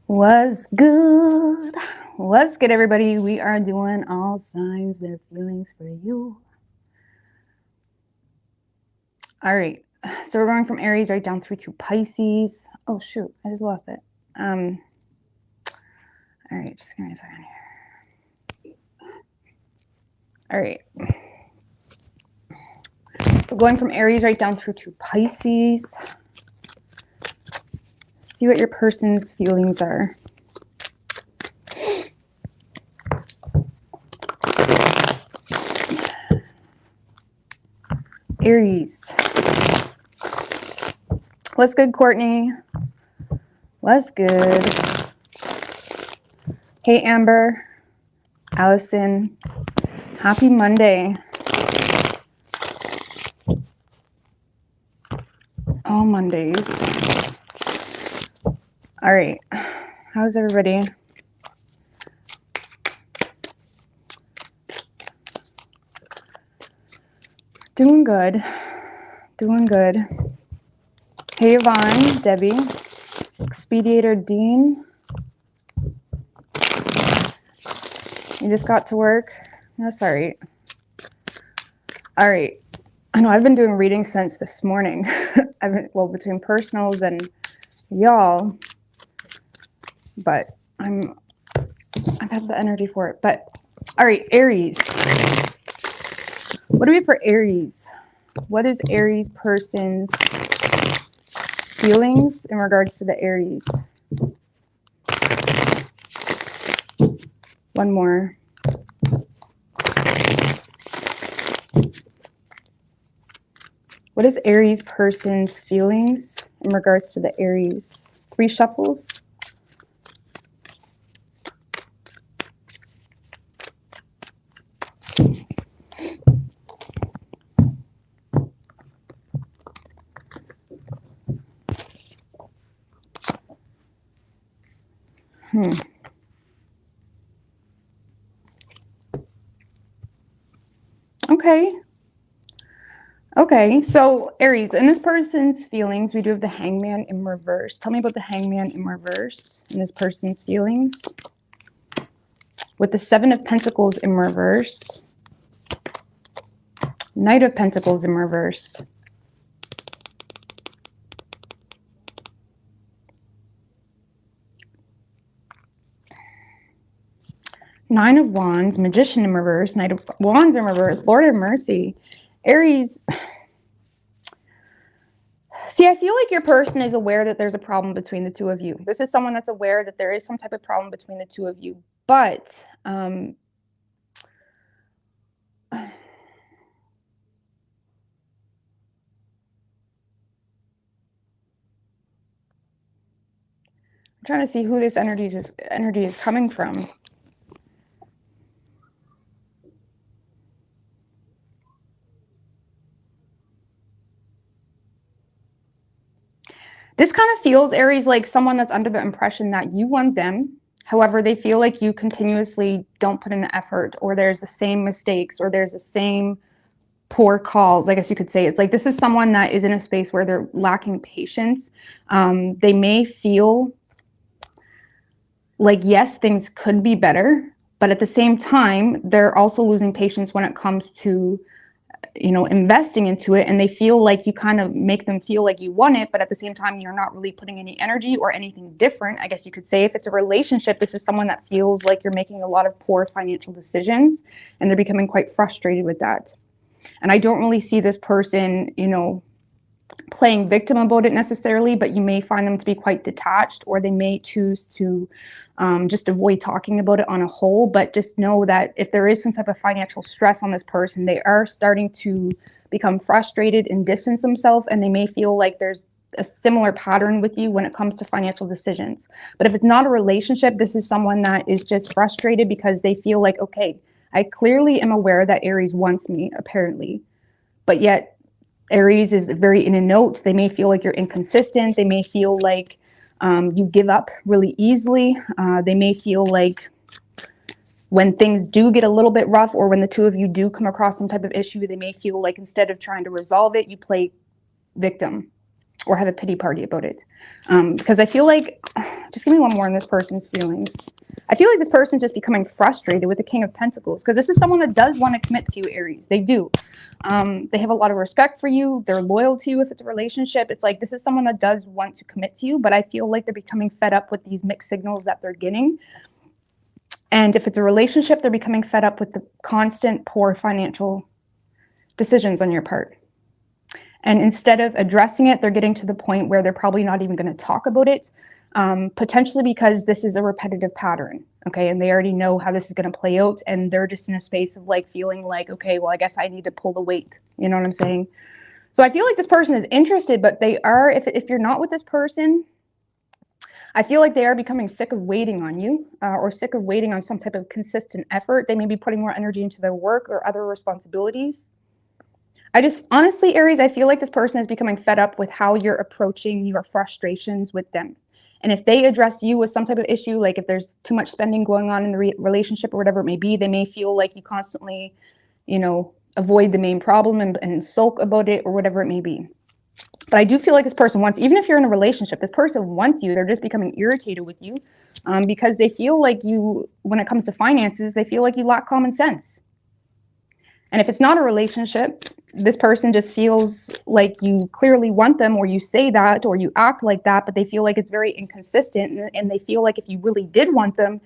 What's good? What's good, everybody? We are doing all signs, their feelings for you. All right. So we're going from Aries right down through to Pisces. Oh, shoot. I just lost it. All right. Just give me a second here. All right. We're going from Aries right down through to Pisces. See what your person's feelings are. Aries. What's good, Courtney? What's good? Hey, Amber. Allison. Happy Monday. All Mondays. All right. How's everybody? Doing good. Doing good. Hey, Yvonne, Debbie, Expediator Dean. You just got to work? That's all right. All right. I know I've been doing readings since this morning. Well, between personals and y'all, but I've had the energy for it. But all right, Aries. What do we have for Aries? What is Aries person's feelings in regards to the Aries? One more. What is Aries person's feelings in regards to the Aries? 3 shuffles. Okay, so Aries, in this person's feelings, we do have the Hangman in reverse. Tell me about the Hangman in reverse in this person's feelings. With the 7 of Pentacles in reverse. Knight of Pentacles in reverse. Nine of Wands, Magician in reverse, Knight of Wands in reverse, Lord of Mercy. Aries, see, I feel like your person is aware that there's a problem between the two of you. This is someone that's aware that there is some type of problem between the two of you. But I'm trying to see who this energy is coming from. This kind of feels, Aries, like someone that's under the impression that you want them. However, they feel like you continuously don't put in the effort, or there's the same mistakes, or there's the same poor calls, I guess you could say. It's like this is someone that is in a space where they're lacking patience. They may feel like, yes, things could be better, but at the same time, they're also losing patience when it comes to investing into it, and they feel like you kind of make them feel like you want it, but at the same time you're not really putting any energy or anything different, I guess you could say. If it's a relationship, this is someone that feels like you're making a lot of poor financial decisions, and they're becoming quite frustrated with that. And I don't really see this person playing victim about it necessarily, but you may find them to be quite detached, or they may choose to just avoid talking about it on a whole. But just know that if there is some type of financial stress on this person, they are starting to become frustrated and distance themselves, and they may feel like there's a similar pattern with you when it comes to financial decisions. But if it's not a relationship, this is someone that is just frustrated because they feel like, okay, I clearly am aware that Aries wants me, apparently, but yet Aries is very in a note. They may feel like you're inconsistent. They may feel like you give up really easily. They may feel like when things do get a little bit rough, or when the two of you do come across some type of issue, they may feel like instead of trying to resolve it, you play victim. or have a pity party about it. Because I feel like, just give me one more on this person's feelings. I feel like this person's just becoming frustrated with the King of Pentacles, because this is someone that does want to commit to you, Aries. They do. They have a lot of respect for you. They're loyal to you if it's a relationship. It's like, this is someone that does want to commit to you, but I feel like they're becoming fed up with these mixed signals that they're getting. And if it's a relationship, they're becoming fed up with the constant poor financial decisions on your part. And instead of addressing it, they're getting to the point where they're probably not even going to talk about it, potentially because this is a repetitive pattern, okay? And they already know how this is going to play out, and they're just in a space of like feeling like, okay, well, I guess I need to pull the weight. You know what I'm saying? So I feel like this person is interested, but they are, if you're not with this person, I feel like they are becoming sick of waiting on you, or sick of waiting on some type of consistent effort. They may be putting more energy into their work or other responsibilities. I just, honestly, Aries, I feel like this person is becoming fed up with how you're approaching your frustrations with them. And if they address you with some type of issue, like if there's too much spending going on in the relationship or whatever it may be, they may feel like you constantly, you know, avoid the main problem and sulk about it or whatever it may be. But I do feel like this person wants, even if you're in a relationship, this person wants you. They're just becoming irritated with you because they feel like you, when it comes to finances, they feel like you lack common sense. And if it's not a relationship, this person just feels like you clearly want them, or you say that, or you act like that, but they feel like it's very inconsistent. And they feel like if you really did want them,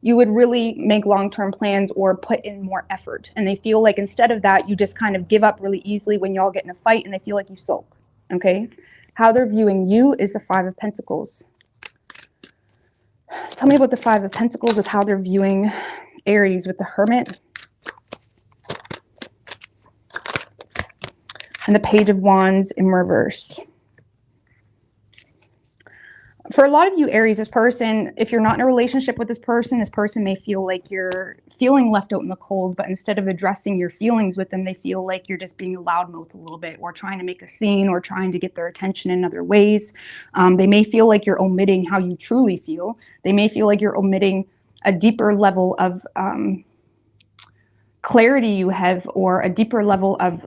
you would really make long-term plans or put in more effort. And they feel like instead of that, you just kind of give up really easily when y'all get in a fight, and they feel like you sulk. Okay? How they're viewing you is the Five of Pentacles. Tell me about the Five of Pentacles with how they're viewing Aries with the Hermit. And the Page of Wands in reverse. For a lot of you, Aries, this person, if you're not in a relationship with this person may feel like you're feeling left out in the cold, but instead of addressing your feelings with them, they feel like you're just being a loudmouth a little bit, or trying to make a scene, or trying to get their attention in other ways. They may feel like you're omitting how you truly feel. They may feel like you're omitting a deeper level of clarity you have, or a deeper level of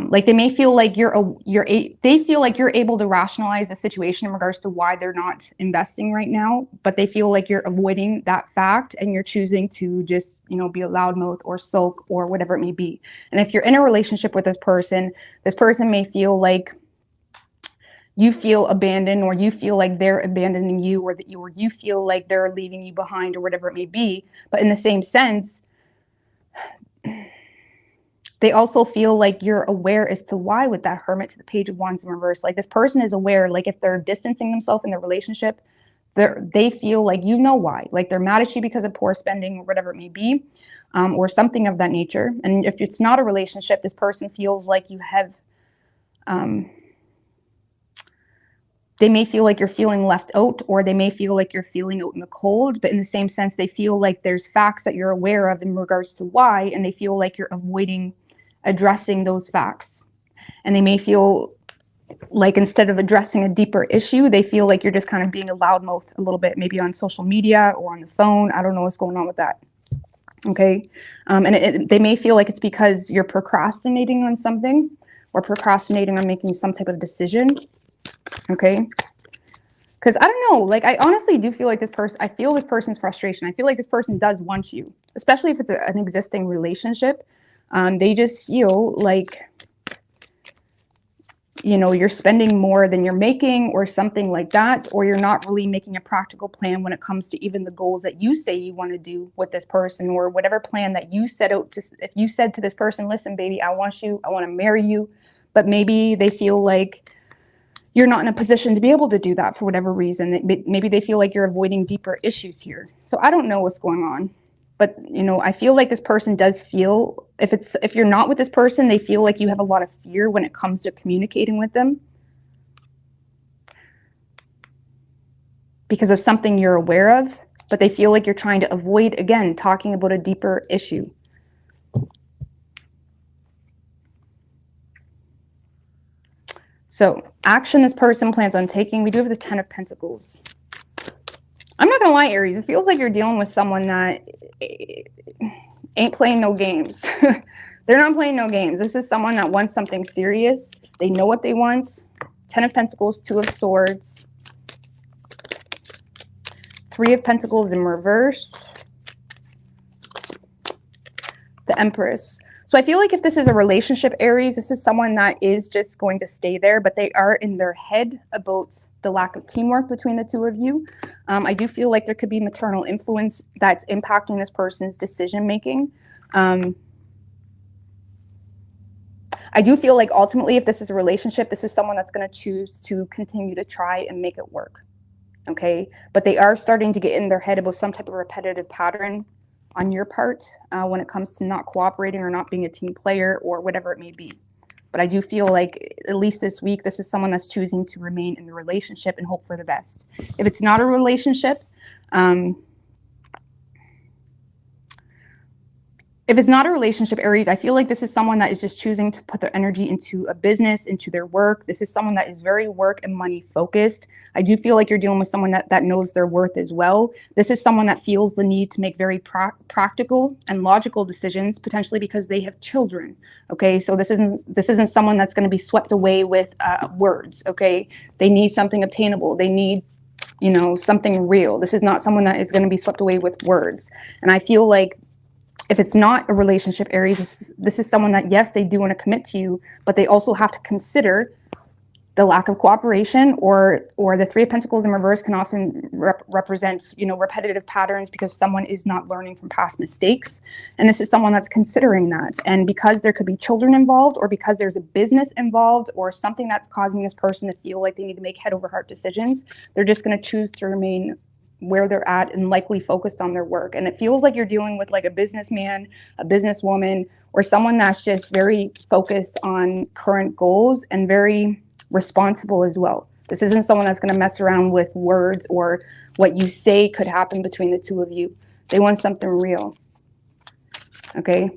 like they may feel like they feel like you're able to rationalize the situation in regards to why they're not investing right now, but they feel like you're avoiding that fact, and you're choosing to just, you know, be a loudmouth or sulk or whatever it may be. And if you're in a relationship with this person may feel like you feel abandoned, or you feel like they're abandoning you, or you feel like they're leaving you behind, or whatever it may be. But in the same sense, they also feel like you're aware as to why with that Hermit to the Page of Wands in reverse. Like this person is aware, like if they're distancing themselves in their relationship, they feel like you know why. Like they're mad at you because of poor spending or whatever it may be, or something of that nature. And if it's not a relationship, this person feels like you have, they may feel like you're feeling left out, or they may feel like you're feeling out in the cold, but in the same sense, they feel like there's facts that you're aware of in regards to why, and they feel like you're avoiding addressing those facts. And they may feel like instead of addressing a deeper issue, they feel like you're just kind of being a loudmouth a little bit, maybe on social media or on the phone. I don't know what's going on with that. Okay. And they may feel like it's because you're procrastinating on something, or procrastinating on making some type of decision. Okay. Because I don't know, like I honestly do feel like this person, I feel this person's frustration. I feel like this person does want you, especially if it's an existing relationship. They just feel like, you know, you're spending more than you're making, or something like that, or you're not really making a practical plan when it comes to even the goals that you say you want to do with this person, or whatever plan that you set out to. If you said to this person, listen, baby, I want you, I want to marry you, but maybe they feel like you're not in a position to be able to do that for whatever reason. Maybe they feel like you're avoiding deeper issues here. So I don't know what's going on. But, you know, I feel like this person does feel, if you're not with this person, they feel like you have a lot of fear when it comes to communicating with them, because of something you're aware of, but they feel like you're trying to avoid, again, talking about a deeper issue. So action this person plans on taking. We do have the Ten of Pentacles. I'm not gonna lie, Aries, it feels like you're dealing with someone that ain't playing no games. They're not playing no games. This is someone that wants something serious. They know what they want. Ten of Pentacles, Two of Swords, Three of Pentacles in reverse, the Empress. So I feel like if this is a relationship, Aries, this is someone that is just going to stay there, but they are in their head about the lack of teamwork between the two of you. I do feel like there could be maternal influence that's impacting this person's decision making. I do feel like ultimately, if this is a relationship, this is someone that's going to choose to continue to try and make it work. Okay. But they are starting to get in their head about some type of repetitive pattern on your part when it comes to not cooperating or not being a team player or whatever it may be. But I do feel like at least this week, this is someone that's choosing to remain in the relationship and hope for the best. If it's not a relationship, Aries, I feel like this is someone that is just choosing to put their energy into a business, into their work. This is someone that is very work and money focused. I do feel like you're dealing with someone that knows their worth as well. This is someone that feels the need to make very practical and logical decisions, potentially because they have children. Okay, so this isn't someone that's going to be swept away with words. Okay, they need something obtainable. They need, you know, something real. This is not someone that is going to be swept away with words. And I feel like if it's not a relationship, Aries, this is someone that, yes, they do want to commit to you, but they also have to consider the lack of cooperation, or the Three of Pentacles in reverse can often represent, you know, repetitive patterns because someone is not learning from past mistakes. And this is someone that's considering that. And because there could be children involved, or because there's a business involved, or something that's causing this person to feel like they need to make head over heart decisions, they're just going to choose to remain where they're at and likely focused on their work. And it feels like you're dealing with like a businessman, a businesswoman, or someone that's just very focused on current goals and very responsible as well. This isn't someone that's going to mess around with words or what you say could happen between the two of you. They want something real. Okay.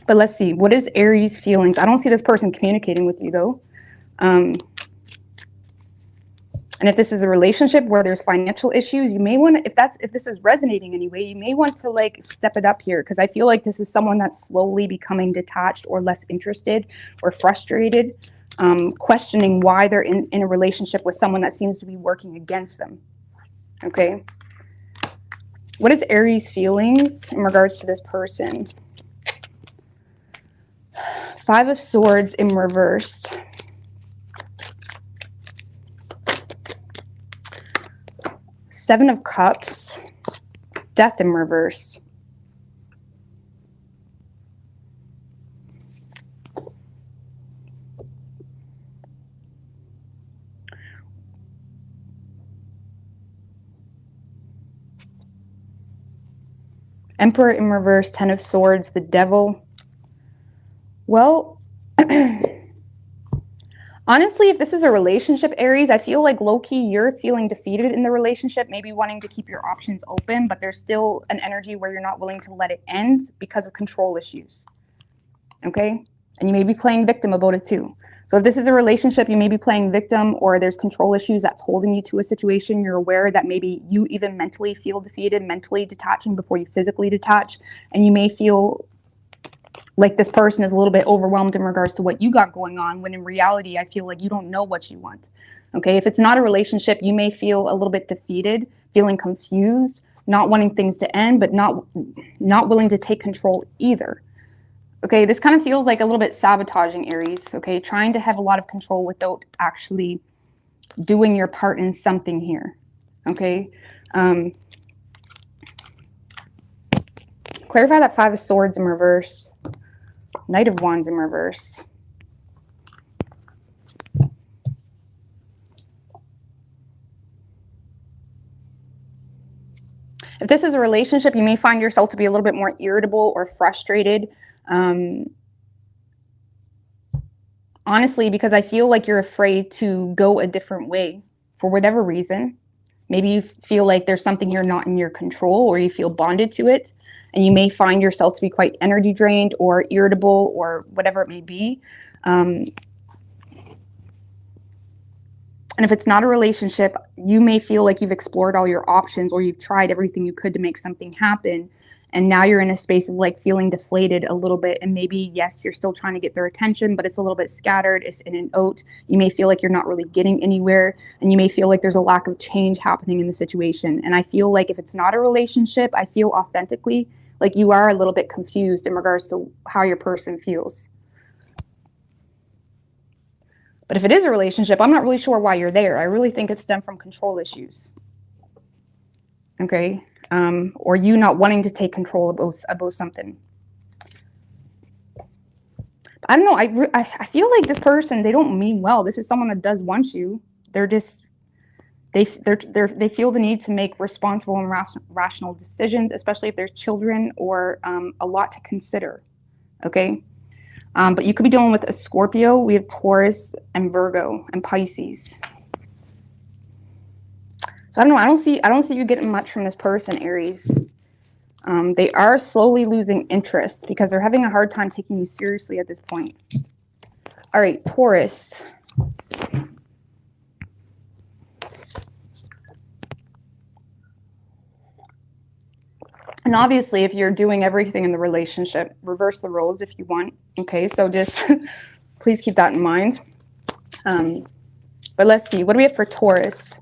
But let's see. What is Aries' feelings? I don't see this person communicating with you though. And if this is a relationship where there's financial issues, you may want to, if this is resonating anyway, you may want to like step it up here, because I feel like this is someone that's slowly becoming detached or less interested or frustrated, questioning why they're in a relationship with someone that seems to be working against them. Okay. What is Aries' feelings in regards to this person? Five of Swords in reversed. Seven of Cups, Death in reverse. Emperor in reverse, Ten of Swords, the Devil. Well, honestly, if this is a relationship, Aries, I feel like low-key you're feeling defeated in the relationship, maybe wanting to keep your options open, but there's still an energy where you're not willing to let it end because of control issues. Okay? And you may be playing victim about it too. So if this is a relationship, you may be playing victim, or there's control issues that's holding you to a situation. You're aware that maybe you even mentally feel defeated, mentally detaching before you physically detach. And you may feel like this person is a little bit overwhelmed in regards to what you got going on, when in reality, I feel like you don't know what you want. Okay, if it's not a relationship, you may feel a little bit defeated, feeling confused, not wanting things to end, but not willing to take control either. Okay, this kind of feels like a little bit sabotaging, Aries. Okay, trying to have a lot of control without actually doing your part in something here. Okay. Clarify that Five of Swords in reverse. Knight of Wands in reverse. If this is a relationship, you may find yourself to be a little bit more irritable or frustrated. Honestly, because I feel like you're afraid to go a different way for whatever reason. Maybe you feel like there's something here not in your control, or you feel bonded to it, and you may find yourself to be quite energy drained or irritable or whatever it may be. And if it's not a relationship, you may feel like you've explored all your options, or you've tried everything you could to make something happen, And now you're in a space of like feeling deflated a little bit. And maybe, yes, you're still trying to get their attention, but it's a little bit scattered. It's in an oat. You may feel like you're not really getting anywhere. And you may feel like there's a lack of change happening in the situation. And I feel like if it's not a relationship, I feel authentically like you are a little bit confused in regards to how your person feels. But if it is a relationship, I'm not really sure why you're there. I really think it's stemmed from control issues. Okay. Or you not wanting to take control about something. I don't know. I feel like this person, they don't mean well. This is someone that does want you. They're just, they feel the need to make responsible and rational decisions, especially if there's children or a lot to consider. Okay. But you could be dealing with a Scorpio. We have Taurus and Virgo and Pisces. So I don't know. I don't see you getting much from this person, Aries. They are slowly losing interest because they're having a hard time taking you seriously at this point. All right, Taurus. And obviously, if you're doing everything in the relationship, reverse the roles if you want. Okay, so just please keep that in mind. But let's see. What do we have for Taurus?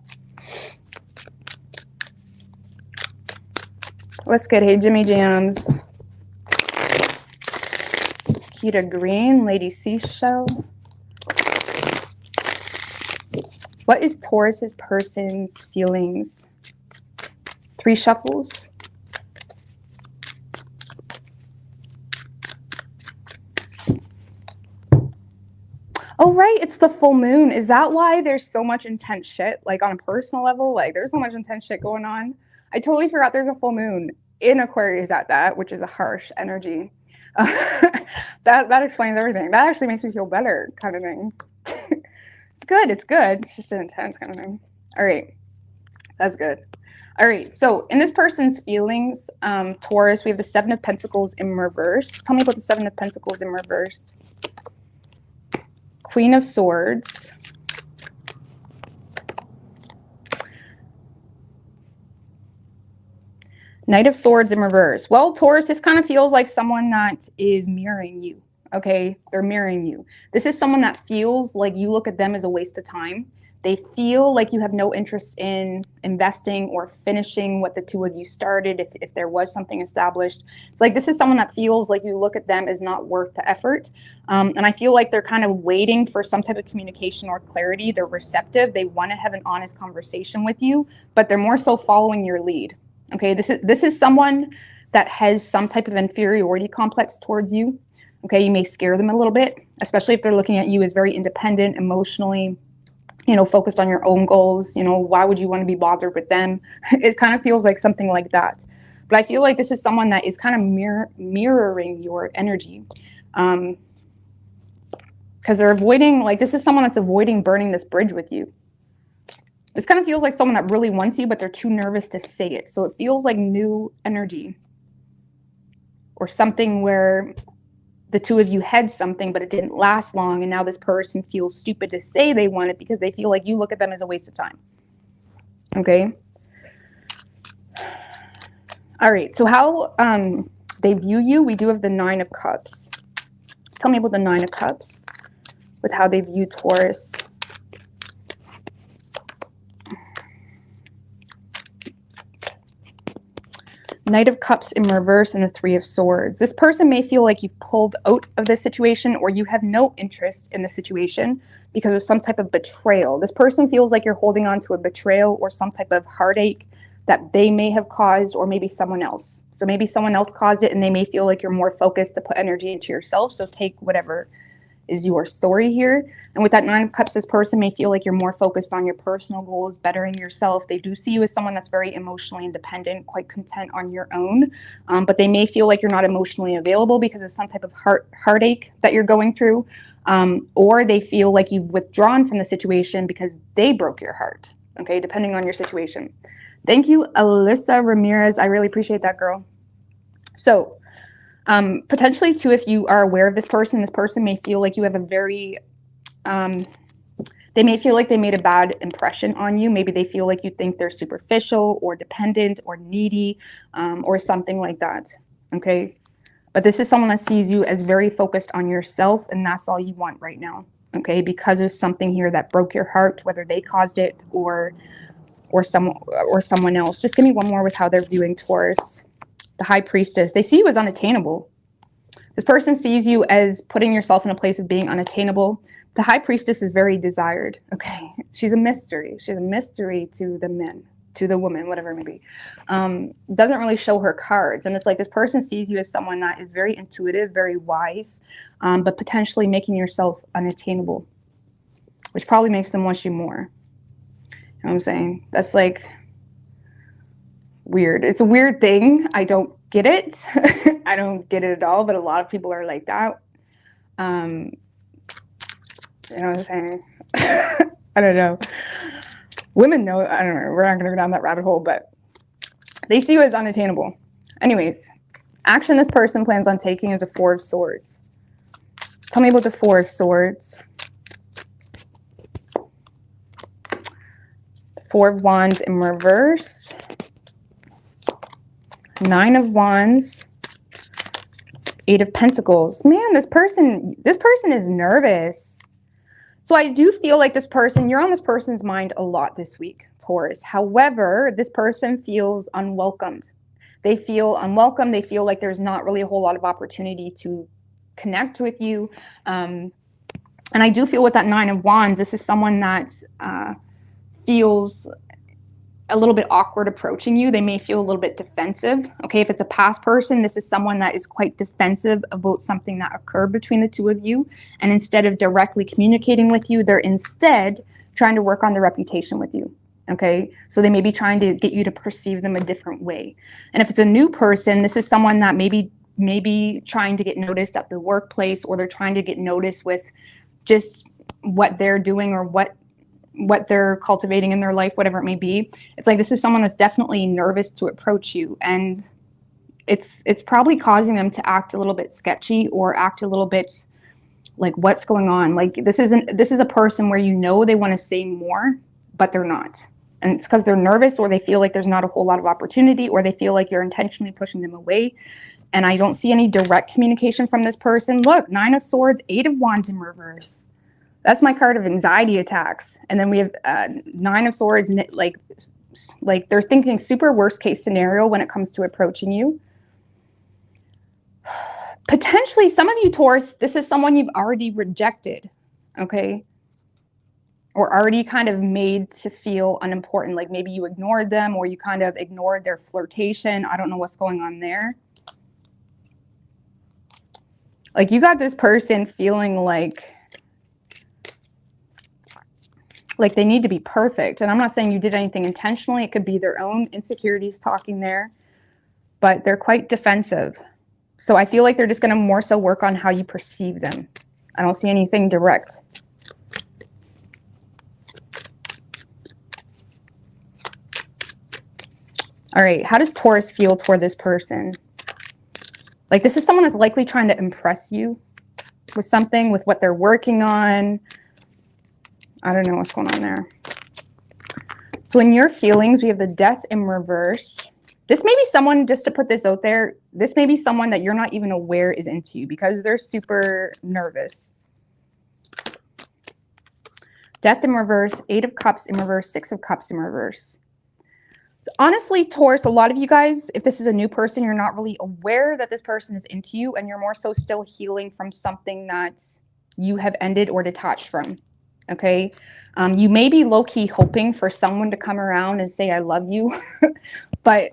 What's good? Hey, Jimmy Jams. Kita Green, Lady Seashell. What is Taurus's person's feelings? 3 shuffles. Oh, right. It's the full moon. Is that why there's so much intense shit? Like on a personal level, like there's so much intense shit going on. I totally forgot there's a full moon in Aquarius at that, which is a harsh energy. That explains everything. That actually makes me feel better, kind of thing. It's good. It's good. It's just an intense kind of thing. All right. That's good. All right. So in this person's feelings, Taurus, we have the 7 of Pentacles in reverse. Tell me about the 7 of Pentacles in reverse. Queen of Swords. Knight of Swords in reverse. Well, Taurus, this kind of feels like someone that is mirroring you. Okay, they're mirroring you. This is someone that feels like you look at them as a waste of time. They feel like you have no interest in investing or finishing what the two of you started if there was something established. It's like this is someone that feels like you look at them as not worth the effort. And I feel like they're kind of waiting for some type of communication or clarity. They're receptive. They want to have an honest conversation with you, but they're more so following your lead. Okay, this is someone that has some type of inferiority complex towards you. Okay, you may scare them a little bit, especially if they're looking at you as very independent, emotionally, focused on your own goals. Why would you want to be bothered with them? It kind of feels like something like that. But I feel like this is someone that is kind of mirroring your energy. Because they're avoiding, this is someone that's avoiding burning this bridge with you. This kind of feels like someone that really wants you, but they're too nervous to say it. So it feels like new energy or something where the two of you had something, but it didn't last long. And now this person feels stupid to say they want it because they feel like you look at them as a waste of time. Okay. All right. So how they view you, we do have the 9 of Cups. Tell me about the 9 of Cups with how they view Taurus. Knight of Cups in reverse and the 3 of Swords. This person may feel like you've pulled out of this situation or you have no interest in the situation because of some type of betrayal. This person feels like you're holding on to a betrayal or some type of heartache that they may have caused, or maybe someone else. So maybe someone else caused it and they may feel like you're more focused to put energy into yourself. So take whatever is your story here. And with that 9 of Cups, this person may feel like you're more focused on your personal goals, bettering yourself. They do see you as someone that's very emotionally independent, quite content on your own, but they may feel like you're not emotionally available because of some type of heartache that you're going through, or they feel like you've withdrawn from the situation because they broke your heart, okay, depending on your situation. Thank you, Alyssa Ramirez. I really appreciate that, girl. So potentially too, if you are aware of this person may feel like you have a very, they They may feel like they made a bad impression on you. Maybe they feel like you think they're superficial or dependent or needy, or something like that, okay? But this is someone that sees you as very focused on yourself, and that's all you want right now, okay? Because there's something here that broke your heart, whether they caused it or someone else. Just give me one more with how they're viewing Taurus. The High Priestess. They see you as unattainable. This person sees you as putting yourself in a place of being unattainable. The High Priestess is very desired, okay? She's a mystery. She's a mystery to the men, to the woman, whatever it may be. Doesn't really show her cards. And it's like this person sees you as someone that is very intuitive, very wise, but potentially making yourself unattainable, which probably makes them want you more. You know what I'm saying? That's like weird. It's a weird thing. I don't get it. I don't get it at all, but a lot of people are like that. You know what I'm saying? I don't know. Women know, I don't know, we're not going to go down that rabbit hole, but they see you as unattainable. Anyways, action this person plans on taking is a Four of Swords. Tell me about the Four of Swords. Four of Wands in reverse. Nine of Wands. Eight of Pentacles. Man, this person is nervous. So I do feel like this person, you're on this person's mind a lot this week, Taurus. However, this person feels unwelcomed. They feel unwelcome. They feel like there's not really a whole lot of opportunity to connect with you. And I do feel with that Nine of Wands, this is someone that feels a little bit awkward approaching you. They may feel a little bit defensive. Okay, if it's a past person, this is someone that is quite defensive about something that occurred between the two of you. And instead of directly communicating with you, they're instead trying to work on their reputation with you. Okay, so they may be trying to get you to perceive them a different way. And if it's a new person, this is someone that maybe trying to get noticed at the workplace, or they're trying to get noticed with just what they're doing or what they're cultivating in their life, whatever it may be. It's like this is someone that's definitely nervous to approach you, and it's probably causing them to act a little bit sketchy or act a little bit like, what's going on? Like this is a person where you know they want to say more, but they're not. And it's because they're nervous, or they feel like there's not a whole lot of opportunity, or they feel like you're intentionally pushing them away. And I don't see any direct communication from this person. Look, Nine of Swords, Eight of Wands in reverse. That's my card of anxiety attacks. And then we have Nine of Swords, like they're thinking super worst case scenario when it comes to approaching you. Potentially, some of you, Taurus, this is someone you've already rejected, okay? Or already kind of made to feel unimportant. Like maybe you ignored them, or you kind of ignored their flirtation. I don't know what's going on there. Like you got this person feeling like they need to be perfect. And I'm not saying you did anything intentionally. It could be their own insecurities talking there, but they're quite defensive. So I feel like they're just going to more so work on how you perceive them. I don't see anything direct. All right, how does Taurus feel toward this person? Like this is someone that's likely trying to impress you with something, with what they're working on. I don't know what's going on there. So in your feelings, we have the Death in reverse. This may be someone, just to put this out there, this may be someone that you're not even aware is into you because they're super nervous. Death in reverse, Eight of Cups in reverse, Six of Cups in reverse. So honestly, Taurus, a lot of you guys, if this is a new person, you're not really aware that this person is into you, and you're more so still healing from something that you have ended or detached from. Okay, you may be low-key hoping for someone to come around and say, I love you,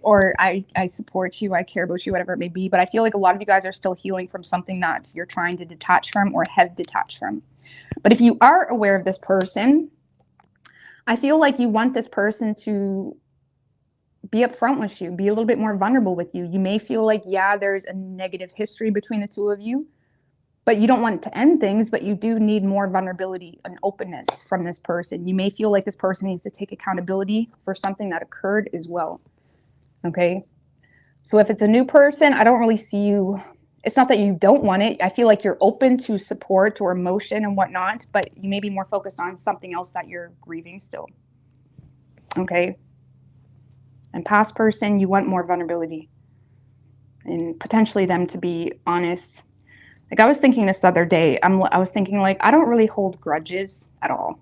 or I support you, I care about you, whatever it may be. But I feel like a lot of you guys are still healing from something that you're trying to detach from or have detached from. But if you are aware of this person, I feel like you want this person to be upfront with you, be a little bit more vulnerable with you. You may feel like, yeah, there's a negative history between the two of you, but you don't want it to end things, but you do need more vulnerability and openness from this person. You may feel like this person needs to take accountability for something that occurred as well. Okay. So if it's a new person, I don't really see you It's not that you don't want it. I feel like you're open to support or emotion and whatnot, but you may be more focused on something else that you're grieving still. Okay. And past person, you want more vulnerability and potentially them to be honest. Like I was thinking this the other day, I was thinking like, I don't really hold grudges at all.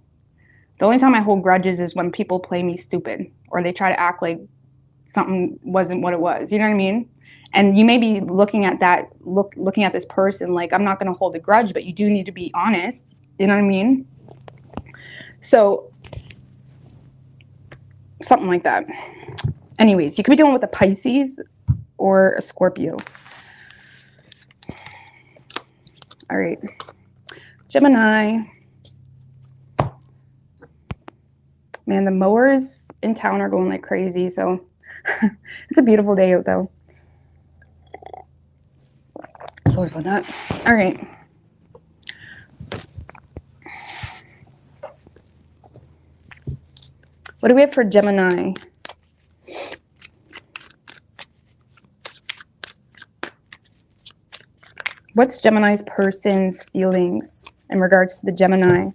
The only time I hold grudges is when people play me stupid or they try to act like something wasn't what it was. You know what I mean? And you may be looking at that, looking at this person like, I'm not going to hold a grudge, but you do need to be honest. You know what I mean? So something like that. Anyways, you could be dealing with a Pisces or a Scorpio. All right. Gemini. Man, the mowers in town are going like crazy. So it's a beautiful day out though. Sorry about that. All right. What do we have for Gemini? What's Gemini's person's feelings in regards to the Gemini?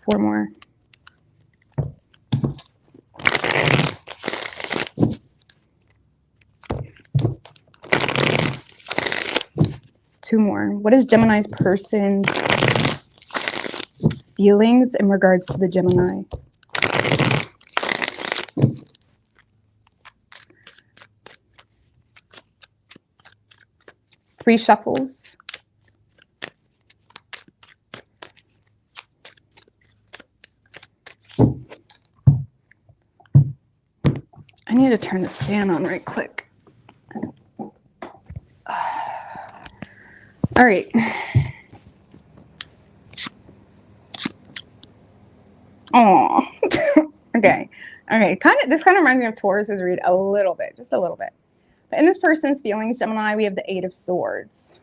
4 more. Two more. What is Gemini's person's feelings in regards to the Gemini? Three shuffles. I need to turn this fan on right quick. All right. Oh, okay. Okay. This kind of reminds me of Taurus's read a little bit, just a little bit. But in this person's feelings, Gemini, we have the 8 of Swords.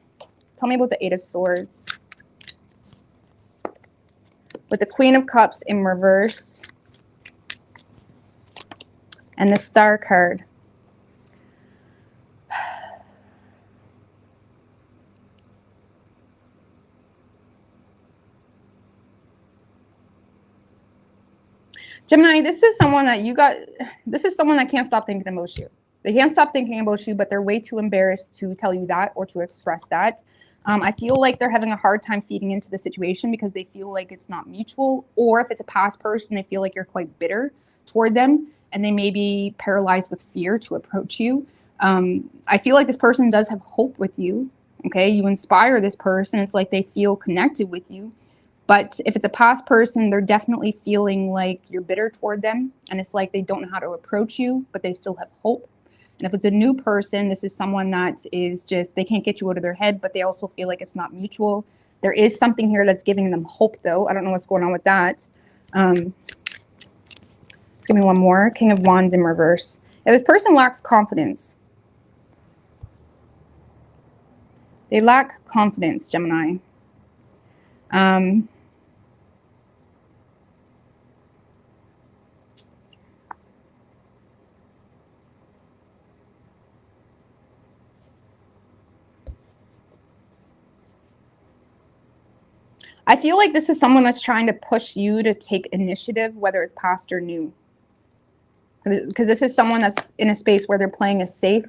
Tell me about the 8 of Swords. With the Queen of Cups in reverse and the Star card. Gemini, this is someone that can't stop thinking about you. They can't stop thinking about you, but they're way too embarrassed to tell you that or to express that. I feel like they're having a hard time feeding into the situation because they feel like it's not mutual, or if it's a past person, they feel like you're quite bitter toward them and they may be paralyzed with fear to approach you. I feel like this person does have hope with you. Okay, you inspire this person. It's like they feel connected with you. But if it's a past person, they're definitely feeling like you're bitter toward them. And it's like they don't know how to approach you, but they still have hope. And if it's a new person, this is someone that is just, they can't get you out of their head, but they also feel like it's not mutual. There is something here that's giving them hope, though. I don't know what's going on with that. Let's give me one more. King of Wands in reverse. Yeah, this person lacks confidence. They lack confidence, Gemini. I feel like this is someone that's trying to push you to take initiative, whether it's past or new. Because this is someone that's in a space where they're playing it safe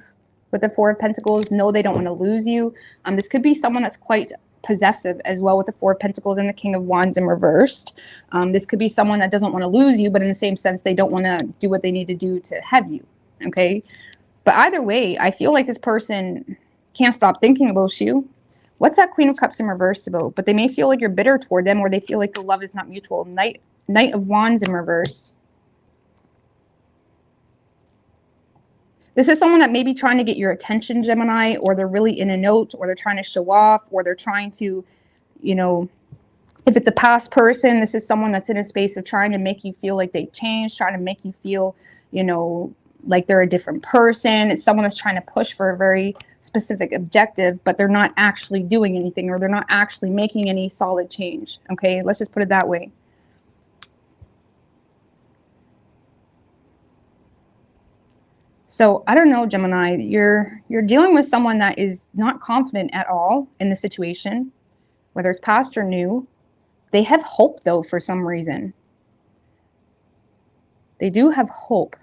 with the 4 of Pentacles. No, they don't want to lose you. This could be someone that's quite possessive as well with the 4 of Pentacles and the King of Wands in reversed. This could be someone that doesn't want to lose you, but in the same sense, they don't want to do what they need to do to have you. Okay. But either way, I feel like this person can't stop thinking about you. What's that Queen of Cups in reverse about? But they may feel like you're bitter toward them, or they feel like the love is not mutual. Knight of Wands in reverse. This is someone that may be trying to get your attention, Gemini, or they're really in a note, or they're trying to show off, or they're trying to, you know, if it's a past person, this is someone that's in a space of trying to make you feel like they changed, trying to make you feel, you know, like they're a different person. It's someone that's trying to push for a very specific objective, but they're not actually doing anything, or they're not actually making any solid change. Okay, let's just put it that way. So I don't know, Gemini, you're dealing with someone that is not confident at all in the situation, whether it's past or new. They have hope though for some reason. They do have hope.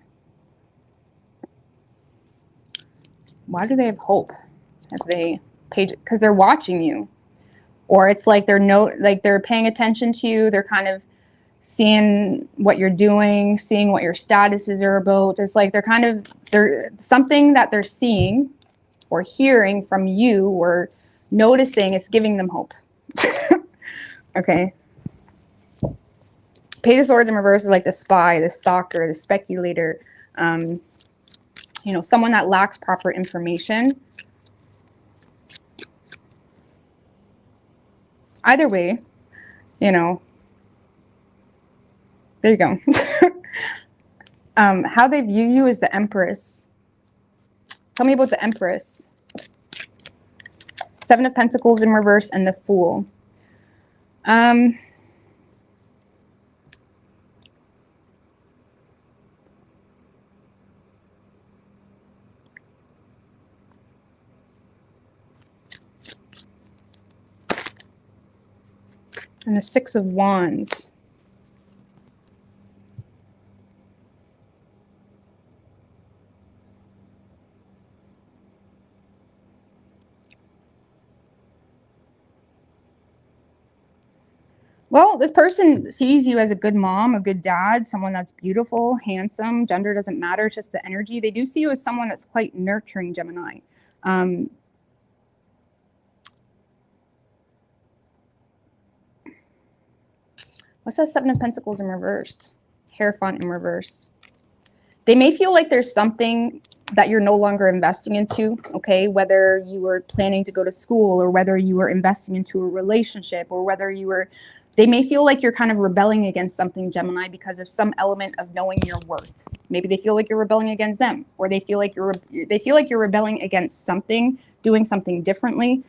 Why do they have hope? Have they paid? Because they're watching you, or it's like they're paying attention to you. They're kind of seeing what you're doing, seeing what your statuses are about. It's like they're something that they're seeing or hearing from you or noticing. It's giving them hope. Okay. Page of Swords in reverse is like the spy, the stalker, the speculator. Someone that lacks proper information. Either way, there you go. How they view you is the Empress. Tell me about the Empress. Seven of Pentacles in reverse and the Fool. And the Six of Wands. Well, this person sees you as a good mom, a good dad, someone that's beautiful, handsome. Gender doesn't matter, it's just the energy. They do see you as someone that's quite nurturing, Gemini. What's that Seven of Pentacles in reverse? Hierophant in reverse. They may feel like there's something that you're no longer investing into, okay? Whether you were planning to go to school or whether you were investing into a relationship or whether they may feel like you're kind of rebelling against something, Gemini, because of some element of knowing your worth. Maybe they feel like you're rebelling against them, or they feel like you're rebelling against something, doing something differently.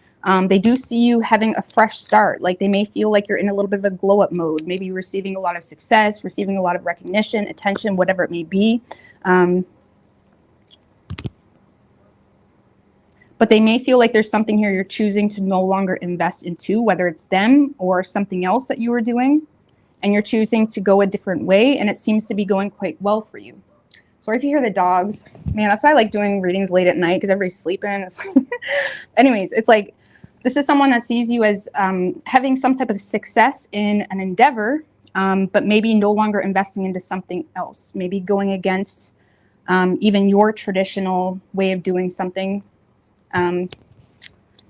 They do see you having a fresh start. Like they may feel like you're in a little bit of a glow up mode, maybe receiving a lot of success, receiving a lot of recognition, attention, whatever it may be. But they may feel like there's something here you're choosing to no longer invest into, whether it's them or something else that you were doing, and you're choosing to go a different way, and it seems to be going quite well for you. Sorry if you hear the dogs. Man, that's why I like doing readings late at night, because everybody's sleeping. Anyways, it's like this is someone that sees you as having some type of success in an endeavor, but maybe no longer investing into something else, maybe going against even your traditional way of doing something.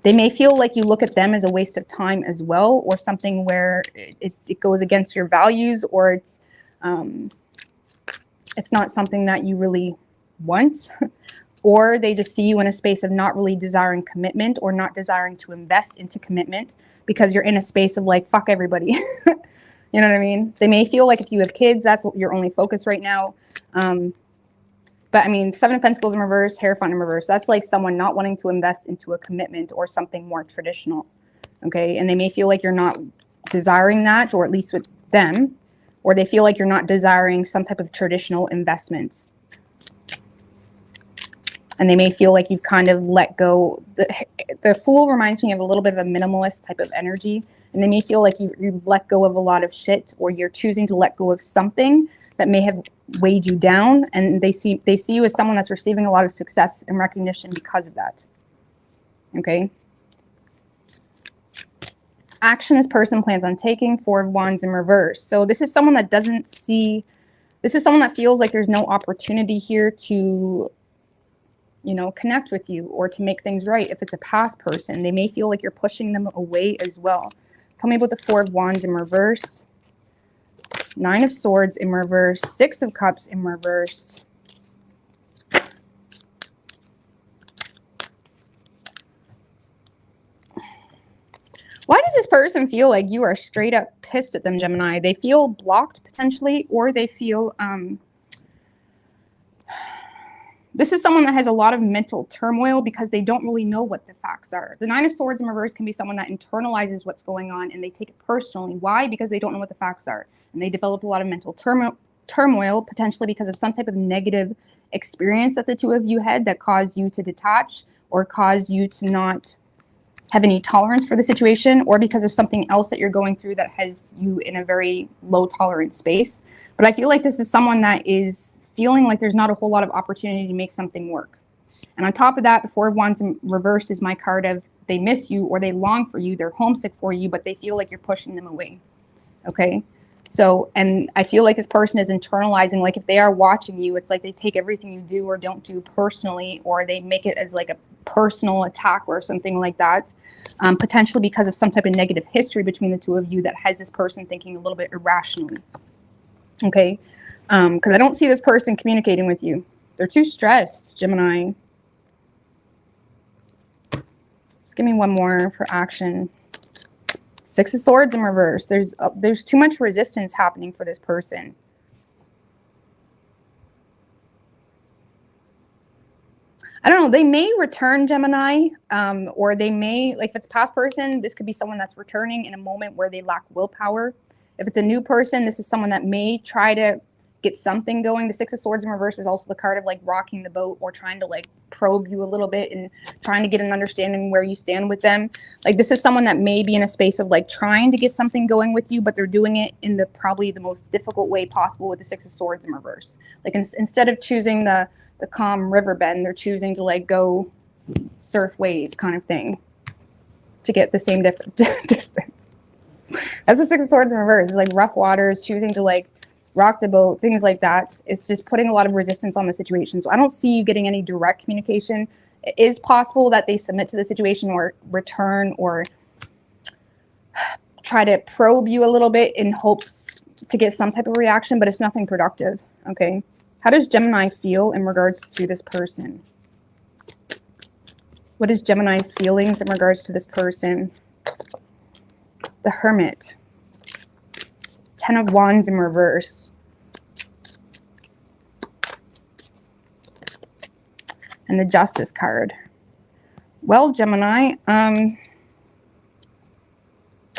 They may feel like you look at them as a waste of time as well, or something where it goes against your values, or it's not something that you really want, or they just see you in a space of not really desiring commitment or not desiring to invest into commitment because you're in a space of like, fuck everybody. You know what I mean? They may feel like if you have kids, that's your only focus right now. But I mean, Seven of Pentacles in reverse, Hierophant in reverse, that's like someone not wanting to invest into a commitment or something more traditional, okay? And they may feel like you're not desiring that, or at least with them, or they feel like you're not desiring some type of traditional investment. And they may feel like you've kind of let go. The Fool reminds me of a little bit of a minimalist type of energy. And they may feel like you let go of a lot of shit, or you're choosing to let go of something that may have weighed you down, and they see you as someone that's receiving a lot of success and recognition because of that. Okay. Action this person plans on taking, Four of Wands in reverse. So this is someone that this is someone that feels like there's no opportunity here to, connect with you or to make things right. If it's a past person, they may feel like you're pushing them away as well. Tell me about the Four of Wands in reverse. Nine of Swords in reverse, Six of Cups in reverse. Why does this person feel like you are straight up pissed at them, Gemini? They feel blocked potentially, or they feel, this is someone that has a lot of mental turmoil because they don't really know what the facts are. The Nine of Swords in reverse can be someone that internalizes what's going on and they take it personally. Why? Because they don't know what the facts are. And they develop a lot of mental turmoil, potentially because of some type of negative experience that the two of you had that caused you to detach or caused you to not have any tolerance for the situation, or because of something else that you're going through that has you in a very low tolerance space. But I feel like this is someone that is feeling like there's not a whole lot of opportunity to make something work. And on top of that, the Four of Wands in reverse is my card of they miss you or they long for you, they're homesick for you, but they feel like you're pushing them away. Okay. So, and I feel like this person is internalizing, like if they are watching you, it's like they take everything you do or don't do personally, or they make it as like a personal attack or something like that, potentially because of some type of negative history between the two of you that has this person thinking a little bit irrationally. Okay. Because I don't see this person communicating with you. They're too stressed, Gemini. Just give me one more for action. Six of Swords in reverse. There's too much resistance happening for this person. I don't know. They may return, Gemini, or they may, like if it's a past person, this could be someone that's returning in a moment where they lack willpower. If it's a new person, this is someone that may try to get something going. The Six of Swords in reverse is also the card of like rocking the boat or trying to like probe you a little bit and trying to get an understanding where you stand with them. Like this is someone that may be in a space of like trying to get something going with you, but they're doing it in the probably the most difficult way possible with the Six of Swords in reverse. Like instead of choosing the calm river bend, they're choosing to like go surf waves kind of thing to get the same distance. That's the Six of Swords in reverse. It's like rough waters, choosing to like rock the boat, things like that. It's just putting a lot of resistance on the situation. So I don't see you getting any direct communication. It is possible that they submit to the situation or return or try to probe you a little bit in hopes to get some type of reaction, but it's nothing productive. Okay. How does Gemini feel in regards to this person? What is Gemini's feelings in regards to this person? The Hermit. Ten of Wands in reverse. And the Justice card. Well, Gemini,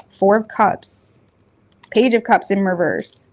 Four of Cups. Page of Cups in reverse.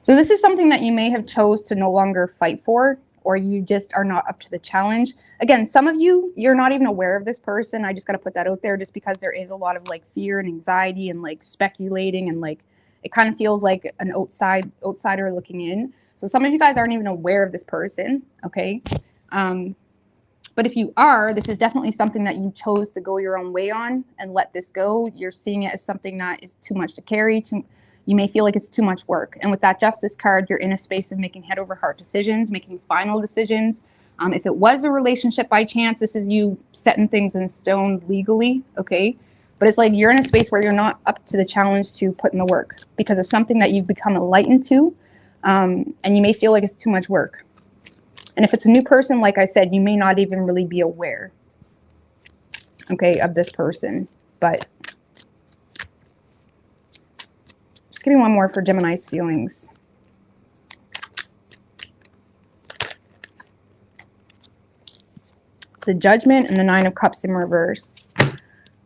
So this is something that you may have chose to no longer fight for, or you just are not up to the challenge. Again, some of you, you're not even aware of this person. I just got to put that out there just because there is a lot of like fear and anxiety and like speculating and like it kind of feels like an outsider looking in. So some of you guys aren't even aware of this person, okay? But if you are, this is definitely something that you chose to go your own way on and let this go. You're seeing it as something that is too much to carry. You may feel like it's too much work. And with that Justice card, you're in a space of making head over heart decisions, making final decisions. If it was a relationship by chance, this is you setting things in stone legally, okay? But it's like you're in a space where you're not up to the challenge to put in the work because of something that you've become enlightened to, and you may feel like it's too much work. And if it's a new person, like I said, you may not even really be aware, okay, of this person. But just give me one more for Gemini's feelings. The Judgment and the Nine of Cups in reverse.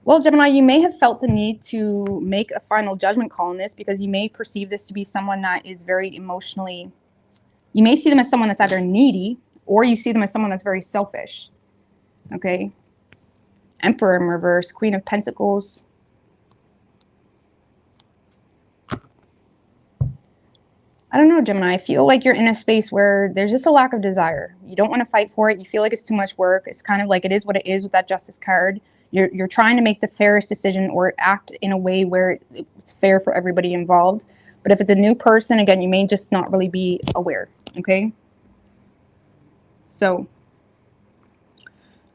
Well, Gemini, you may have felt the need to make a final judgment call on this because you may perceive this to be someone that is very emotionally, you may see them as someone that's either needy or you see them as someone that's very selfish, okay? Emperor in reverse, Queen of Pentacles. I don't know, Gemini. I feel like you're in a space where there's just a lack of desire. You don't want to fight for it. You feel like it's too much work. It's kind of like it is what it is with that Justice card. You're trying to make the fairest decision or act in a way where it's fair for everybody involved. But if it's a new person, again, you may just not really be aware, okay? So,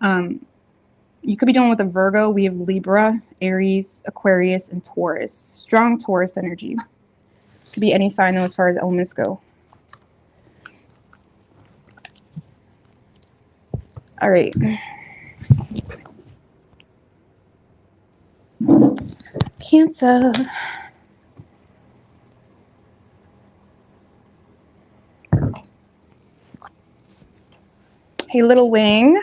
you could be dealing with a Virgo. We have Libra, Aries, Aquarius, and Taurus. Strong Taurus energy. Could be any sign though as far as elements go. All right. Cancer. Hey, little wing.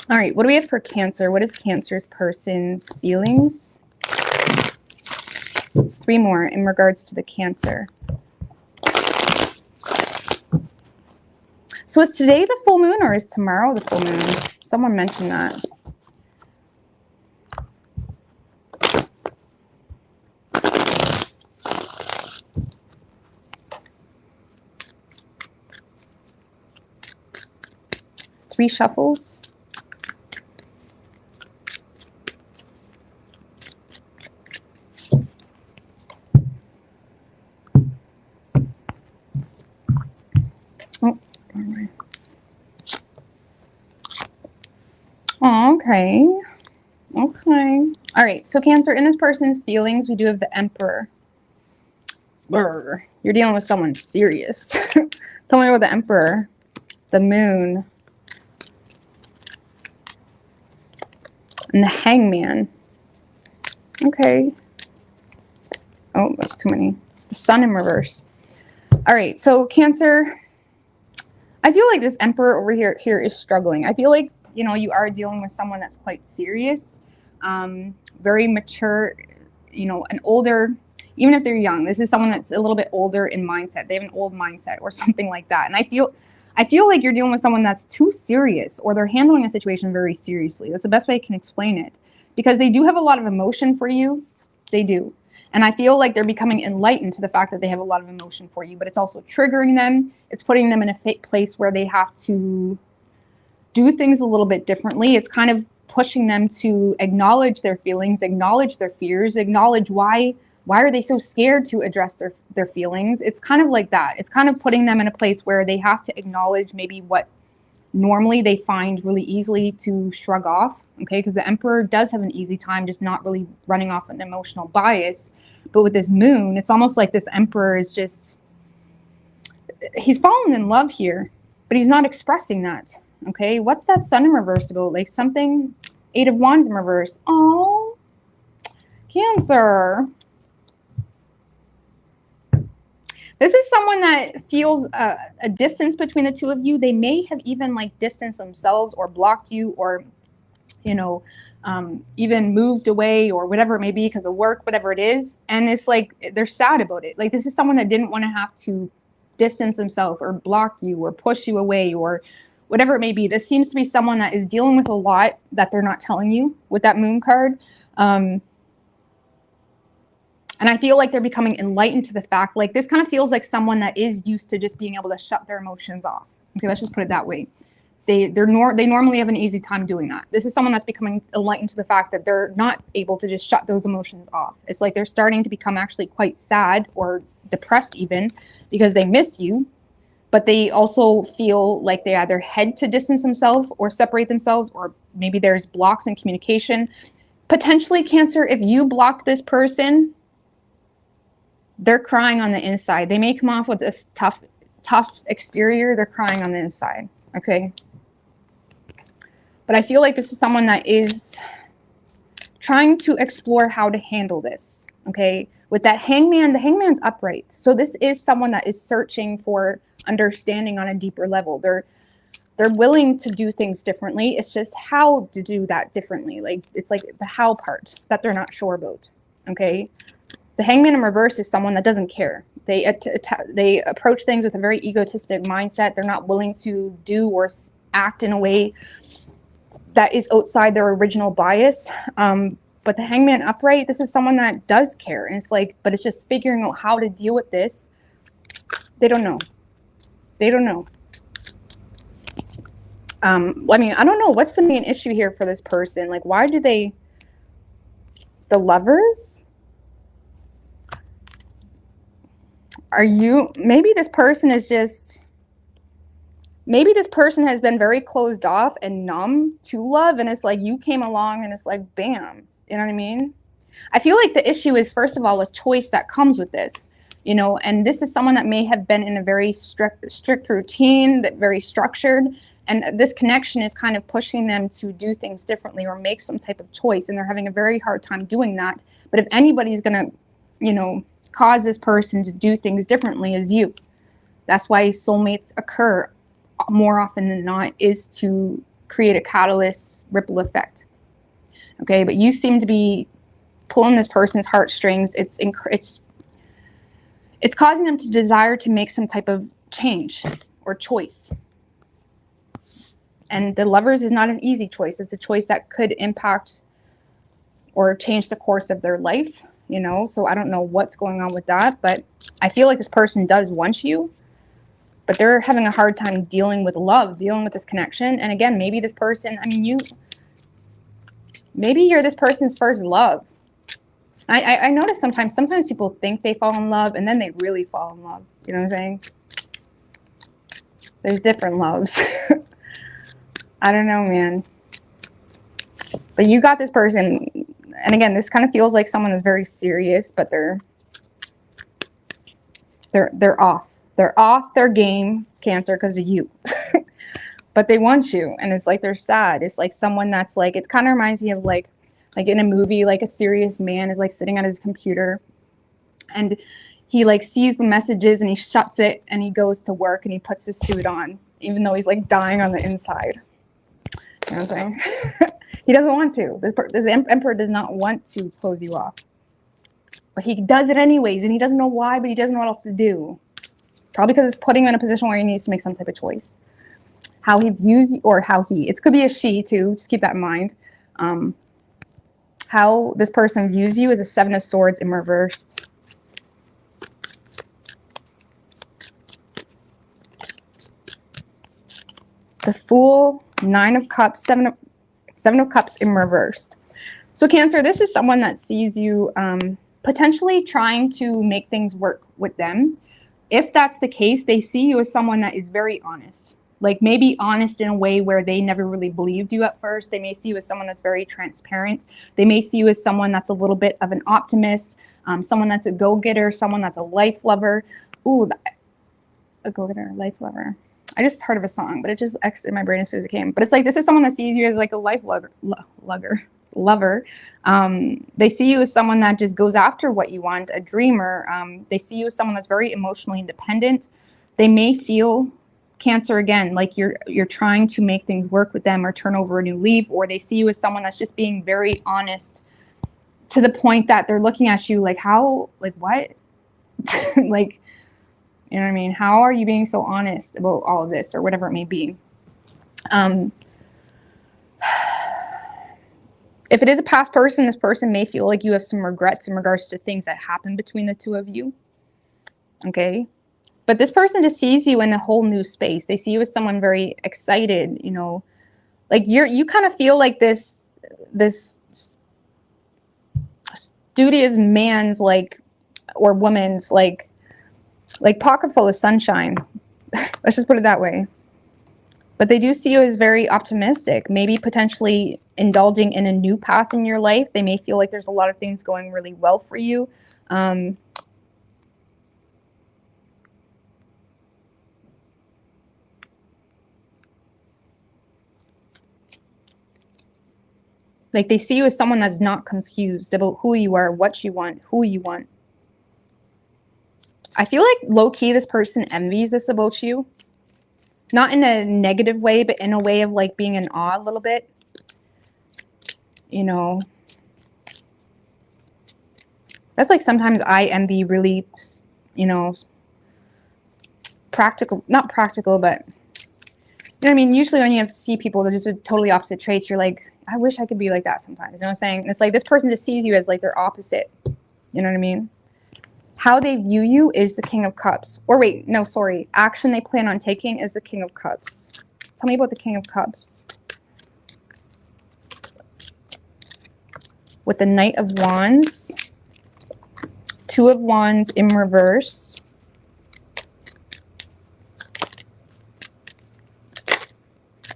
All right, what do we have for Cancer? What is Cancer's person's feelings? 3 more in regards to the Cancer. So is today the full moon or is tomorrow the full moon? Someone mentioned that. Three shuffles. Oh, okay. Okay. All right. So Cancer, in this person's feelings, we do have the Emperor. Brr. You're dealing with someone serious. Tell me about the Emperor. The Moon. And the Hangman. Okay. Oh, that's too many. The Sun in reverse. All right. So Cancer, I feel like this Emperor over here is struggling. I feel like, you know, you are dealing with someone that's quite serious, very mature, you know, an older, even if they're young, this is someone that's a little bit older in mindset. They have an old mindset or something like that. And I feel like you're dealing with someone that's too serious, or they're handling a situation very seriously. That's the best way I can explain it, because they do have a lot of emotion for you. They do. And I feel like they're becoming enlightened to the fact that they have a lot of emotion for you, but it's also triggering them. It's putting them in a place where they have to do things a little bit differently. It's kind of pushing them to acknowledge their feelings, acknowledge their fears, acknowledge why are they so scared to address their feelings. It's kind of like that. It's kind of putting them in a place where they have to acknowledge maybe what normally they find really easily to shrug off, okay? Because the Emperor does have an easy time just not really running off an emotional bias. But with this Moon, it's almost like this Emperor is just, he's fallen in love here, but he's not expressing that, okay? What's that Sun in reverse about? Like something, 8 of Wands in reverse. Oh, Cancer. This is someone that feels a distance between the two of you. They may have even like distanced themselves or blocked you, or, you know, even moved away or whatever it may be because of work, whatever it is. And it's like they're sad about it. Like this is someone that didn't want to have to distance themselves or block you or push you away or whatever it may be. This seems to be someone that is dealing with a lot that they're not telling you with that Moon card. And I feel like they're becoming enlightened to the fact, like this kind of feels like someone that is used to just being able to shut their emotions off. Okay, let's just put it that way. They normally have an easy time doing that. This is someone that's becoming enlightened to the fact that they're not able to just shut those emotions off. It's like they're starting to become actually quite sad or depressed even because they miss you, but they also feel like they either had to distance themselves or separate themselves, or maybe there's blocks in communication. Potentially, Cancer, if you block this person, they're crying on the inside. They may come off with this tough exterior. They're crying on the inside, okay? But I feel like this is someone that is trying to explore how to handle this, okay? With that Hangman, the Hangman's upright. So this is someone that is searching for understanding on a deeper level. They're willing to do things differently. It's just how to do that differently. Like it's like the how part that they're not sure about, okay? The Hangman in reverse is someone that doesn't care. They approach things with a very egotistic mindset. They're not willing to do or act in a way that is outside their original bias. But the Hangman upright, this is someone that does care. And it's like, but it's just figuring out how to deal with this. They don't know. They don't know. I mean, I don't know. What's the main issue here for this person? Like, why do they... The Lovers? Are you... Maybe this person is just... Maybe this person has been very closed off and numb to love, and it's like you came along and it's like, bam. You know what I mean? I feel like the issue is, first of all, a choice that comes with this, you know, and this is someone that may have been in a very strict routine, that very structured, and this connection is kind of pushing them to do things differently or make some type of choice, and they're having a very hard time doing that. But if anybody's going to, you know, cause this person to do things differently, is you. That's why soulmates occur more often than not, is to create a catalyst ripple effect. Okay, but you seem to be pulling this person's heartstrings. It's causing them to desire to make some type of change or choice. And the Lovers is not an easy choice. It's a choice that could impact or change the course of their life, you know? So I don't know what's going on with that, but I feel like this person does want you, but they're having a hard time dealing with love, dealing with this connection. And again, maybe this person, I mean, maybe you're this person's first love. I notice sometimes people think they fall in love and then they really fall in love. You know what I'm saying? There's different loves. I don't know, man. But you got this person, and again, this kind of feels like someone is very serious, but they're off. They're off their game, Cancer, because of you. But they want you, and it's like they're sad. It's like someone that's like, it kind of reminds me of like in a movie, like a serious man is like sitting at his computer and he like sees the messages and he shuts it and he goes to work and he puts his suit on, even though he's like dying on the inside. You know what I'm saying? He doesn't want to. This emperor does not want to close you off. But he does it anyways, and he doesn't know why, but he doesn't know what else to do. Probably because it's putting him in a position where he needs to make some type of choice. How he views, or how he, it could be a she too, just keep that in mind. How this person views you is a 7 of Swords in reversed. The Fool, 9 of Cups, 7 of Cups in reversed. So Cancer, this is someone that sees you potentially trying to make things work with them. If that's the case, they see you as someone that is very honest. Like maybe honest in a way where they never really believed you at first. They may see you as someone that's very transparent. They may see you as someone that's a little bit of an optimist, someone that's a go-getter, someone that's a life lover. Ooh, a go-getter, life lover. I just heard of a song, but it just exited my brain as soon as it came. But it's like, this is someone that sees you as like a life lover. They see you as someone that just goes after what you want, a dreamer. They see you as someone that's very emotionally independent. They may feel, Cancer, again, like you're trying to make things work with them or turn over a new leaf, or they see you as someone that's just being very honest to the point that they're looking at you like, how, like what? Like, you know what I mean? How are you being so honest about all of this or whatever it may be? If it is a past person, this person may feel like you have some regrets in regards to things that happened between the two of you. Okay? But this person just sees you in a whole new space. They see you as someone very excited, you know, like you kind of feel like this studious man's like, or woman's like pocket full of sunshine. Let's just put it that way. But they do see you as very optimistic, maybe potentially indulging in a new path in your life. They may feel like there's a lot of things going really well for you. Like they see you as someone that's not confused about who you are, what you want, who you want. I feel like low-key this person envies this about you. Not in a negative way, but in a way of like being in awe a little bit. You know. That's like sometimes I envy really, you know, practical, not practical, but, you know what I mean? Usually when you see people that just with totally opposite traits, you're like, I wish I could be like that sometimes. You know what I'm saying? And it's like this person just sees you as like their opposite. You know what I mean? How they view you is the King of Cups. Or wait, no, sorry. Action they plan on taking is the King of Cups. Tell me about the King of Cups. With the Knight of Wands. 2 of Wands in reverse.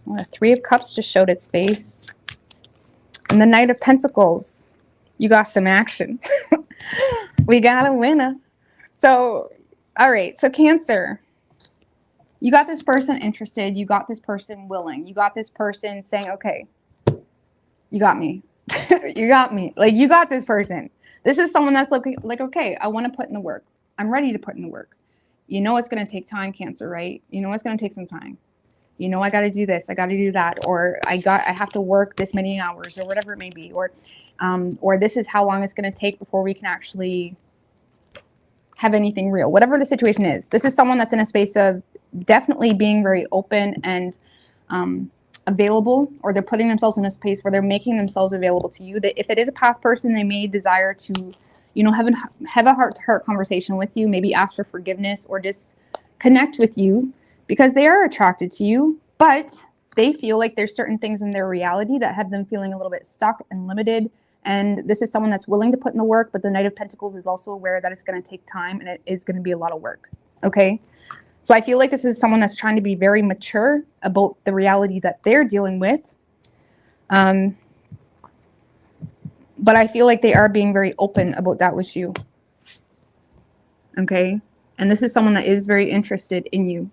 Well, the 3 of Cups just showed its face. And the Knight of Pentacles. You got some action. We got a winner. So, all right. So Cancer, you got this person interested. You got this person willing. You got this person saying, okay, you got me. You got me. Like, you got this person. This is someone that's like, okay, I want to put in the work. I'm ready to put in the work. You know it's going to take time, Cancer, right? You know it's going to take some time. you know, I got to do this, I got to do that, or I have to work this many hours, or whatever it may be, or this is how long it's going to take before we can actually have anything real, whatever the situation is. This is someone that's in a space of definitely being very open and available, or they're putting themselves in a space where they're making themselves available to you. That if it is a past person, they may desire to, you know, have a heart-to-heart conversation with you, maybe ask for forgiveness or just connect with you because they are attracted to you, but they feel like there's certain things in their reality that have them feeling a little bit stuck and limited. And this is someone that's willing to put in the work, but the Knight of Pentacles is also aware that it's going to take time and it is going to be a lot of work. Okay. So I feel like this is someone that's trying to be very mature about the reality that they're dealing with. But I feel like they are being very open about that with you. Okay. And this is someone that is very interested in you.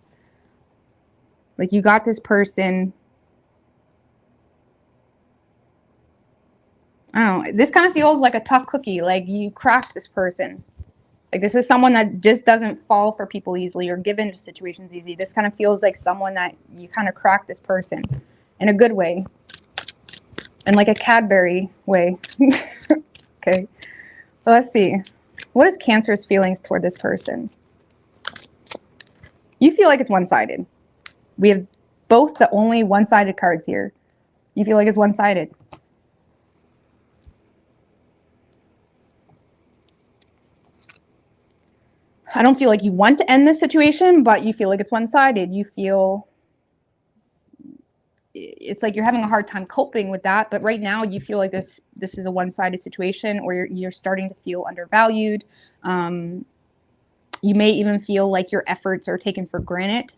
Like you got this person. I don't know. This kind of feels like a tough cookie. Like you cracked this person. Like this is someone that just doesn't fall for people easily or give into situations easy. This kind of feels like someone that you kind of cracked this person in a good way. In like a Cadbury way. Okay. Well, let's see. What is Cancer's feelings toward this person? You feel like it's one-sided. We have both the only one-sided cards here. You feel like it's one-sided. I don't feel like you want to end this situation, but you feel like it's one-sided. You feel it's like you're having a hard time coping with that. But right now you feel like this is a one-sided situation, or you're starting to feel undervalued. You may even feel like your efforts are taken for granted.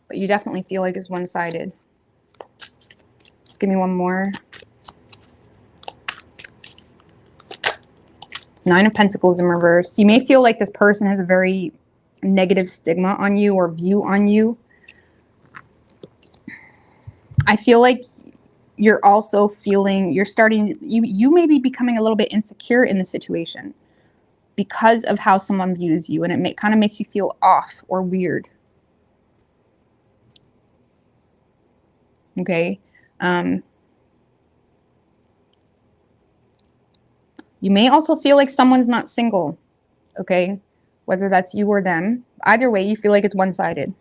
But you definitely feel like it's one-sided. Just give me one more. Nine of Pentacles in reverse. You may feel like this person has a very negative stigma on you or view on you. I feel like you're also feeling, you may be becoming a little bit insecure in the situation because of how someone views you, and it kind of makes you feel off or weird. Okay. You may also feel like someone's not single, okay? Whether that's you or them. Either way, you feel like it's one-sided.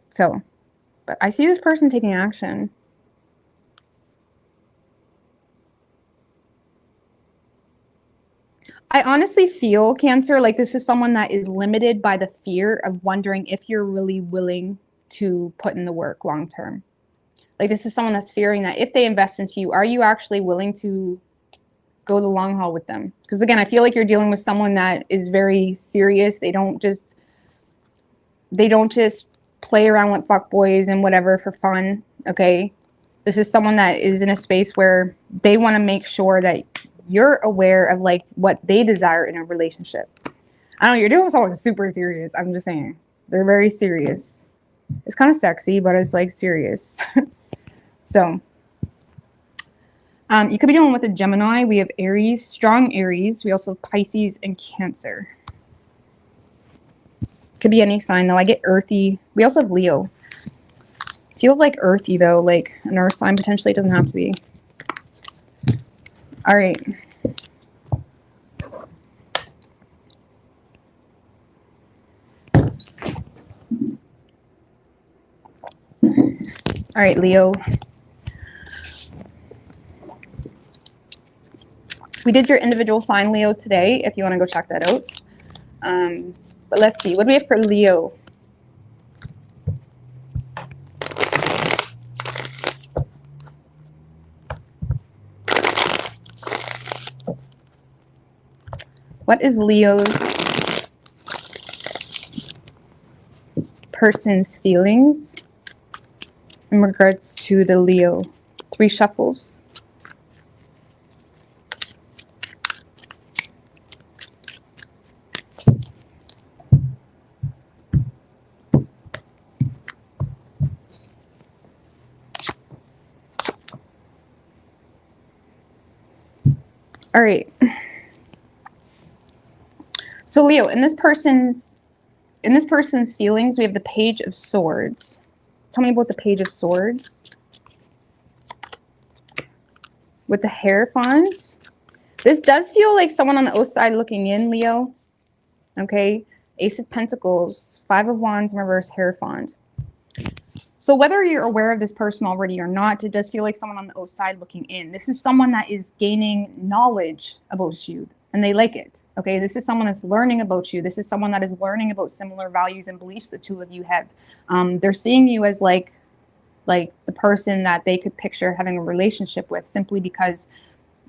So, but I see this person taking action. I honestly feel, Cancer, like this is someone that is limited by the fear of wondering if you're really willing to put in the work long term. Like this is someone that's fearing that if they invest into you, are you actually willing to go the long haul with them? Because again, I feel like you're dealing with someone that is very serious. They don't just play around with fuckboys and whatever for fun. Okay. This is someone that is in a space where they want to make sure that you're aware of like what they desire in a relationship. I don't know, you're dealing with someone super serious. I'm just saying. They're very serious. It's kind of sexy, but it's like serious. So, you could be dealing with a Gemini. We have Aries, strong Aries. We also have Pisces and Cancer. Could be any sign though. I get earthy. We also have Leo. Feels like earthy though, like an earth sign potentially. It doesn't have to be. All right. All right, Leo. We did your individual sign, Leo, today, if you want to go check that out. But let's see. What do we have for Leo? What is Leo's person's feelings in regards to the Leo? 3 shuffles. All right. So Leo, in this person's feelings, we have the Page of Swords. Tell me about the Page of Swords. With the Hierophant. This does feel like someone on the outside looking in, Leo. Okay. Ace of Pentacles, Five of Wands in reverse, Hierophant. So whether you're aware of this person already or not, it does feel like someone on the outside looking in. This is someone that is gaining knowledge about you, and they like it. Okay, this is someone that's learning about you. This is someone that is learning about similar values and beliefs the two of you have. They're seeing you as like the person that they could picture having a relationship with, simply because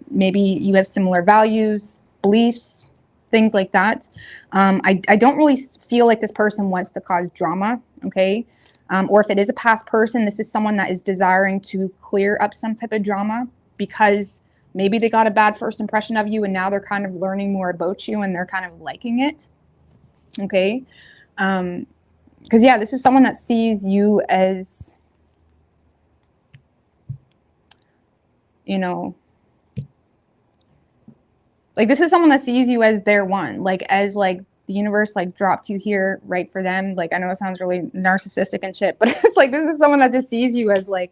maybe you have similar values, beliefs, things like that. I don't really feel like this person wants to cause drama, okay? Or if it is a past person, this is someone that is desiring to clear up some type of drama because maybe they got a bad first impression of you and now they're kind of learning more about you and they're kind of liking it, okay? Because, yeah, this is someone that sees you as, you know, like this is someone that sees you as their one, like as like the universe like dropped you here right for them. Like I know it sounds really narcissistic and shit, but it's like this is someone that just sees you as like,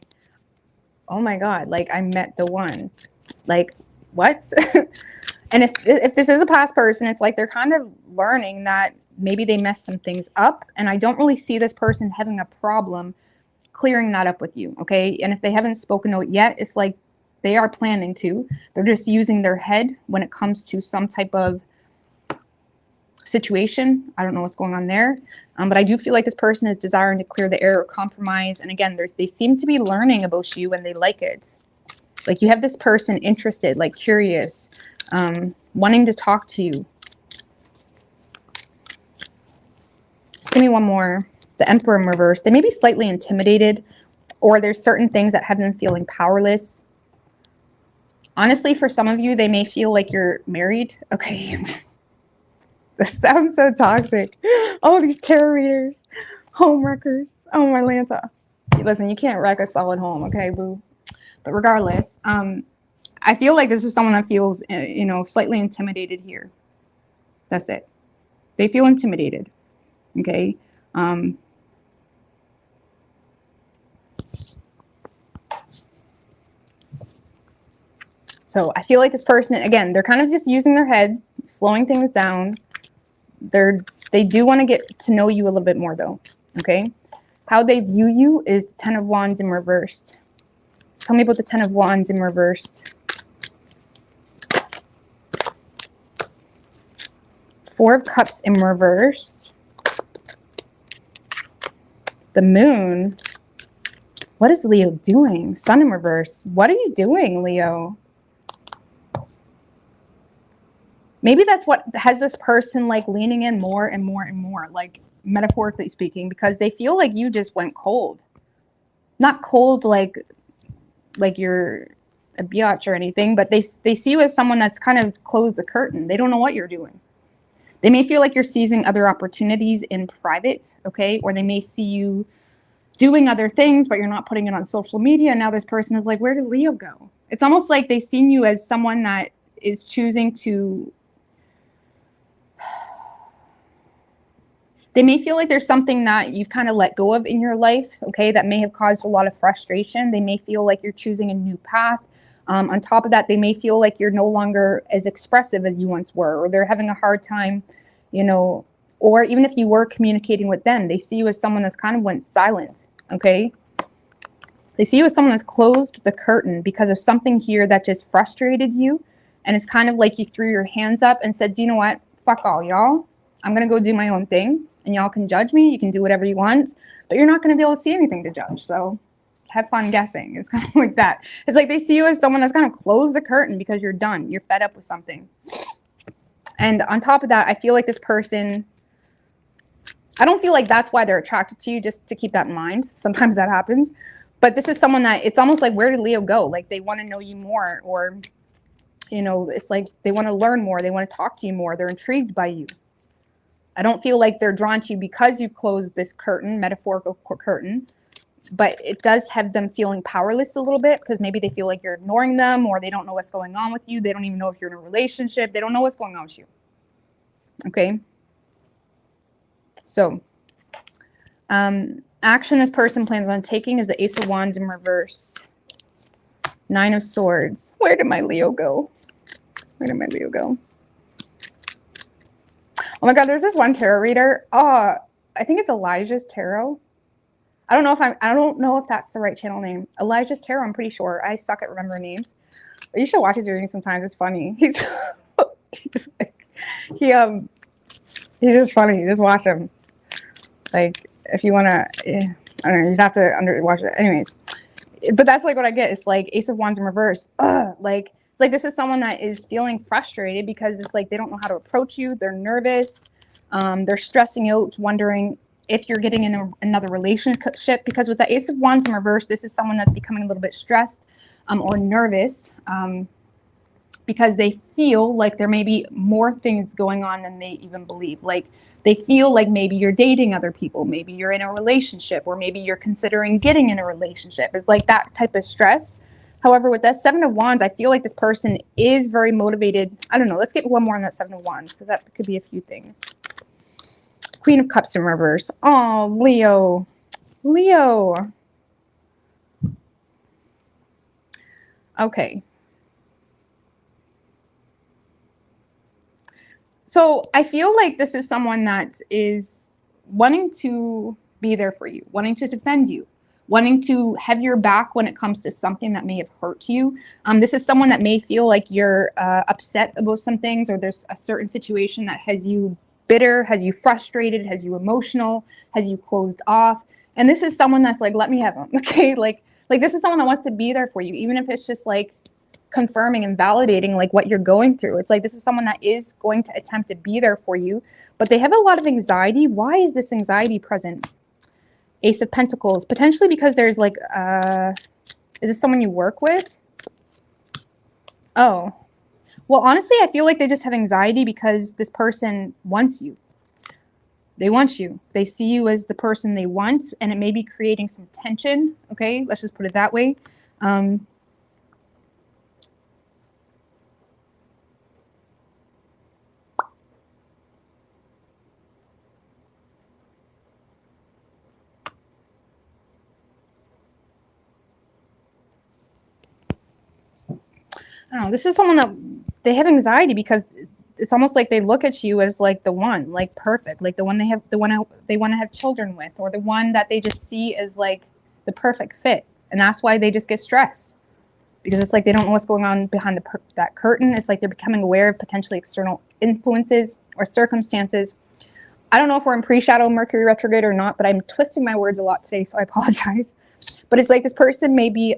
oh my God, like I met the one. Like what? And if this is a past person, it's like they're kind of learning that maybe they messed some things up, and I don't really see this person having a problem clearing that up with you, okay? And if they haven't spoken out yet, it's like they are planning to. They're just using their head when it comes to some type of situation. I don't know what's going on there. But I do feel like this person is desiring to clear the air or compromise. And again, they seem to be learning about you and they like it. Like you have this person interested, like curious, wanting to talk to you. Just give me one more. The Emperor in reverse. They may be slightly intimidated, or there's certain things that have them feeling powerless. Honestly, for some of you, they may feel like you're married. Okay. This sounds so toxic. Oh, these tarot readers, home wreckers. Oh, my Lanta. Listen, you can't wreck a solid home, okay, boo? But regardless, I feel like this is someone that feels, you know, slightly intimidated here. That's it. They feel intimidated, okay? So I feel like this person, again, they're kind of just using their head, slowing things down. They do want to get to know you a little bit more, though, okay? How they view you is the Ten of Wands in reversed. Tell me about the Ten of Wands in reversed. Four of Cups in reverse. The Moon. What is Leo doing? Sun in reverse. What are you doing, Leo? Maybe that's what has this person like leaning in more and more and more, like metaphorically speaking, because they feel like you just went cold. Not cold like you're a biatch or anything, but they see you as someone that's kind of closed the curtain. They don't know what you're doing. They may feel like you're seizing other opportunities in private, okay? Or they may see you doing other things, but you're not putting it on social media. And now this person is like, where did Leo go? It's almost like they've seen you as someone that is choosing to... They may feel like there's something that you've kind of let go of in your life, okay, that may have caused a lot of frustration. They may feel like you're choosing a new path. On top of that, they may feel like you're no longer as expressive as you once were, or they're having a hard time, you know, or even if you were communicating with them, they see you as someone that's kind of went silent, okay? They see you as someone that's closed the curtain because of something here that just frustrated you. And it's kind of like you threw your hands up and said, do you know what? Fuck all, y'all. I'm going to go do my own thing. And y'all can judge me. You can do whatever you want. But you're not going to be able to see anything to judge. So have fun guessing. It's kind of like that. It's like they see you as someone that's kind of closed the curtain because you're done. You're fed up with something. And on top of that, I feel like this person... I don't feel like that's why they're attracted to you, just to keep that in mind. Sometimes that happens. But this is someone that it's almost like, where did Leo go? Like they want to know you more, or, you know, it's like they want to learn more. They want to talk to you more. They're intrigued by you. I don't feel like they're drawn to you because you closed this curtain, metaphorical curtain. but it does have them feeling powerless a little bit because maybe they feel like you're ignoring them, or they don't know what's going on with you. They don't even know if you're in a relationship. They don't know what's going on with you. Okay. So, action this person plans on taking is the Ace of Wands in reverse. 9 of Swords. Where did my Leo go? Where did my Leo go? Oh my God, there's this one tarot reader. I think it's Elijah's Tarot. I don't know if that's the right channel name. Elijah's Tarot, I'm pretty sure. I suck at remembering names. But you should watch his readings sometimes. It's funny. He's he's just funny. You just watch him. Like, if you wanna, I don't know, you'd have to watch it. Anyways. But that's like what I get. It's like Ace of Wands in reverse. Like, it's like this is someone that is feeling frustrated because it's like they don't know how to approach you. They're nervous. They're stressing out, wondering if you're getting in another relationship. Because with the Ace of Wands in reverse, this is someone that's becoming a little bit stressed or nervous because they feel like there may be more things going on than they even believe. Like, they feel like maybe you're dating other people, maybe you're in a relationship, or maybe you're considering getting in a relationship. It's like that type of stress. However, with that 7 of Wands, I feel like this person is very motivated. I don't know. Let's get one more on that 7 of Wands because that could be a few things. Queen of Cups in reverse. Oh, Leo. Leo. Okay. So I feel like this is someone that is wanting to be there for you, wanting to defend you, wanting to have your back when it comes to something that may have hurt you. This is someone that may feel like you're upset about some things, or there's a certain situation that has you bitter, has you frustrated, has you emotional, has you closed off. And this is someone that's like, let me have them. Okay. Like this is someone that wants to be there for you, even if it's just like confirming and validating like what you're going through. It's like this is someone that is going to attempt to be there for you, but they have a lot of anxiety. Why is this anxiety present? Ace of Pentacles, potentially because there's like is this someone you work with? Oh, well, honestly, I feel like they just have anxiety because this person wants you. They want you. They see you as the person they want, and it may be creating some tension. Okay, let's just put it that way. I don't know. This is someone that they have anxiety because it's almost like they look at you as like the one, like perfect, like the one they want to have children with, or the one that they just see as like the perfect fit, and that's why they just get stressed because it's like they don't know what's going on behind that curtain. It's like they're becoming aware of potentially external influences or circumstances. I don't know if we're in pre-shadow Mercury retrograde or not, but I'm twisting my words a lot today, so I apologize. But it's like this person may be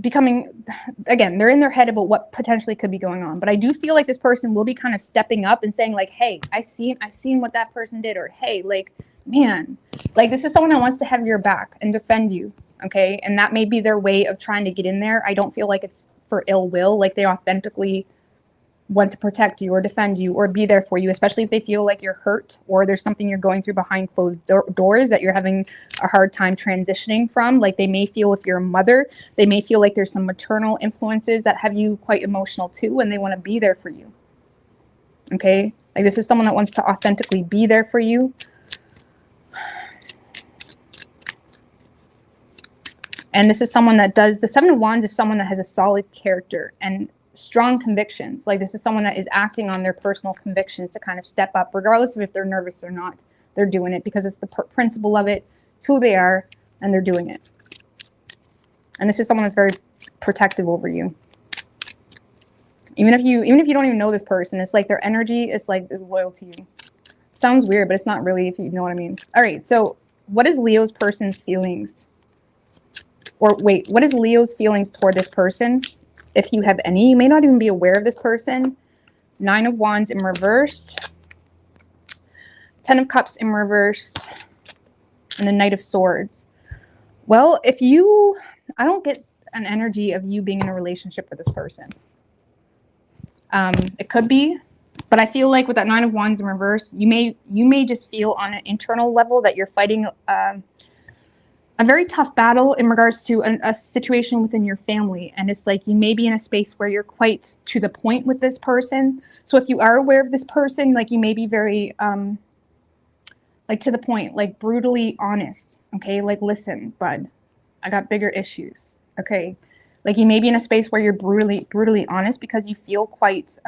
becoming, again, they're in their head about what potentially could be going on. But I do feel like this person will be kind of stepping up and saying like, hey, I seen what that person did, or hey, like, man, like this is someone that wants to have your back and defend you. Okay. And that may be their way of trying to get in there. I don't feel like it's for ill will. Like they authentically want to protect you or defend you or be there for you, especially if they feel like you're hurt or there's something you're going through behind closed doors that you're having a hard time transitioning from. Like they may feel, if you're a mother, they may feel like there's some maternal influences that have you quite emotional too, and they want to be there for you. Okay. Like this is someone that wants to authentically be there for you. And this is someone that does, the 7 of Wands is someone that has a solid character and strong convictions. Like this is someone that is acting on their personal convictions to kind of step up, regardless of if they're nervous or not. They're doing it because it's the principle of it. It's who they are, and they're doing it. And this is someone that's very protective over you. Even if you don't even know this person, it's like their energy is loyal to you. Sounds weird, but it's not really, if you know what I mean. All right, so what is Leo's person's feelings? Or wait, what is Leo's feelings toward this person? If you have any, you may not even be aware of this person. 9 of Wands in reverse. 10 of Cups in reverse. And the Knight of Swords. Well, I don't get an energy of you being in a relationship with this person. It could be But I feel like with that Nine of Wands in reverse, you may just feel on an internal level that you're fighting a very tough battle in regards to a situation within your family. And it's like you may be in a space where you're quite to the point with this person. So if you are aware of this person, like you may be very like to the point, like brutally honest. Okay, like listen, bud, I got bigger issues. Okay, like you may be in a space where you're brutally honest because you feel quite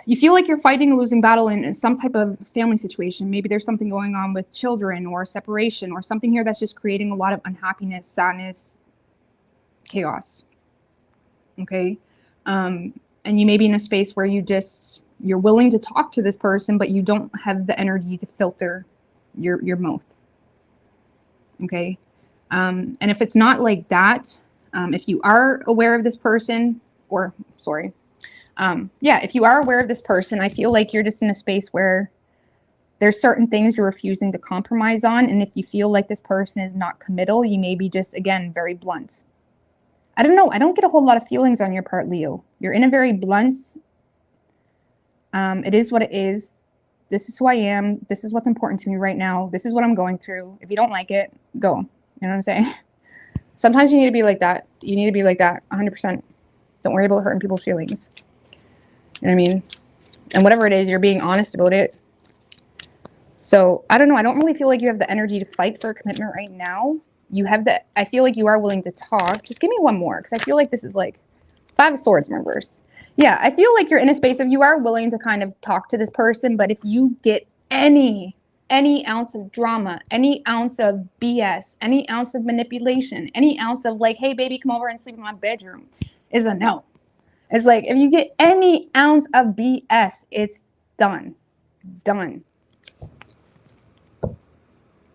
you feel like you're fighting a losing battle in some type of family situation. Maybe there's something going on with children or separation or something here that's just creating a lot of unhappiness, sadness, chaos. Okay. And you may be in a space where you're willing to talk to this person, but you don't have the energy to filter your mouth. Okay. And if it's not like that, if you are aware of this person, or sorry, if you are aware of this person, I feel like you're just in a space where there's certain things you're refusing to compromise on. And if you feel like this person is not committal, you may be just, again, very blunt. I don't know. I don't get a whole lot of feelings on your part, Leo. You're in a very blunt, it is what it is. This is who I am. This is what's important to me right now. This is what I'm going through. If you don't like it, go. You know what I'm saying? Sometimes you need to be like that. You need to be like that 100%. Don't worry about hurting people's feelings. You know what I mean? And whatever it is, you're being honest about it. So I don't know. I don't really feel like you have the energy to fight for a commitment right now. You have the, I feel like you are willing to talk. Just give me one more, because I feel like this is like Five of Swords in reverse. Yeah, I feel like you're in a space of you are willing to kind of talk to this person, but if you get any ounce of drama, any ounce of BS, any ounce of manipulation, any ounce of like, hey baby, come over and sleep in my bedroom, is a no. It's like, if you get any ounce of BS, it's done. Done.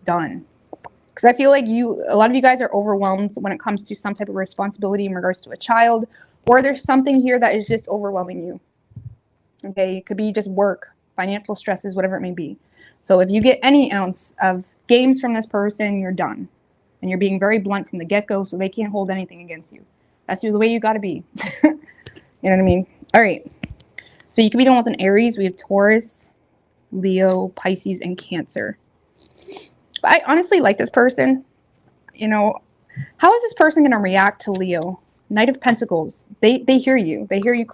Done. Because I feel like a lot of you guys are overwhelmed when it comes to some type of responsibility in regards to a child, or there's something here that is just overwhelming you. Okay, it could be just work, financial stresses, whatever it may be. So if you get any ounce of games from this person, you're done. And you're being very blunt from the get-go, so they can't hold anything against you. That's the way you got to be. You know what I mean? All right. So you could be dealing with an Aries. We have Taurus, Leo, Pisces, and Cancer. But I honestly like this person. You know, how is this person going to react to Leo? Knight of Pentacles. They hear you. They hear you.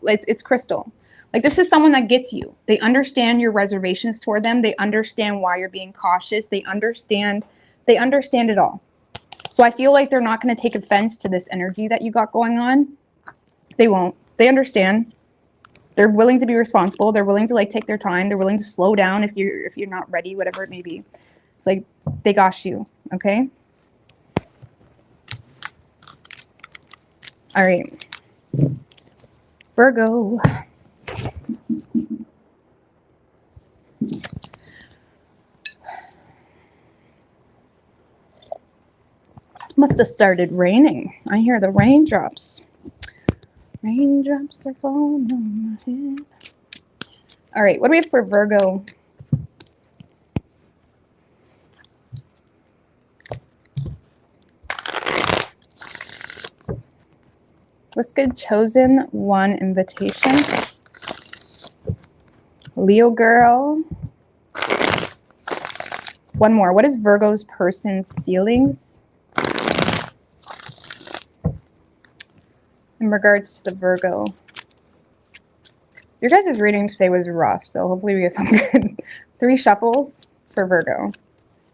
It's crystal. Like, this is someone that gets you. They understand your reservations toward them. They understand why you're being cautious. They understand it all. So I feel like they're not going to take offense to this energy that you got going on. They won't. They understand. They're willing to be responsible. They're willing to like take their time. They're willing to slow down if you're not ready, whatever it may be. It's like they got you, okay? All right. Virgo. Must have started raining. I hear the raindrops. Raindrops are falling on my head. All right, what do we have for Virgo? What's good? Chosen one invitation. Leo girl. One more. What is Virgo's person's feelings in regards to the Virgo? Your guys' reading today was rough, so hopefully we get some good 3 shuffles for Virgo.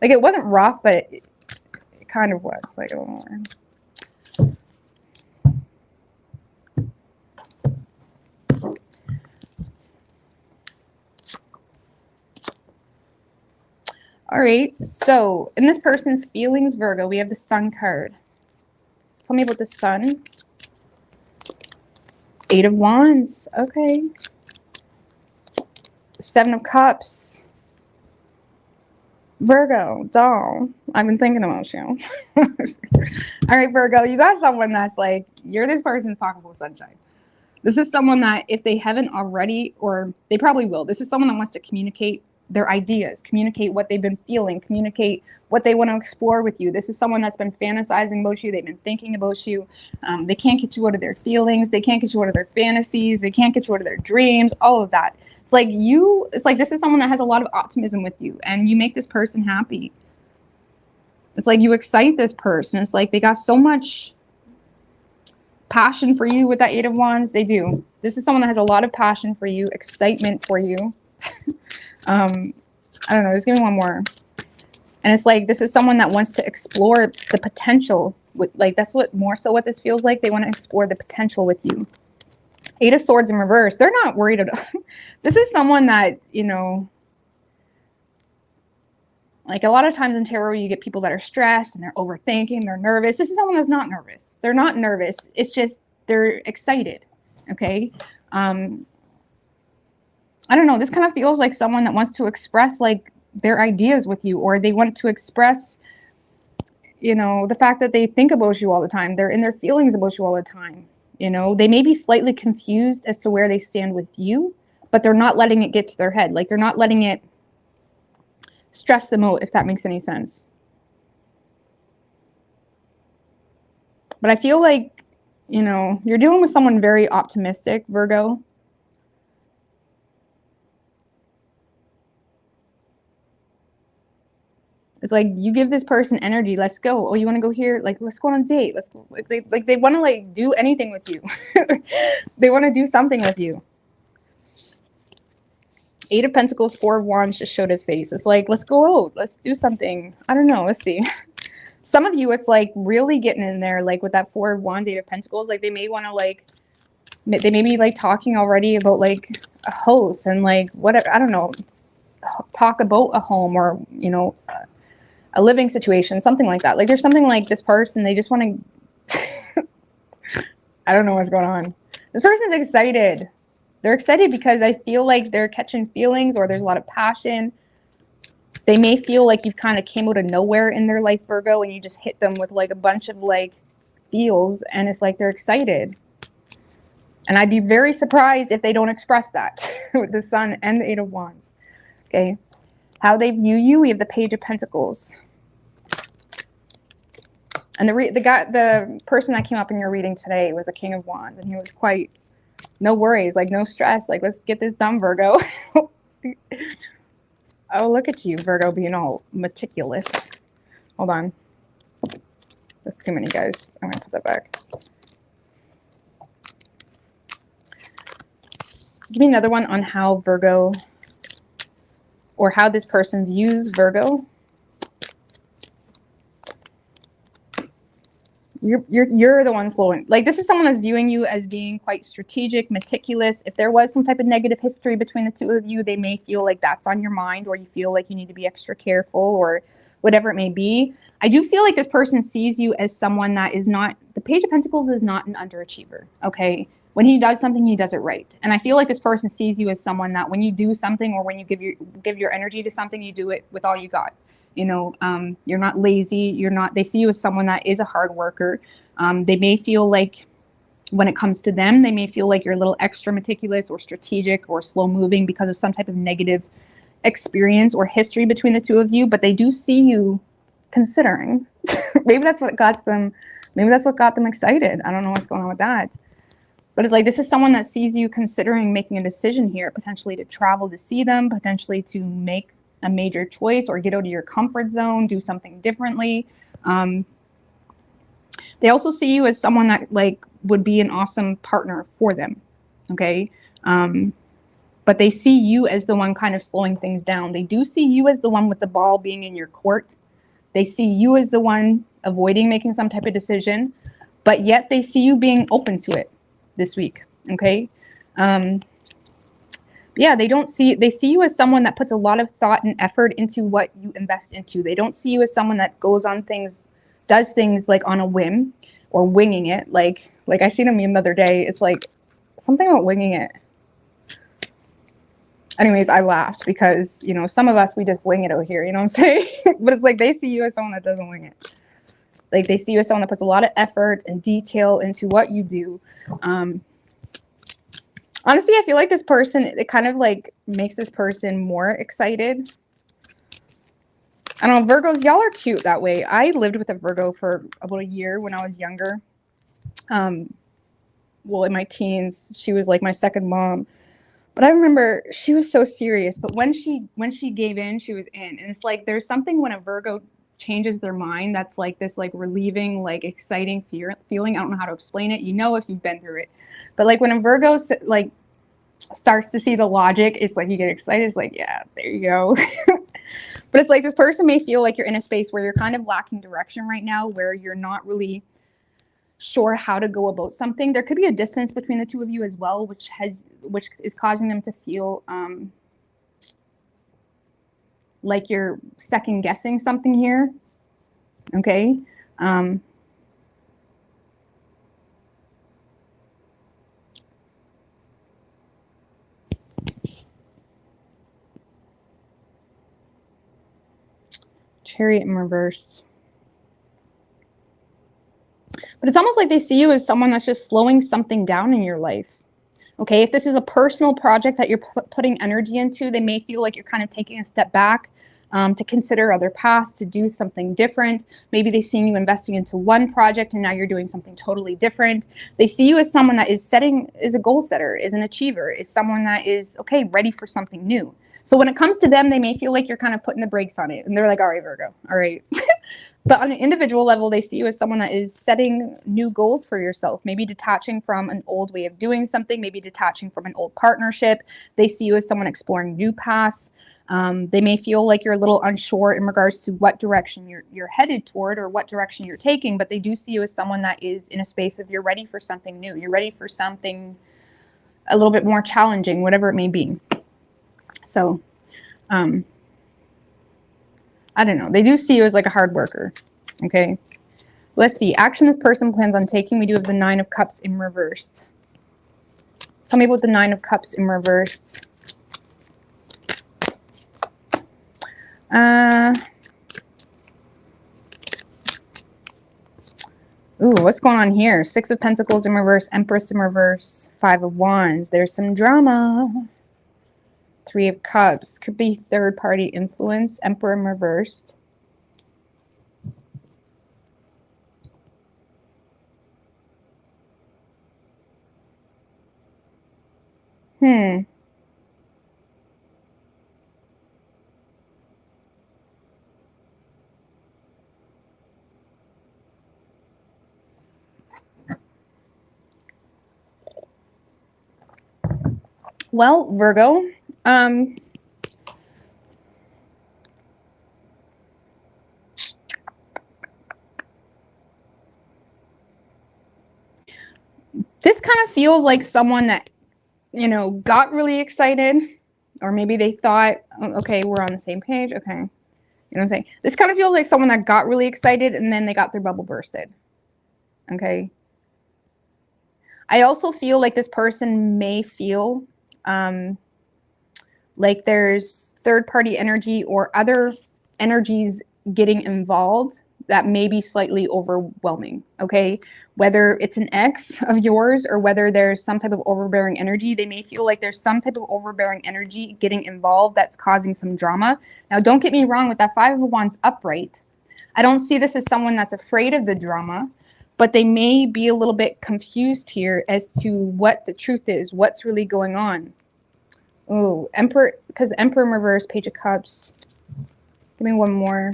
Like, it wasn't rough, but it kind of was. Like, a little more. All right, so in this person's feelings, Virgo, we have the Sun card. Tell me about the Sun. 8 of Wands. Okay. 7 of Cups. Virgo, doll. I've been thinking about you. All right, Virgo, you got someone that's like, you're this person's pocketful sunshine. This is someone that if they haven't already, or they probably will, this is someone that wants to communicate their ideas, communicate what they've been feeling, communicate what they want to explore with you. This is someone that's been fantasizing about you. They've been thinking about you. They can't get you out of their feelings. They can't get you out of their fantasies. They can't get you out of their dreams, all of that. It's like this is someone that has a lot of optimism with you, and you make this person happy. It's like you excite this person. It's like they got so much passion for you with that Eight of Wands. They do. This is someone that has a lot of passion for you, excitement for you. I don't know, just give me one more. And it's like this is someone that wants to explore the potential with, like, that's what more so what this feels like. They want to explore the potential with you. Eight of Swords in reverse. They're not worried at all. This is someone that, you know, like a lot of times in tarot, you get people that are stressed and they're overthinking, they're nervous. This is someone that's not nervous. They're not nervous. It's just they're excited. Okay. I don't know. This kind of feels like someone that wants to express like their ideas with you, or they want to express, you know, the fact that they think about you all the time. They're in their feelings about you all the time. You know, they may be slightly confused as to where they stand with you, but they're not letting it get to their head. Like they're not letting it stress them out, if that makes any sense. But I feel like, you know, you're dealing with someone very optimistic, Virgo. It's like you give this person energy. Let's go. Oh, you want to go here? Like, let's go on a date. Let's go. Like they want to like do anything with you. They want to do something with you. Eight of Pentacles, Four of Wands just showed his face. It's like, let's go out. Let's do something. I don't know. Let's see. Some of you, it's like really getting in there, like with that Four of Wands, Eight of Pentacles. Like they may want to like, they may be like talking already about like a house and like whatever. I don't know. Talk about a home or, you know, a living situation, something like that. Like there's something like this person, they just want to, I don't know what's going on. This person's excited. They're excited because I feel like they're catching feelings or there's a lot of passion. They may feel like you've kind of came out of nowhere in their life, Virgo, and you just hit them with like a bunch of like feels, and it's like they're excited. And I'd be very surprised if they don't express that with the Sun and the Eight of Wands. Okay. How they view you, we have the Page of Pentacles. And the person that came up in your reading today was the King of Wands, and he was quite, no worries, like no stress, like let's get this done, Virgo. Oh, look at you, Virgo, being all meticulous. Hold on. That's too many, guys. I'm gonna put that back. Give me another one on how Virgo, or how this person views Virgo. You're the one slowing. Like this is someone that's viewing you as being quite strategic, meticulous. If there was some type of negative history between the two of you, they may feel like that's on your mind, or you feel like you need to be extra careful or whatever it may be. I do feel like this person sees you as someone that is not, the Page of Pentacles is not an underachiever, okay? When he does something, he does it right. And I feel like this person sees you as someone that when you do something or when you give your energy to something, you do it with all you got. You know, you're not lazy. They see you as someone that is a hard worker. They may feel like when it comes to them, they may feel like you're a little extra meticulous or strategic or slow moving because of some type of negative experience or history between the two of you, but they do see you considering. Maybe that's what got them excited. I don't know what's going on with that. But it's like, this is someone that sees you considering making a decision here, potentially to travel to see them, potentially to make a major choice or get out of your comfort zone, do something differently. They also see you as someone that like would be an awesome partner for them. Okay. But they see you as the one kind of slowing things down. They do see you as the one with the ball being in your court. They see you as the one avoiding making some type of decision, but yet they see you being open to it this week. Okay. Yeah, they see you as someone that puts a lot of thought and effort into what you invest into. They don't see you as someone that goes on things, does things like on a whim or winging it. Like I seen a meme the other day. It's like something about winging it. Anyways, I laughed because, you know, some of us, we just wing it out here, you know what I'm saying? But it's like they see you as someone that doesn't wing it. Like they see you as someone that puts a lot of effort and detail into what you do. Honestly, I feel like this person, it kind of like makes this person more excited. I don't know, Virgos, y'all are cute that way. I lived with a Virgo for about a year when I was younger. Well, in my teens, she was like my second mom. But I remember she was so serious. But when she gave in, she was in. And it's like there's something when a Virgo changes their mind that's like this like relieving, like exciting feeling. I don't know how to explain it. You know if you've been through it. But like when a Virgo like starts to see the logic, it's like you get excited. It's like, yeah, there you go. But it's like this person may feel like you're in a space where you're kind of lacking direction right now, where you're not really sure how to go about something. There could be a distance between the two of you as well, which is causing them to feel like you're second guessing something here. Okay. Chariot in reverse. But it's almost like they see you as someone that's just slowing something down in your life. Okay, if this is a personal project that you're putting energy into, they may feel like you're kind of taking a step back to consider other paths, to do something different. Maybe they see you investing into one project and now you're doing something totally different. They see you as someone that is a goal setter, is an achiever, is someone that is, okay, ready for something new. So when it comes to them, they may feel like you're kind of putting the brakes on it. And they're like, all right, Virgo, all right. But on an individual level, they see you as someone that is setting new goals for yourself, maybe detaching from an old way of doing something, maybe detaching from an old partnership. They see you as someone exploring new paths. They may feel like you're a little unsure in regards to what direction you're headed toward or what direction you're taking, but they do see you as someone that is in a space of you're ready for something new. You're ready for something a little bit more challenging, whatever it may be. So, I don't know. They do see you as like a hard worker. Okay. Let's see. Action this person plans on taking. We do have the 9 of Cups in reversed. Tell me about the 9 of Cups in reversed. Ooh, what's going on here? 6 of Pentacles in reverse, Empress in reverse, 5 of Wands. There's some drama. 3 of Cups. Could be third-party influence. Emperor in reversed. Well, Virgo, this kind of feels like someone that, you know, got really excited, or maybe they thought, oh, okay, we're on the same page. Okay. You know what I'm saying? This kind of feels like someone that got really excited and then they got their bubble bursted. Okay. I also feel like this person may feel like there's third-party energy or other energies getting involved that may be slightly overwhelming, okay? Whether it's an ex of yours or whether there's some type of overbearing energy, they may feel like there's some type of overbearing energy getting involved that's causing some drama. Now, don't get me wrong, with that 5 of Wands upright, I don't see this as someone that's afraid of the drama, but they may be a little bit confused here as to what the truth is, what's really going on. Oh, Emperor, because the Emperor in reverse, Page of Cups. Give me one more.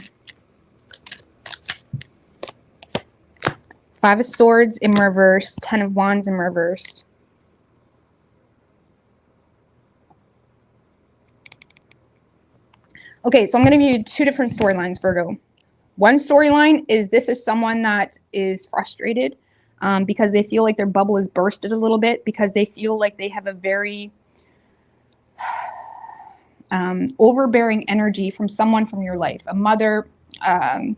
5 of Swords in reverse, 10 of Wands in reverse. Okay, so I'm going to give you 2 different storylines, Virgo. One storyline is this is someone that is frustrated because they feel like their bubble is bursted a little bit, because they feel like they have a very overbearing energy from someone from your life, a mother, a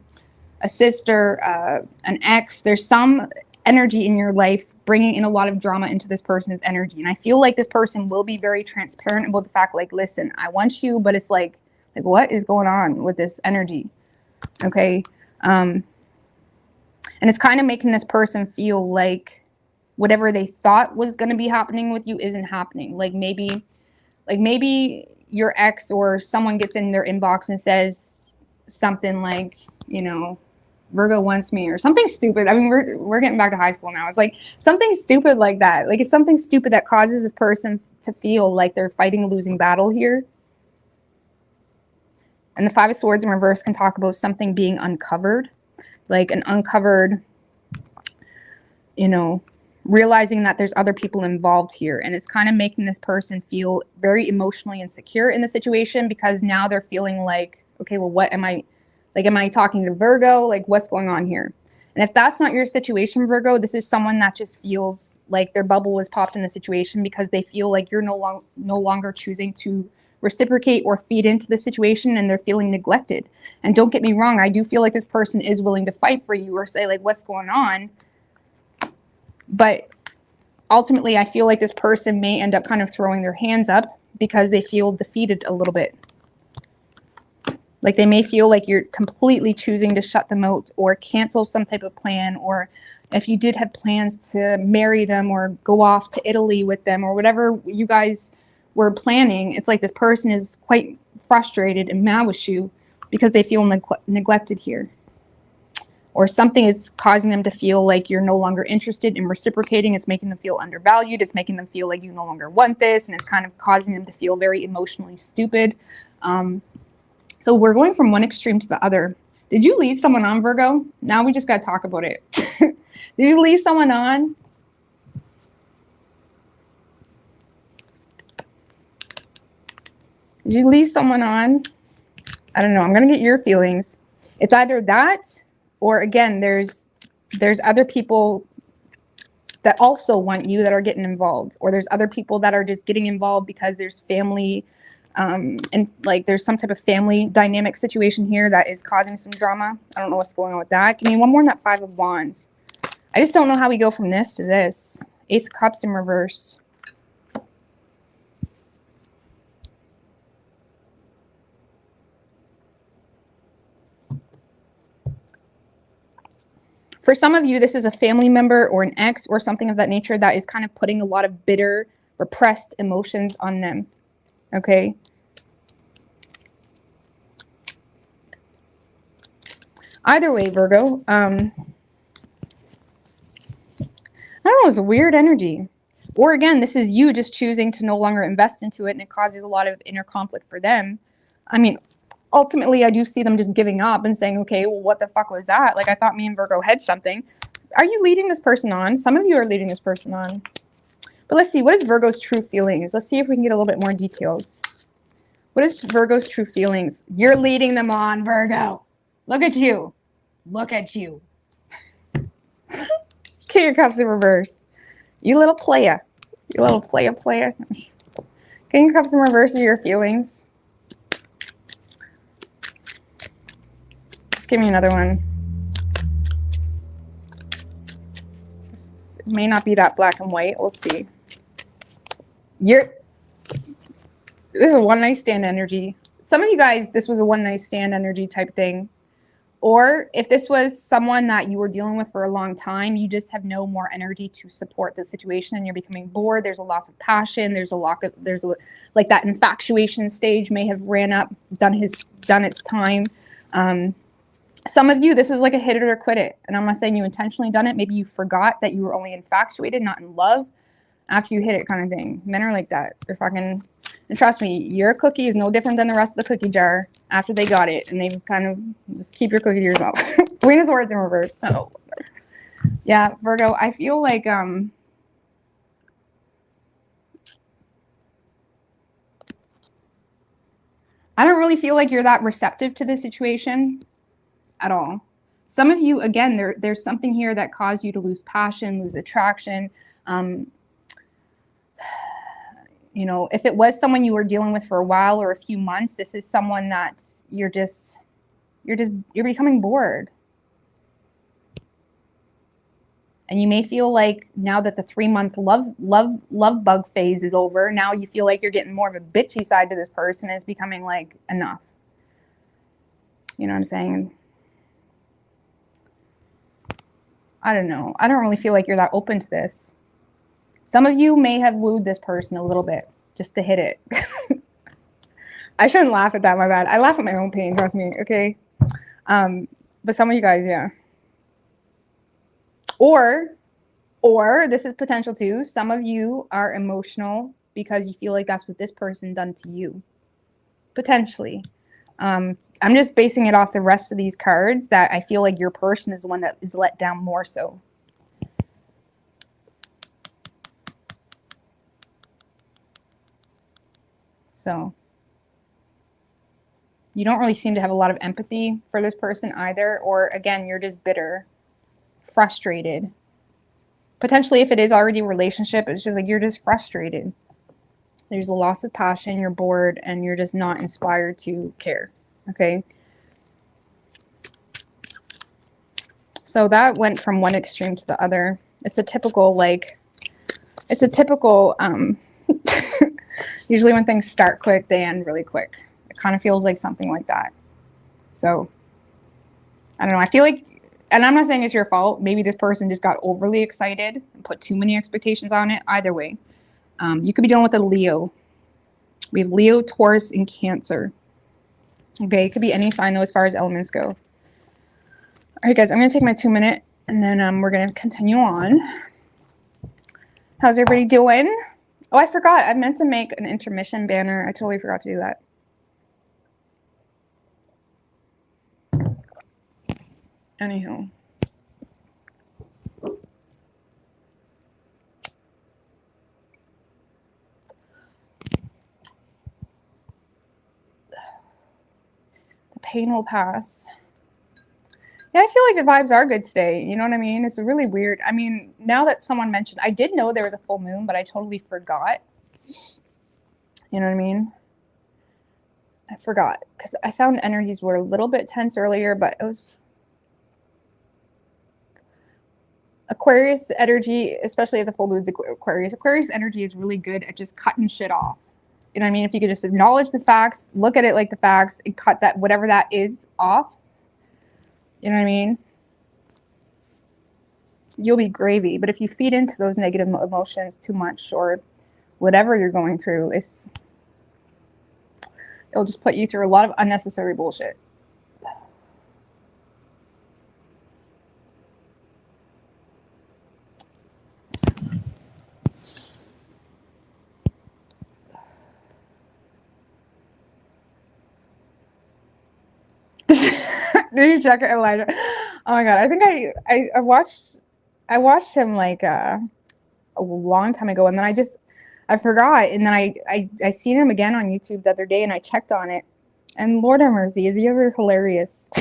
sister, an ex. There's some energy in your life bringing in a lot of drama into this person's energy. And I feel like this person will be very transparent about the fact, like, listen, I want you, but it's like what is going on with this energy? Okay. And it's kind of making this person feel like whatever they thought was going to be happening with you isn't happening. Like maybe your ex or someone gets in their inbox and says something like, you know, Virgo wants me, or something stupid. I mean, we're getting back to high school now. It's like something stupid like that. Like it's something stupid that causes this person to feel like they're fighting a losing battle here. And the Five of Swords in reverse can talk about something being uncovered, like an uncovered, you know, realizing that there's other people involved here. And it's kind of making this person feel very emotionally insecure in the situation, because now they're feeling like, okay, well, what am I, like, am I talking to Virgo? Like, what's going on here? And if that's not your situation, Virgo, this is someone that just feels like their bubble was popped in the situation because they feel like you're no longer choosing to reciprocate or feed into the situation, and they're feeling neglected. And don't get me wrong, I do feel like this person is willing to fight for you or say, like, what's going on? But ultimately, I feel like this person may end up kind of throwing their hands up because they feel defeated a little bit. Like they may feel like you're completely choosing to shut them out or cancel some type of plan, or if you did have plans to marry them or go off to Italy with them or whatever you guys were planning, it's like this person is quite frustrated and mad with you because they feel neglected here. Or something is causing them to feel like you're no longer interested in reciprocating. It's making them feel undervalued. It's making them feel like you no longer want this, and it's kind of causing them to feel very emotionally stupid. So we're going from one extreme to the other. Did you lead someone on, Virgo? Now we just got to talk about it. Did you lead someone on? Did you lead someone on? I don't know. I'm going to get your feelings. It's either that, or again, there's other people that also want you that are getting involved, or there's other people that are just getting involved because there's family, and like there's some type of family dynamic situation here that is causing some drama. I don't know what's going on with that. Give me one more in that Five of Wands. I just don't know how we go from this to this. Ace of Cups in reverse. For some of you, this is a family member or an ex or something of that nature that is kind of putting a lot of bitter, repressed emotions on them. Okay? Either way, Virgo, I don't know, it's a weird energy. Or again, this is you just choosing to no longer invest into it, and it causes a lot of inner conflict for them. I mean, ultimately, I do see them just giving up and saying, okay, well, what the fuck was that? Like, I thought me and Virgo had something. Are you leading this person on? Some of you are leading this person on. But let's see, what is Virgo's true feelings? Let's see if we can get a little bit more details. What is Virgo's true feelings? You're leading them on, Virgo. Look at you. Look at you. King of Cups in reverse. You little playa. You little playa. King of Cups in reverse are your feelings. Just give me another one. It may not be that black and white. We'll see. This is a one night stand energy. Some of you guys, this was a one night stand energy type thing. Or if this was someone that you were dealing with for a long time, you just have no more energy to support the situation and you're becoming bored. There's a loss of passion. Like that infatuation stage may have ran up, done its time. Some of you, this was like a hit it or quit it. And I'm not saying you intentionally done it. Maybe you forgot that you were only infatuated, not in love, after you hit it kind of thing. Men are like that. They're fucking, and trust me, your cookie is no different than the rest of the cookie jar after they got it. And they've kind of, just keep your cookie to yourself. Queen of Swords in reverse. Oh. Yeah, Virgo, I feel like, I don't really feel like you're that receptive to the situation at all. Some of you, again, there's something here that caused you to lose passion, lose attraction. You know, if it was someone you were dealing with for a while or a few months, this is someone that you're becoming bored. And you may feel like now that the 3-month love bug phase is over, now you feel like you're getting more of a bitchy side to this person. It's becoming like enough. You know what I'm saying? I don't know. I don't really feel like you're that open to this. Some of you may have wooed this person a little bit just to hit it. I shouldn't laugh at that, my bad. I laugh at my own pain, trust me, okay? But some of you guys, yeah. Or this is potential too. Some of you are emotional because you feel like that's what this person done to you. Potentially. I'm just basing it off the rest of these cards that I feel like your person is the one that is let down more so. So you don't really seem to have a lot of empathy for this person either. Or again, you're just bitter, frustrated. Potentially, if it is already a relationship, it's just like you're just frustrated. There's a loss of passion, you're bored, and you're just not inspired to care. Okay? So that went from one extreme to the other. It's a typical, usually when things start quick, they end really quick. It kind of feels like something like that. So, I don't know. I feel like, and I'm not saying it's your fault. Maybe this person just got overly excited and put too many expectations on it. Either way, you could be dealing with a Leo. We have Leo, Taurus, and Cancer. Okay, it could be any sign though as far as elements go. All right, guys, I'm going to take my 2 minute and then we're going to continue on. How's everybody doing? Oh, I forgot. I meant to make an intermission banner. I totally forgot to do that. Anyhow. The pain will pass. Yeah, I feel like the vibes are good today. You know what I mean? It's really weird. I mean, now that someone mentioned, I did know there was a full moon, but I totally forgot. You know what I mean? I forgot because I found energies were a little bit tense earlier, but it was Aquarius energy, especially if the full moon's Aquarius. Aquarius energy is really good at just cutting shit off. You know what I mean? If you could just acknowledge the facts, look at it like the facts, and cut that, whatever that is, off. You know what I mean? You'll be gravy. But if you feed into those negative emotions too much or whatever you're going through, it'll just put you through a lot of unnecessary bullshit. Did you check it, Elijah? Oh my god, I think I watched him like a long time ago, and then I forgot, and then I seen him again on YouTube the other day, and I checked on it, and Lord have mercy, is he ever hilarious?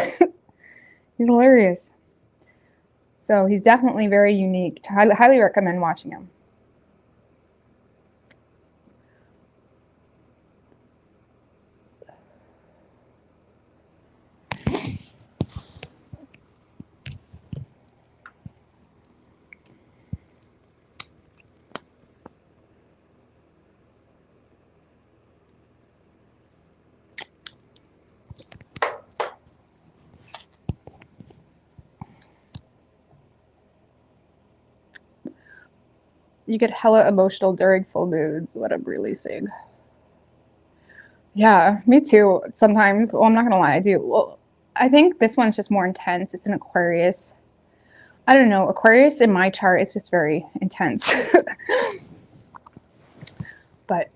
He's hilarious. So he's definitely very unique. Highly recommend watching him. You get hella emotional during full moons, what I'm really saying. Yeah, me too. Sometimes, well, I'm not gonna lie, I do. Well, I think this one's just more intense. It's an Aquarius. I don't know. Aquarius in my chart is just very intense. But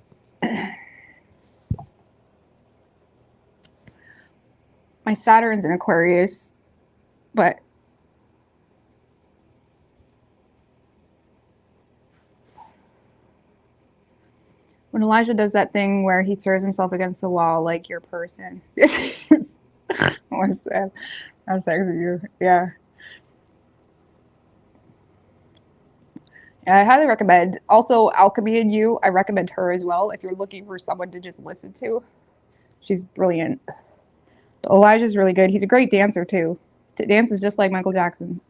my Saturn's in Aquarius, but when Elijah does that thing where he throws himself against the wall like your person. What's that? I'm sorry for you. Yeah. Yeah, I highly recommend. Also, Alchemy and You, I recommend her as well if you're looking for someone to just listen to. She's brilliant. Elijah's really good. He's a great dancer too. Dances just like Michael Jackson.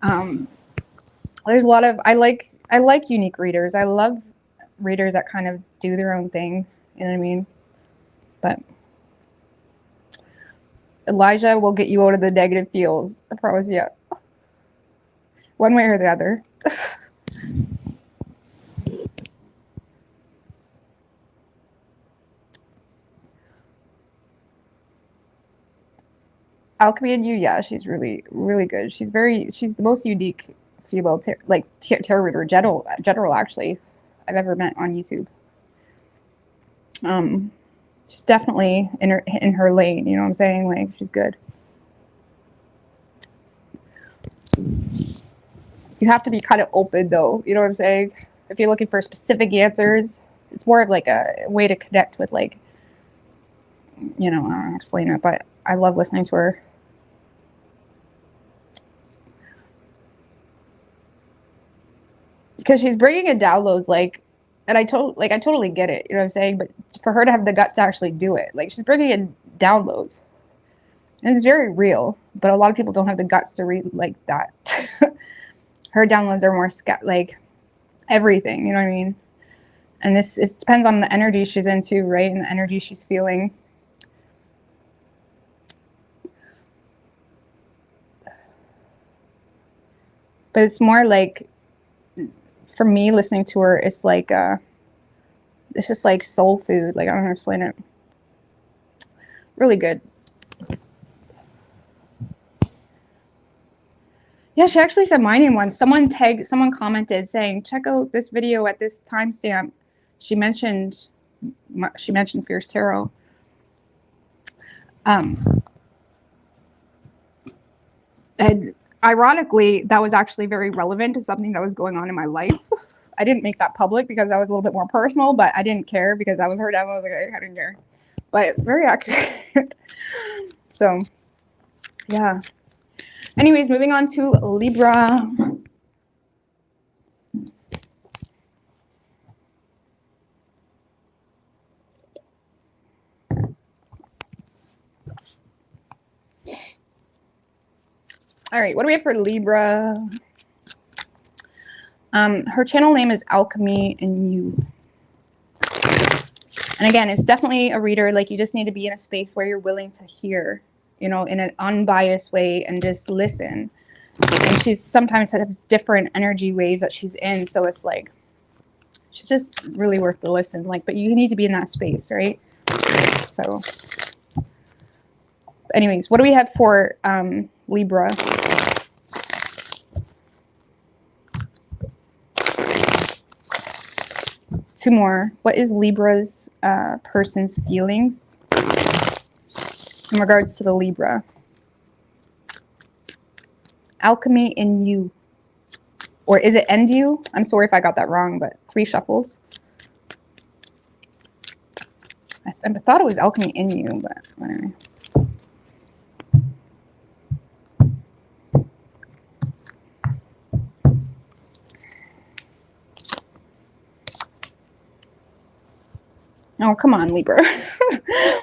There's a lot of I like unique readers. I love readers that kind of do their own thing. You know what I mean? But Elijah will get you out of the negative feels. I promise you. One way or the other. Alchemy and you, yeah, she's really, really good. She's the most unique female tarot reader general actually I've ever met on YouTube. She's definitely in her lane, you know what I'm saying? Like, she's good. You have to be kind of open though, you know what I'm saying? If you're looking for specific answers, it's more of like a way to connect with, like, you know, I don't know how to explain it, but I love listening to her. Because she's bringing in downloads, like, and I totally get it, you know what I'm saying? But for her to have the guts to actually do it, like, she's bringing in downloads, and it's very real. But a lot of people don't have the guts to read like that. Her downloads are more like everything, you know what I mean? And it depends on the energy she's into, right? And the energy she's feeling. But it's more like, for me, listening to her, it's like it's just like soul food. Like, I don't know how to explain it. Really good. Yeah, she actually said my name once. Someone commented saying, check out this video at this timestamp. She mentioned Fierce Tarot. And ironically, that was actually very relevant to something that was going on in my life. I didn't make that public because that was a little bit more personal, but I didn't care because I was her demo. I was like, I didn't care. But very accurate. So, yeah. Anyways, moving on to Libra. All right, what do we have for Libra? Her channel name is Alchemy and You. And again, it's definitely a reader. Like, you just need to be in a space where you're willing to hear, you know, in an unbiased way, and just listen. And she's sometimes has different energy waves that she's in. So it's like, she's just really worth the listen. Like, but you need to be in that space, right? So anyways, what do we have for Libra? Two more. What is Libra's person's feelings in regards to the Libra? Alchemy in You. Or is it End You? I'm sorry if I got that wrong, but 3 shuffles. I thought it was Alchemy in You, but anyway. Oh, come on, Libra.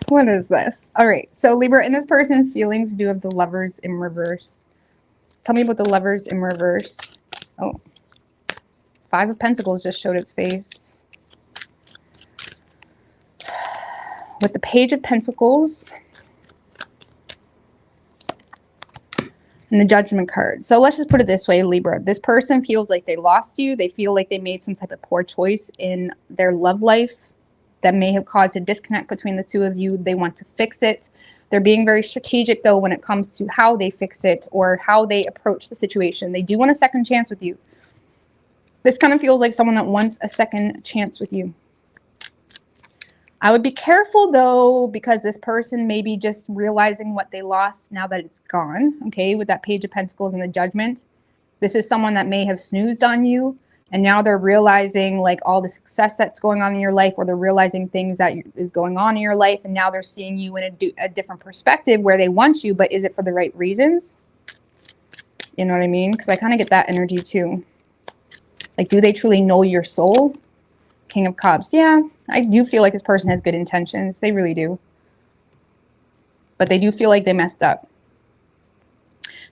What is this? All right. So, Libra, in this person's feelings, you do have the Lovers in reverse. Tell me about the Lovers in reverse. Oh, 5 of Pentacles just showed its face. With the Page of Pentacles and the Judgment card. So let's just put it this way, Libra. This person feels like they lost you. They feel like they made some type of poor choice in their love life that may have caused a disconnect between the two of you. They want to fix it. They're being very strategic, though, when it comes to how they fix it or how they approach the situation. They do want a second chance with you. This kind of feels like someone that wants a second chance with you. I would be careful, though, because this person may be just realizing what they lost now that it's gone, okay, with that Page of Pentacles and the Judgment. This is someone that may have snoozed on you, and now they're realizing, like, all the success that's going on in your life, or they're realizing things that is going on in your life, and now they're seeing you in a different perspective where they want you, but is it for the right reasons? You know what I mean? Because I kind of get that energy, too. Like, do they truly know your soul? King of Cups. Yeah, I do feel like this person has good intentions. They really do. But they do feel like they messed up.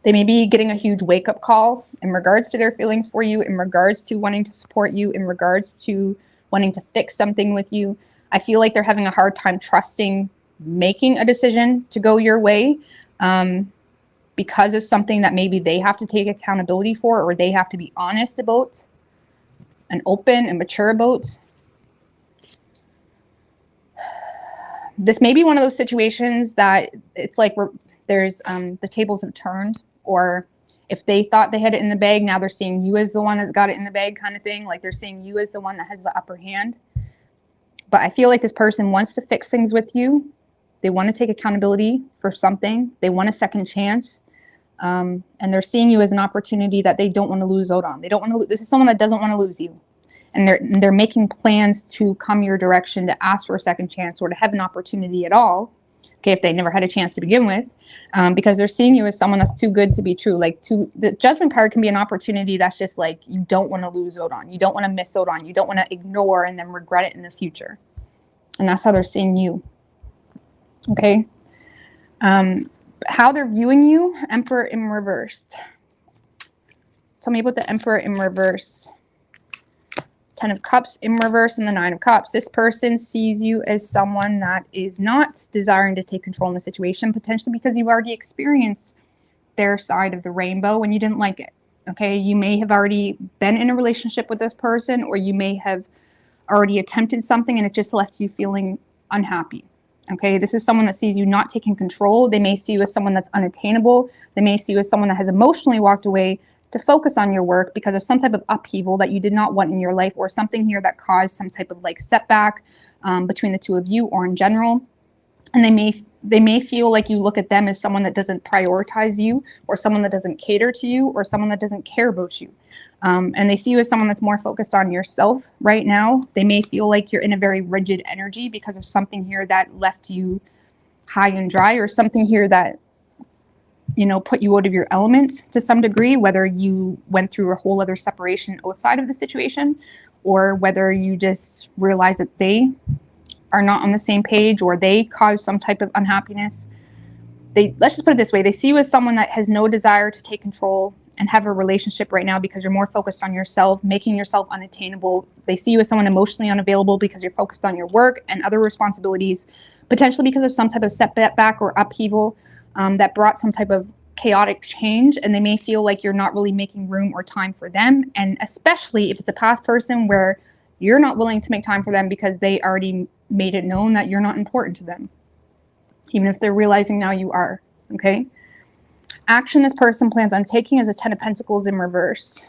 They may be getting a huge wake-up call in regards to their feelings for you, in regards to wanting to support you, in regards to wanting to fix something with you. I feel like they're having a hard time trusting making a decision to go your way because of something that maybe they have to take accountability for, or they have to be honest about and open and mature about. This may be one of those situations that it's like There's the tables have turned, or if they thought they had it in the bag, now they're seeing you as the one that's got it in the bag, kind of thing. Like they're seeing you as the one that has the upper hand. But I feel like this person wants to fix things with you. They want to take accountability for something. They want a second chance. And they're seeing you as an opportunity that they don't want to lose out on. They don't want to. This is someone that doesn't want to lose you, and they're making plans to come your direction, to ask for a second chance, or to have an opportunity at all. Okay, if they never had a chance to begin with, because they're seeing you as someone that's too good to be true. Like the Judgment card can be an opportunity that's just like you don't want to lose out on. You don't want to miss out on. You don't want to ignore and then regret it in the future. And that's how they're seeing you. Okay. How they're viewing you, Emperor in reversed. Tell me about the Emperor in reverse. 10 of Cups in reverse and the 9 of Cups. This person sees you as someone that is not desiring to take control in the situation, potentially because you've already experienced their side of the rainbow and you didn't like it. Okay, you may have already been in a relationship with this person, or you may have already attempted something and it just left you feeling unhappy. Okay, this is someone that sees you not taking control. They may see you as someone that's unattainable. They may see you as someone that has emotionally walked away to focus on your work because of some type of upheaval that you did not want in your life, or something here that caused some type of like setback between the two of you or in general. And they may feel like you look at them as someone that doesn't prioritize you, or someone that doesn't cater to you, or someone that doesn't care about you. And they see you as someone that's more focused on yourself right now. They may feel like you're in a very rigid energy because of something here that left you high and dry, or something here that, you know, put you out of your element to some degree, whether you went through a whole other separation outside of the situation, or whether you just realize that they are not on the same page, or they cause some type of unhappiness. Let's just put it this way. They see you as someone that has no desire to take control and have a relationship right now because you're more focused on yourself, making yourself unattainable. They see you as someone emotionally unavailable because you're focused on your work and other responsibilities, potentially because of some type of setback or upheaval that brought some type of chaotic change. And they may feel like you're not really making room or time for them. And especially if it's a past person where you're not willing to make time for them because they already made it known that you're not important to them, even if they're realizing now you are. Okay. Action this person plans on taking is a 10 of Pentacles in reverse.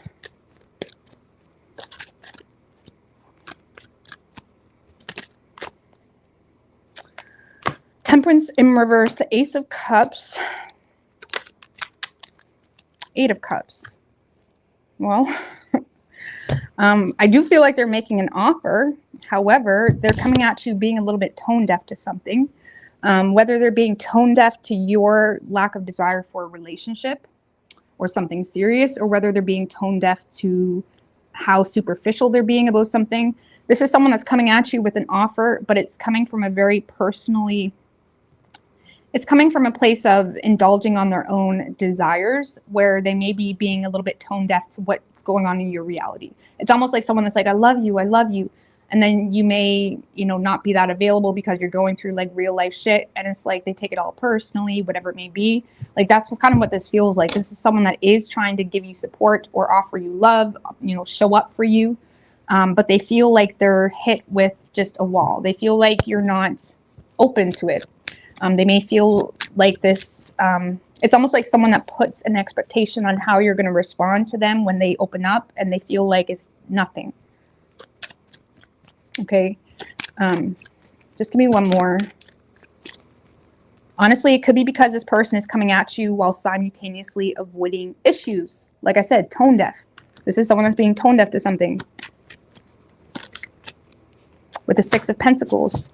Temperance in reverse, the Ace of Cups, 8 of Cups. Well, I do feel like they're making an offer. However, they're coming at you being a little bit tone deaf to something. Whether they're being tone deaf to your lack of desire for a relationship or something serious, or whether they're being tone deaf to how superficial they're being about something. This is someone that's coming at you with an offer, but it's coming from a very it's coming from a place of indulging on their own desires, where they may be being a little bit tone deaf to what's going on in your reality. It's almost like someone that's like, I love you. And then you may, you know, not be that available because you're going through like real life shit. And it's like they take it all personally, whatever it may be. Like that's kind of what this feels like. This is someone that is trying to give you support or offer you love, you know, show up for you. But they feel like they're hit with just a wall. They feel like you're not open to it. They may feel like this, it's almost like someone that puts an expectation on how you're going to respond to them when they open up, and they feel like it's nothing. Okay. Just give me one more. Honestly, it could be because this person is coming at you while simultaneously avoiding issues. Like I said, tone deaf. This is someone that's being tone deaf to something. With the 6 of Pentacles.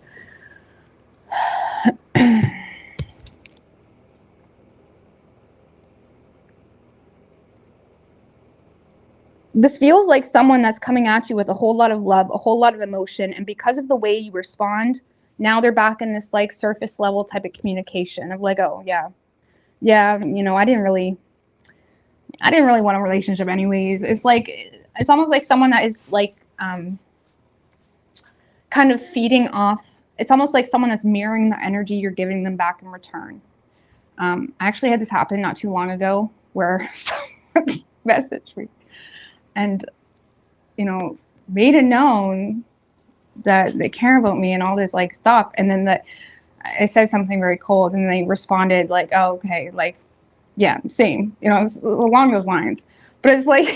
This feels like someone that's coming at you with a whole lot of love, a whole lot of emotion. And because of the way you respond, now they're back in this like surface level type of communication of like, oh yeah, you know, I didn't really want a relationship anyways. It's like, it's almost like someone that is like, kind of feeding off. It's almost like someone that's mirroring the energy you're giving them back in return. I actually had this happen not too long ago where someone messaged me and, you know, made it known that they care about me and all this like stuff. And then that I said something very cold, and they responded like, oh, okay, like, yeah, same, you know, along those lines. But it's like,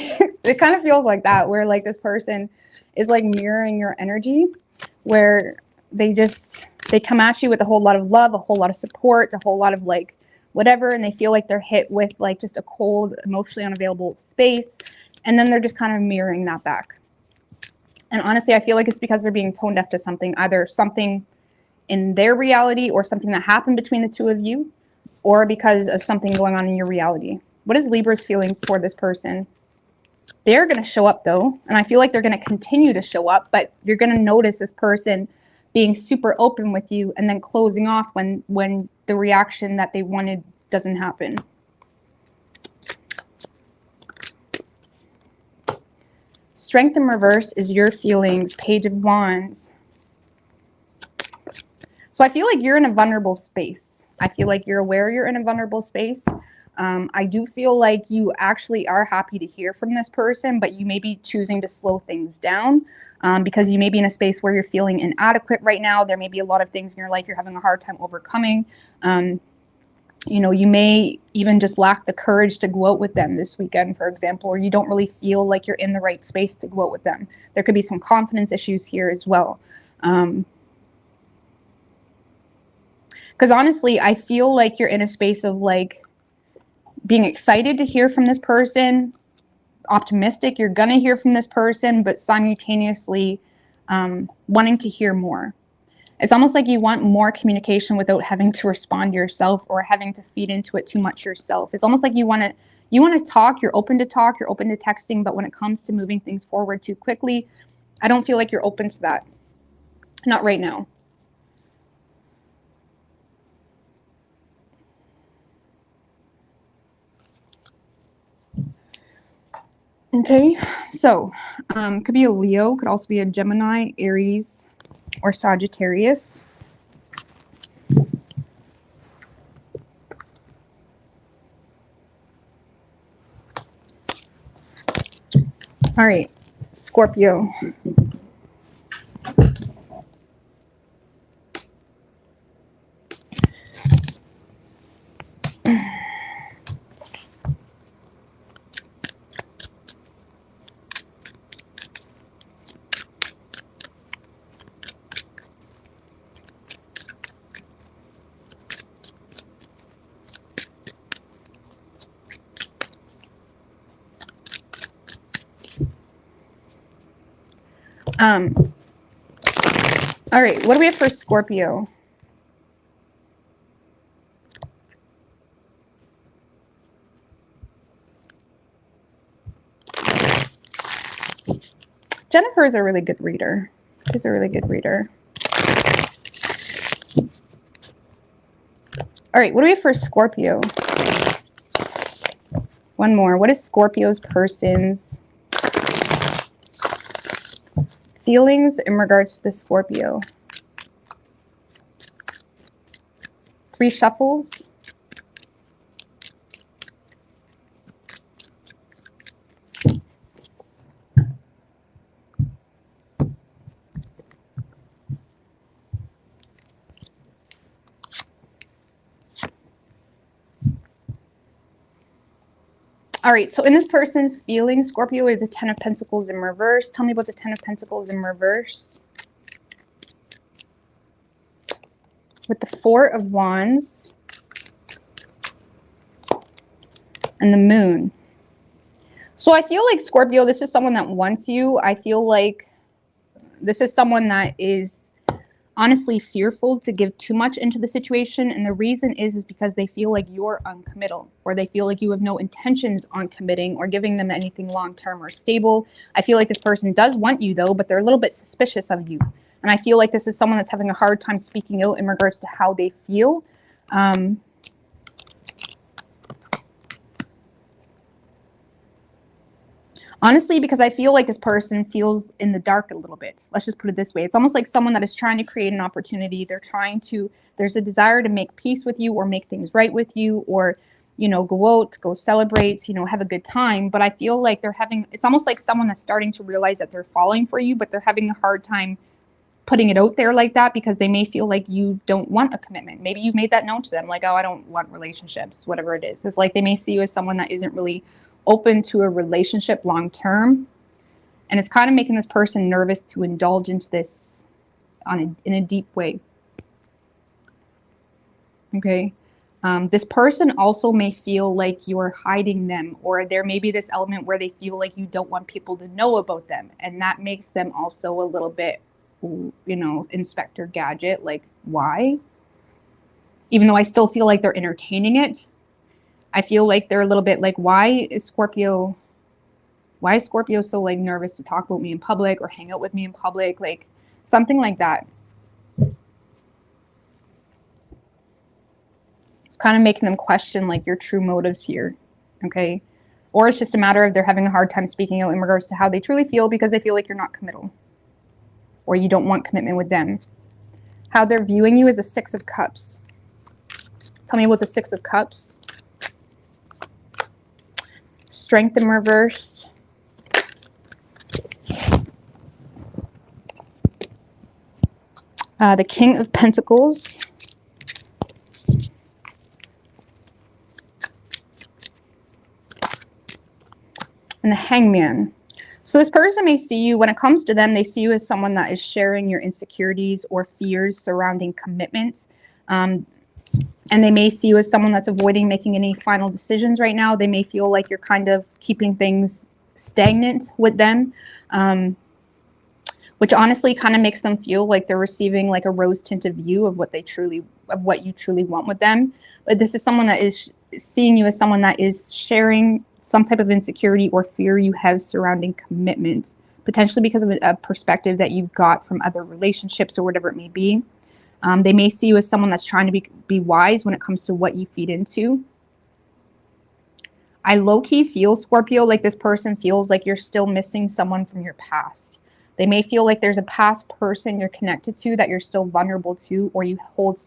it kind of feels like that, where like this person is like mirroring your energy, where they come at you with a whole lot of love, a whole lot of support, a whole lot of like whatever, and they feel like they're hit with like just a cold, emotionally unavailable space, and then they're just kind of mirroring that back. And honestly, I feel like it's because they're being tone deaf to something, either something in their reality or something that happened between the two of you, or because of something going on in your reality. What is Libra's feelings for this person? They're going to show up though, and I feel like they're going to continue to show up, but you're going to notice this person being super open with you and then closing off when the reaction that they wanted doesn't happen. Strength in reverse is your feelings. Page of Wands. So I feel like you're in a vulnerable space. I feel like you're aware you're in a vulnerable space. I do feel like you actually are happy to hear from this person, but you may be choosing to slow things down because you may be in a space where you're feeling inadequate right now. There may be a lot of things in your life you're having a hard time overcoming. You know, you may even just lack the courage to go out with them this weekend, for example, or you don't really feel like you're in the right space to go out with them. There could be some confidence issues here as well. Because honestly, I feel like you're in a space of like being excited to hear from this person, optimistic you're going to hear from this person, but simultaneously wanting to hear more. It's almost like you want more communication without having to respond yourself or having to feed into it too much yourself. It's almost like you want to talk, you're open to talk, you're open to texting, but when it comes to moving things forward too quickly, I don't feel like you're open to that. Not right now. Okay, so could be a Leo, could also be a Gemini, Aries, or Sagittarius. All right, Scorpio. All right, what do we have for Scorpio? Jennifer is a really good reader. She's a really good reader. All right, what do we have for Scorpio? One more. What is Scorpio's person's feelings in regards to the Scorpio? 3 shuffles. All right, so in this person's feelings, Scorpio, is the 10 of Pentacles in reverse. Tell me about the 10 of Pentacles in reverse. With the 4 of Wands and the Moon. So I feel like, Scorpio, this is someone that wants you. I feel like this is someone that is honestly fearful to give too much into the situation, and the reason is because they feel like you're uncommittal, or they feel like you have no intentions on committing or giving them anything long-term or stable. I feel like this person does want you though, but they're a little bit suspicious of you, and I feel like this is someone that's having a hard time speaking out in regards to how they feel. Honestly, because I feel like this person feels in the dark a little bit. Let's just put it this way. It's almost like someone that is trying to create an opportunity. There's a desire to make peace with you or make things right with you, or, you know, go out, go celebrate, you know, have a good time. But I feel like it's almost like someone that's starting to realize that they're falling for you, but they're having a hard time putting it out there like that because they may feel like you don't want a commitment. Maybe you've made that known to them, like, oh, I don't want relationships, whatever it is. It's like they may see you as someone that isn't really open to a relationship long term. And it's kind of making this person nervous to indulge into this in a deep way. Okay. This person also may feel like you're hiding them, or there may be this element where they feel like you don't want people to know about them. And that makes them also a little bit, Inspector Gadget, like, why? Even though I still feel like they're entertaining it, I feel like they're a little bit like, why is Scorpio so like nervous to talk about me in public or hang out with me in public? Like something like that. It's kind of making them question like your true motives here. Okay. Or it's just a matter of they're having a hard time speaking out in regards to how they truly feel because they feel like you're not committal or you don't want commitment with them. How they're viewing you is the Six of Cups. Tell me about the Six of Cups. Strength in reverse. The King of Pentacles. And the Hangman. So this person may see you, when it comes to them, they see you as someone that is sharing your insecurities or fears surrounding commitment. And they may see you as someone that's avoiding making any final decisions right now. They may feel like you're kind of keeping things stagnant with them, which honestly kind of makes them feel like they're receiving like a rose-tinted view of what you truly want with them. But this is someone that is seeing you as someone that is sharing some type of insecurity or fear you have surrounding commitment, potentially because of a perspective that you've got from other relationships or whatever it may be. They may see you as someone that's trying to be wise when it comes to what you feed into. I low-key feel, Scorpio, like this person feels like you're still missing someone from your past. They may feel like there's a past person you're connected to that you're still vulnerable to, or you hold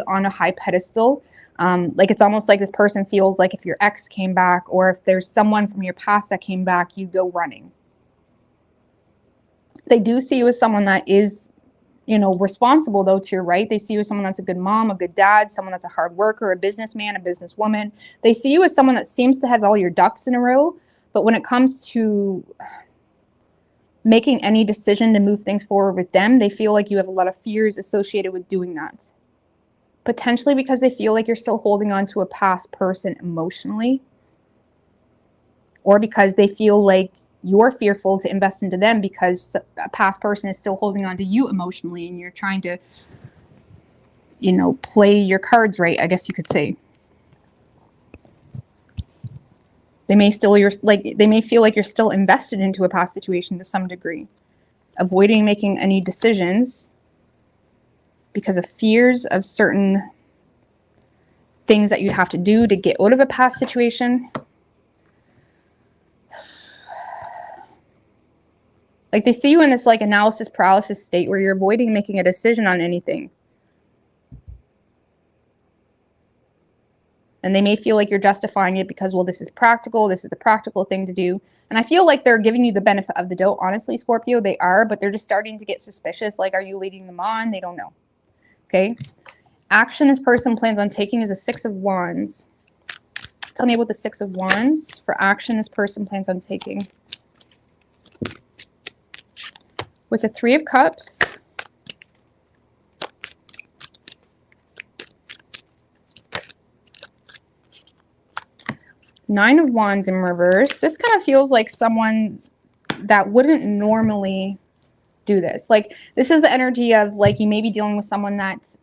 on a high pedestal. Like it's almost like this person feels like if your ex came back or if there's someone from your past that came back, you'd go running. They do see you as someone that is, responsible though to your right. They see you as someone that's a good mom, a good dad, someone that's a hard worker, a businessman, a businesswoman. They see you as someone that seems to have all your ducks in a row. But when it comes to making any decision to move things forward with them, they feel like you have a lot of fears associated with doing that. Potentially because they feel like you're still holding on to a past person emotionally, or because they feel like you're fearful to invest into them because a past person is still holding on to you emotionally and you're trying to, play your cards right, I guess you could say. They may feel like you're still invested into a past situation to some degree, avoiding making any decisions because of fears of certain things that you'd have to do to get out of a past situation. Like they see you in this like analysis paralysis state where you're avoiding making a decision on anything. And they may feel like you're justifying it because, well, this is practical. This is the practical thing to do. And I feel like they're giving you the benefit of the doubt. Honestly, Scorpio, they are, but they're just starting to get suspicious. Like, are you leading them on? They don't know. Okay. Action this person plans on taking is a Six of Wands. Tell me about the Six of Wands. For action this person plans on taking. With the Three of Cups. Nine of Wands in reverse. This kind of feels like someone that wouldn't normally do this. Like this is the energy of like you may be dealing with someone that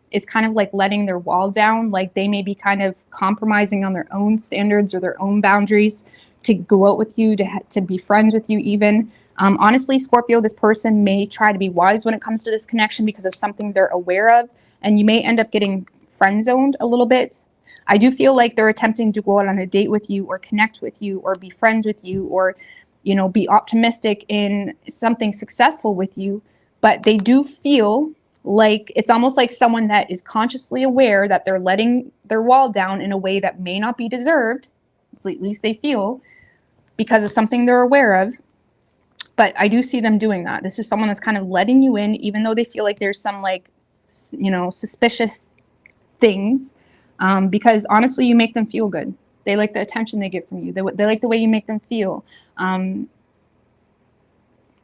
is kind of like letting their wall down. Like they may be kind of compromising on their own standards or their own boundaries to go out with you, to be friends with you even. Honestly, Scorpio, this person may try to be wise when it comes to this connection because of something they're aware of, and you may end up getting friend zoned a little bit. I do feel like they're attempting to go out on a date with you or connect with you or be friends with you or, be optimistic in something successful with you. But they do feel like it's almost like someone that is consciously aware that they're letting their wall down in a way that may not be deserved, at least they feel, because of something they're aware of. But I do see them doing that. This is someone that's kind of letting you in, even though they feel like there's some like, you know, suspicious things, because honestly, you make them feel good. They like the attention they get from you. They like the way you make them feel. You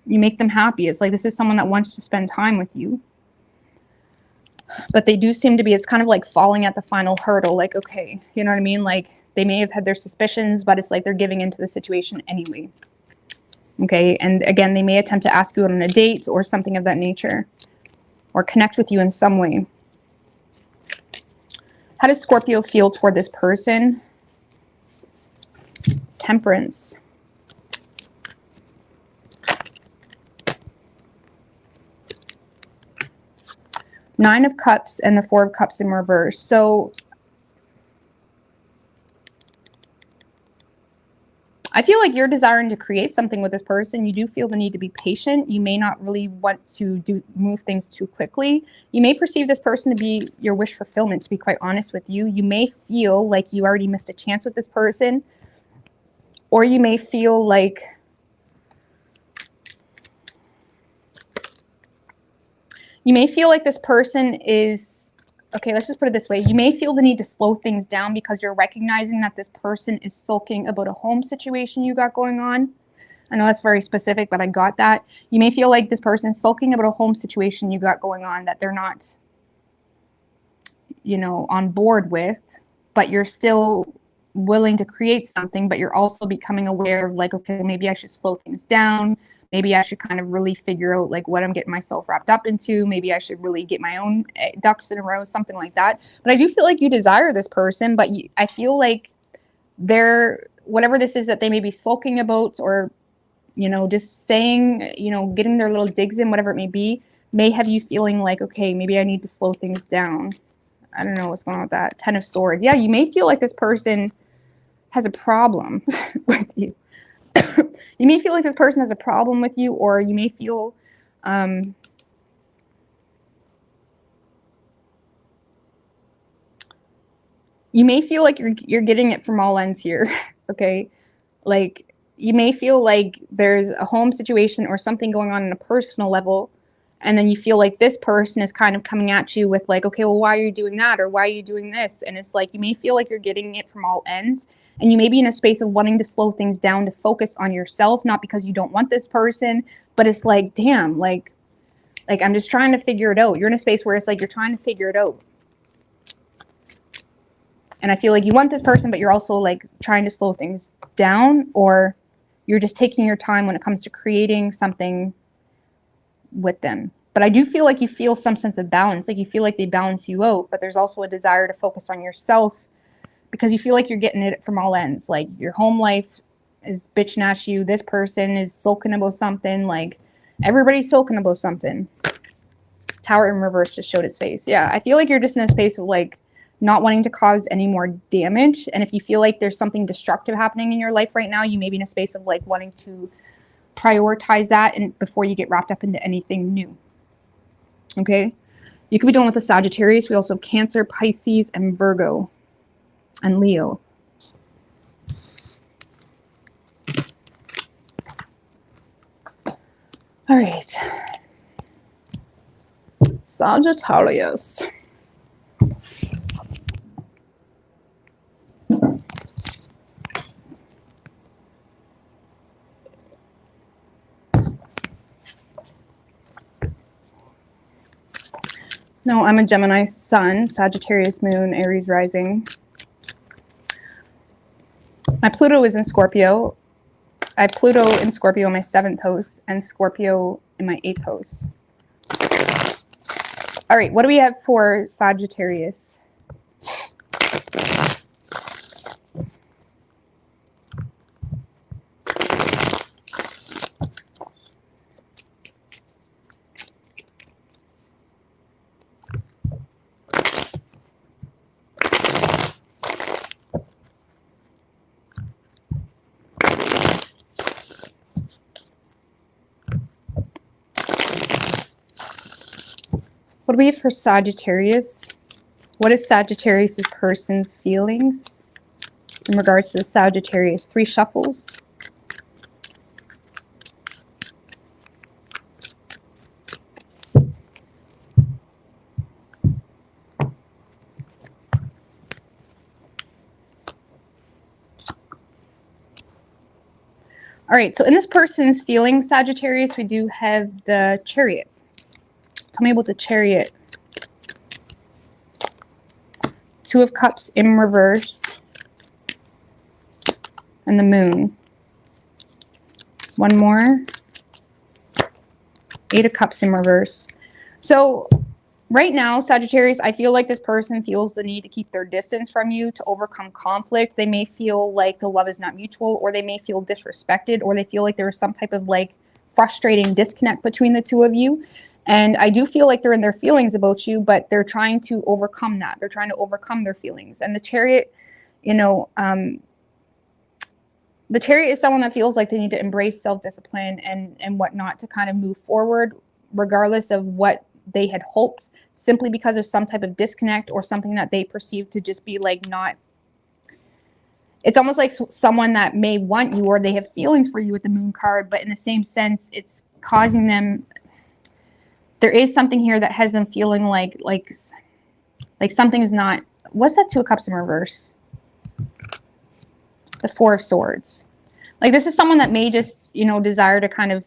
make them happy. It's like this is someone that wants to spend time with you. But they do seem to be, it's kind of like falling at the final hurdle. Like, okay, you know what I mean? Like they may have had their suspicions, but it's like they're giving into the situation anyway. Okay, and again, they may attempt to ask you on a date or something of that nature, or connect with you in some way. How does Scorpio feel toward this person? Temperance. Nine of Cups and the Four of Cups in reverse. So I feel like you're desiring to create something with this person. You do feel the need to be patient. You may not really want to move things too quickly. You may perceive this person to be your wish fulfillment, to be quite honest with you. You may feel like you already missed a chance with this person, or you may feel like this person is, okay, let's just put it this way. You may feel the need to slow things down because you're recognizing that this person is sulking about a home situation you got going on. I know that's very specific, but I got that. You may feel like this person is sulking about a home situation you got going on that they're not, you know, on board with, but you're still willing to create something, but you're also becoming aware of like, okay, maybe I should slow things down. Maybe I should kind of really figure out like what I'm getting myself wrapped up into. Maybe I should really get my own ducks in a row, something like that. But I do feel like you desire this person, but I feel like they're, whatever this is that they may be sulking about, or, you know, just saying, you know, getting their little digs in, whatever it may have you feeling like, okay, maybe I need to slow things down. I don't know what's going on with that. 10 of Swords. Yeah, you may feel like this person has a problem with you. You may feel like this person has a problem with you, or you may feel like you're getting it from all ends here. Okay, like you may feel like there's a home situation or something going on a personal level, and then you feel like this person is kind of coming at you with like, okay, well, why are you doing that, or why are you doing this? And it's like you may feel like you're getting it from all ends. And you may be in a space of wanting to slow things down to focus on yourself, not because you don't want this person, but it's like, damn, like I'm just trying to figure it out. You're in a space where it's like you're trying to figure it out. And I feel like you want this person, but you're also like trying to slow things down, or you're just taking your time when it comes to creating something with them. But I do feel like you feel some sense of balance. Like you feel like they balance you out, but there's also a desire to focus on yourself, because you feel like you're getting it from all ends. Like your home life is bitching at you. This person is sulking about something. Like everybody's sulking about something. Tower in reverse just showed its face. Yeah, I feel like you're just in a space of like not wanting to cause any more damage. And if you feel like there's something destructive happening in your life right now, you may be in a space of like wanting to prioritize that and before you get wrapped up into anything new. Okay, you could be dealing with a Sagittarius. We also have Cancer, Pisces, and Virgo. And Leo. All right. Sagittarius. No, I'm a Gemini sun, Sagittarius moon, Aries rising. My Pluto is in Scorpio. I have Pluto in Scorpio in my 7th house and Scorpio in my 8th house. All right, what do we have for Sagittarius? What do we have for Sagittarius? What is Sagittarius' person's feelings in regards to Sagittarius? 3 shuffles. All right, so in this person's feelings, Sagittarius, we do have the Chariot. Tell me about the Chariot. Two of Cups in reverse. And the Moon. One more. Eight of Cups in reverse. So right now, Sagittarius, I feel like this person feels the need to keep their distance from you to overcome conflict. They may feel like the love is not mutual, or they may feel disrespected, or they feel like there's some type of like frustrating disconnect between the two of you. And I do feel like they're in their feelings about you, but they're trying to overcome that. They're trying to overcome their feelings. And the Chariot, you know, the Chariot is someone that feels like they need to embrace self-discipline and whatnot to kind of move forward, regardless of what they had hoped, simply because of some type of disconnect or something that they perceive to just be like not. It's almost like someone that may want you or they have feelings for you with the Moon card, but in the same sense, it's causing them. There is something here that has them feeling like something's not. What's that Two of Cups in reverse? The Four of Swords. Like this is someone that may just, you know, desire to kind of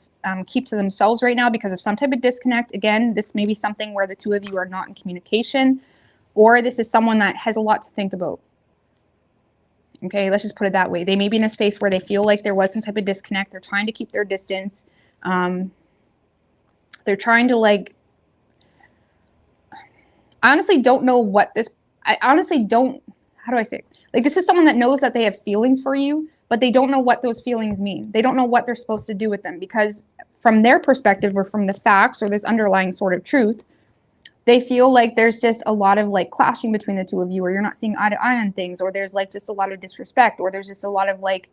keep to themselves right now because of some type of disconnect. Again, this may be something where the two of you are not in communication, or this is someone that has a lot to think about. Okay, let's just put it that way. They may be in a space where they feel like there was some type of disconnect. They're trying to keep their distance. They're trying to like, I honestly don't know what this, I honestly don't, how do I say it? Like this is someone that knows that they have feelings for you, but they don't know what those feelings mean. They don't know what they're supposed to do with them because from their perspective or from the facts or this underlying sort of truth, they feel like there's just a lot of like clashing between the two of you, or you're not seeing eye to eye on things, or there's like just a lot of disrespect, or there's just a lot of like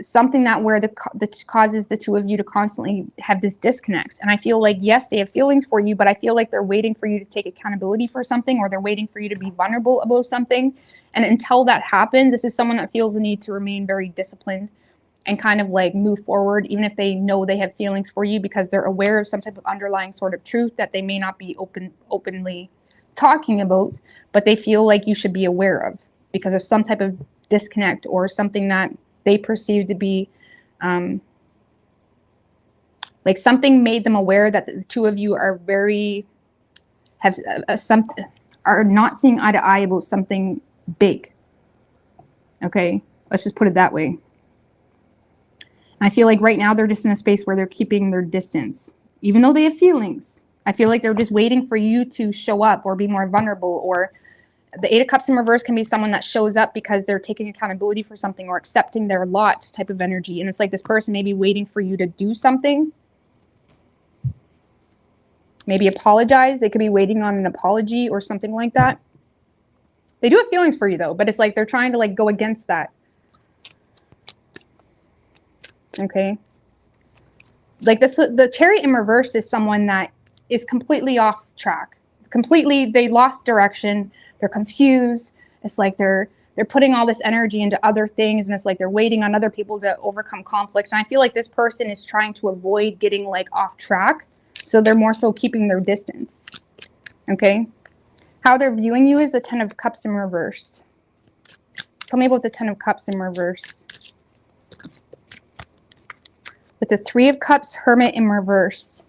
something that where that causes the two of you to constantly have this disconnect. And I feel like, yes, they have feelings for you, but I feel like they're waiting for you to take accountability for something, or they're waiting for you to be vulnerable about something. And until that happens, this is someone that feels the need to remain very disciplined and kind of like move forward, even if they know they have feelings for you, because they're aware of some type of underlying sort of truth that they may not be openly talking about, but they feel like you should be aware of because of some type of disconnect or something that they perceive to be like something made them aware that the two of you are very have are not seeing eye to eye about something big. Okay, let's just put it that way. I feel like right now they're just in a space where they're keeping their distance, even though they have feelings. I feel like they're just waiting for you to show up or be more vulnerable. Or the Eight of Cups in reverse can be someone that shows up because they're taking accountability for something or accepting their lot type of energy. And it's like this person may be waiting for you to do something. Maybe apologize. They could be waiting on an apology or something like that. They do have feelings for you though, but it's like they're trying to like go against that. Okay. Like this, the Chariot in reverse is someone that is completely off track. Completely, they lost direction. They're confused. It's like they're putting all this energy into other things, and it's like they're waiting on other people to overcome conflict. And I feel like this person is trying to avoid getting like off track, so they're more so keeping their distance. Okay, how they're viewing you is the Ten of Cups in reverse. Tell me about the Ten of Cups in reverse. With the Three of Cups, Hermit in reverse.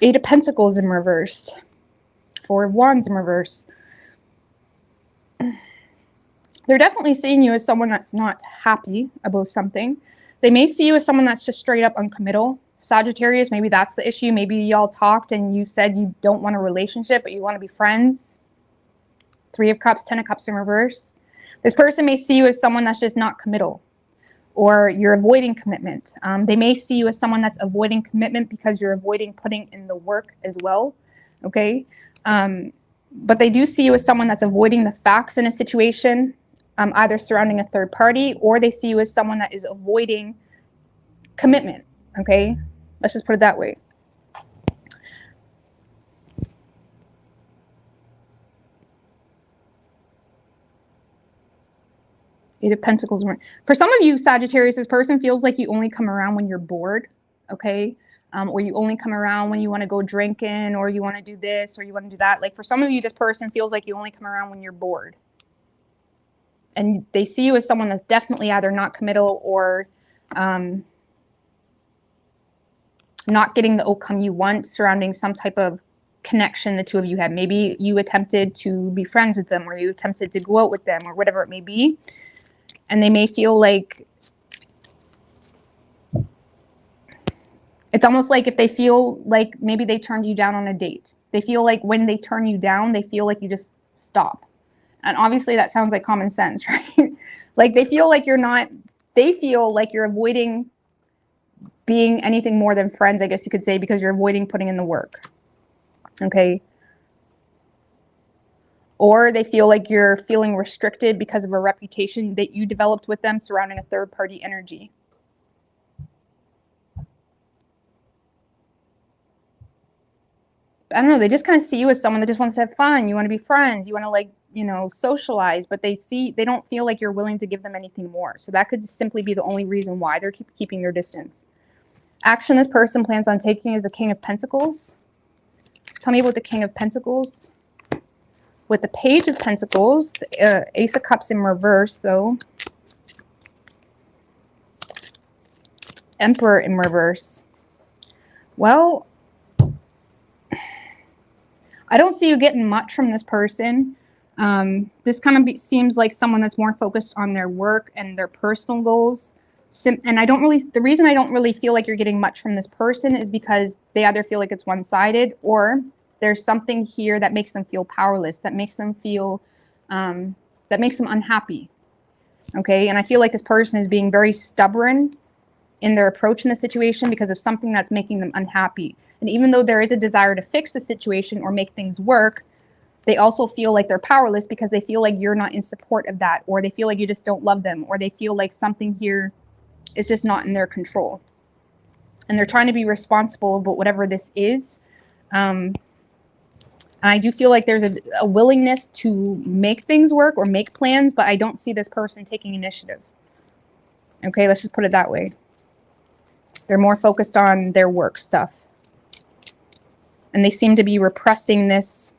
Eight of Pentacles in reverse. Four of Wands in reverse. They're definitely seeing you as someone that's not happy about something. They may see you as someone that's just straight up uncommittal. Sagittarius, maybe that's the issue. Maybe y'all talked and you said you don't want a relationship, but you want to be friends. Three of Cups, Ten of Cups in reverse. This person may see you as someone that's just not committal, or you're avoiding commitment. They may see you as someone that's avoiding commitment because you're avoiding putting in the work as well. Okay. But they do see you as someone that's avoiding the facts in a situation, either surrounding a third party, or they see you as someone that is avoiding commitment. Okay, let's just put it that way. Eight of Pentacles. For some of you, Sagittarius, this person feels like you only come around when you're bored, okay? Or you only come around when you want to go drinking, or you want to do this, or you want to do that. Like for some of you, this person feels like you only come around when you're bored. And they see you as someone that's definitely either not committal or not getting the outcome you want surrounding some type of connection the two of you had. Maybe you attempted to be friends with them, or you attempted to go out with them, or whatever it may be. And they may feel like, it's almost like if they feel like maybe they turned you down on a date. They feel like when they turn you down, they feel like you just stop. And obviously that sounds like common sense, right? Like they feel like they feel like you're avoiding being anything more than friends, I guess you could say, because you're avoiding putting in the work. Okay. Or they feel like you're feeling restricted because of a reputation that you developed with them surrounding a third-party energy. I don't know, they just kind of see you as someone that just wants to have fun. You want to be friends. You want to, like, you know, socialize, but they don't feel like you're willing to give them anything more. So that could simply be the only reason why they're keeping their distance. Action this person plans on taking is the King of Pentacles. Tell me about the King of Pentacles. With the Page of Pentacles, Ace of Cups in reverse, though. Emperor in reverse. Well, I don't see you getting much from this person. This kind of seems like someone that's more focused on their work and their personal goals. And the reason I don't really feel like you're getting much from this person is because they either feel like it's one-sided, or there's something here that makes them feel powerless, that makes them feel, that makes them unhappy. Okay, and I feel like this person is being very stubborn in their approach in the situation because of something that's making them unhappy. And even though there is a desire to fix the situation or make things work, they also feel like they're powerless because they feel like you're not in support of that, or they feel like you just don't love them, or they feel like something here is just not in their control. And they're trying to be responsible about whatever this is. And I do feel like there's a willingness to make things work or make plans, but I don't see this person taking initiative. Okay, let's just put it that way. They're more focused on their work stuff. And they seem to be repressing this,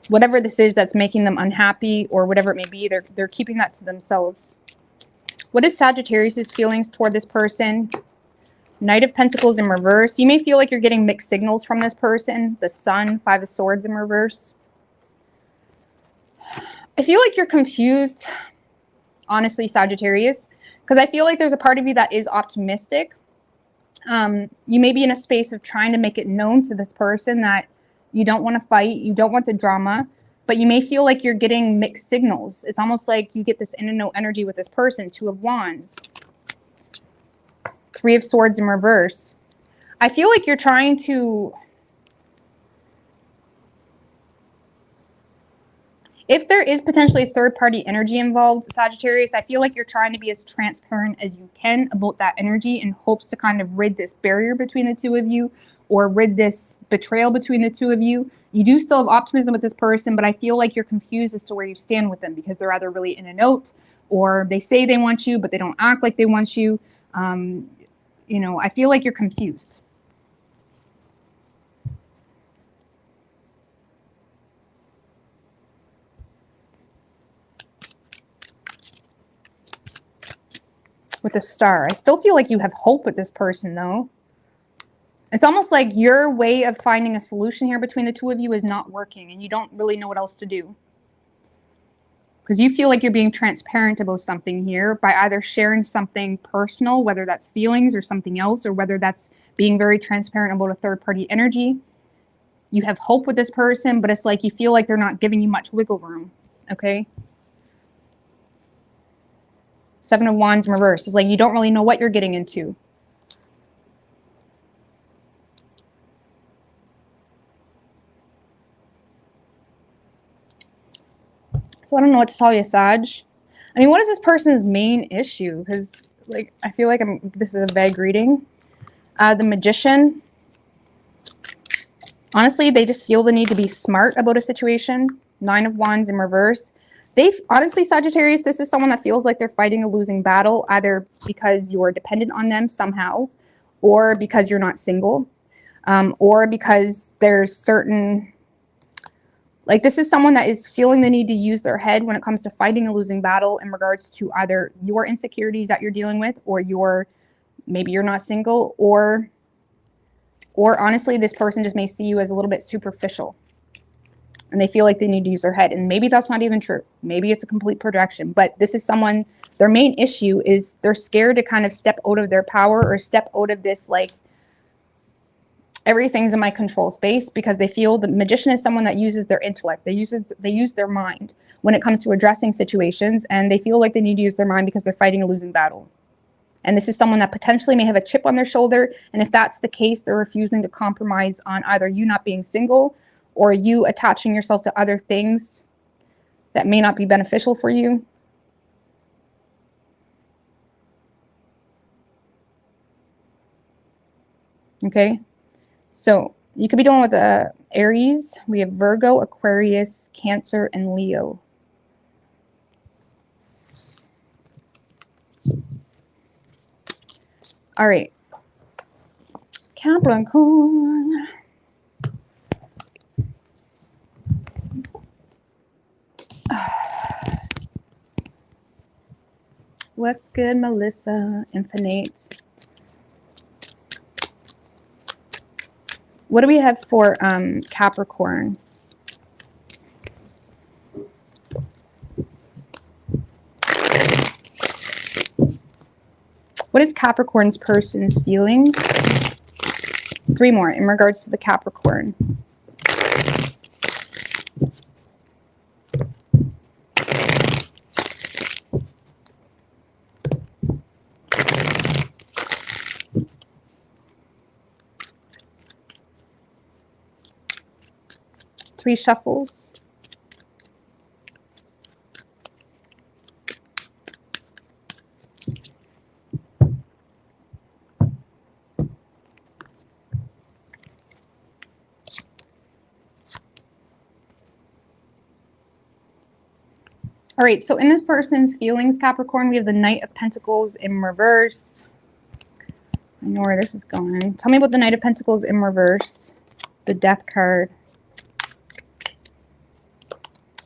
whatever this is that's making them unhappy, or whatever it may be, they're keeping that to themselves. What is Sagittarius' feelings toward this person? Knight of Pentacles in reverse. You may feel like you're getting mixed signals from this person. The Sun, Five of Swords in reverse. I feel like you're confused, honestly, Sagittarius, because I feel like there's a part of you that is optimistic. You may be in a space of trying to make it known to this person that you don't want to fight, you don't want the drama, but you may feel like you're getting mixed signals. It's almost like you get this in and out energy with this person. Two of Wands. Three of Swords in reverse. I feel like you're trying to... If there is potentially third-party energy involved, Sagittarius, I feel like you're trying to be as transparent as you can about that energy in hopes to kind of rid this barrier between the two of you, or rid this betrayal between the two of you. You do still have optimism with this person, but I feel like you're confused as to where you stand with them, because they're either really in and out, or they say they want you, but they don't act like they want you. You know, I feel like you're confused. With the Star, I still feel like you have hope with this person, though. It's almost like your way of finding a solution here between the two of you is not working, and you don't really know what else to do. Because you feel like you're being transparent about something here by either sharing something personal, whether that's feelings or something else, or whether that's being very transparent about a third-party energy. You have hope with this person, but it's like you feel like they're not giving you much wiggle room, okay? Seven of Wands in reverse. It's like you don't really know what you're getting into. So I don't know what to tell you, Sag. I mean, what is this person's main issue? Because, like, I feel like this is a vague reading. The Magician. Honestly, they just feel the need to be smart about a situation. Nine of Wands in reverse. They've honestly, Sagittarius, this is someone that feels like they're fighting a losing battle, either because you're dependent on them somehow, or because you're not single, or because there's certain, like, this is someone that is feeling the need to use their head when it comes to fighting a losing battle in regards to either your insecurities that you're dealing with, or maybe you're not single, or honestly, this person just may see you as a little bit superficial and they feel like they need to use their head. And maybe that's not even true. Maybe it's a complete projection, but this is someone, their main issue is they're scared to kind of step out of their power or step out of this, like, everything's in my control space, because they feel the magician is someone that uses their intellect. They use their mind when it comes to addressing situations, and they feel like they need to use their mind because they're fighting a losing battle. And this is someone that potentially may have a chip on their shoulder. And if that's the case, they're refusing to compromise on either you not being single or you attaching yourself to other things that may not be beneficial for you. Okay. So you could be dealing with Aries. We have Virgo, Aquarius, Cancer, and Leo. All right. Capricorn. What's good, Melissa? Infinite. What do we have for Capricorn? What is Capricorn's person's feelings? 3 more in regards to the Capricorn. Three shuffles. All right, so in this person's feelings, Capricorn, we have the Knight of Pentacles in reverse. I know where this is going. Tell me about the Knight of Pentacles in reverse. The Death card.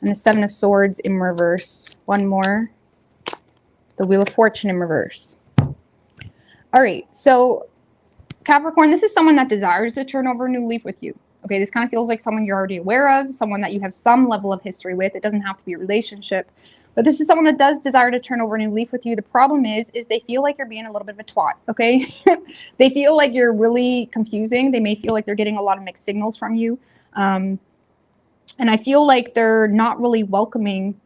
And the Seven of Swords in reverse. One more. The Wheel of Fortune in reverse. All right, so Capricorn, this is someone that desires to turn over a new leaf with you. Okay, this kind of feels like someone you're already aware of, someone that you have some level of history with. It doesn't have to be a relationship, but this is someone that does desire to turn over a new leaf with you. The problem is they feel like you're being a little bit of a twat, okay? They feel like you're really confusing. They may feel like they're getting a lot of mixed signals from you. And I feel like they're not really welcoming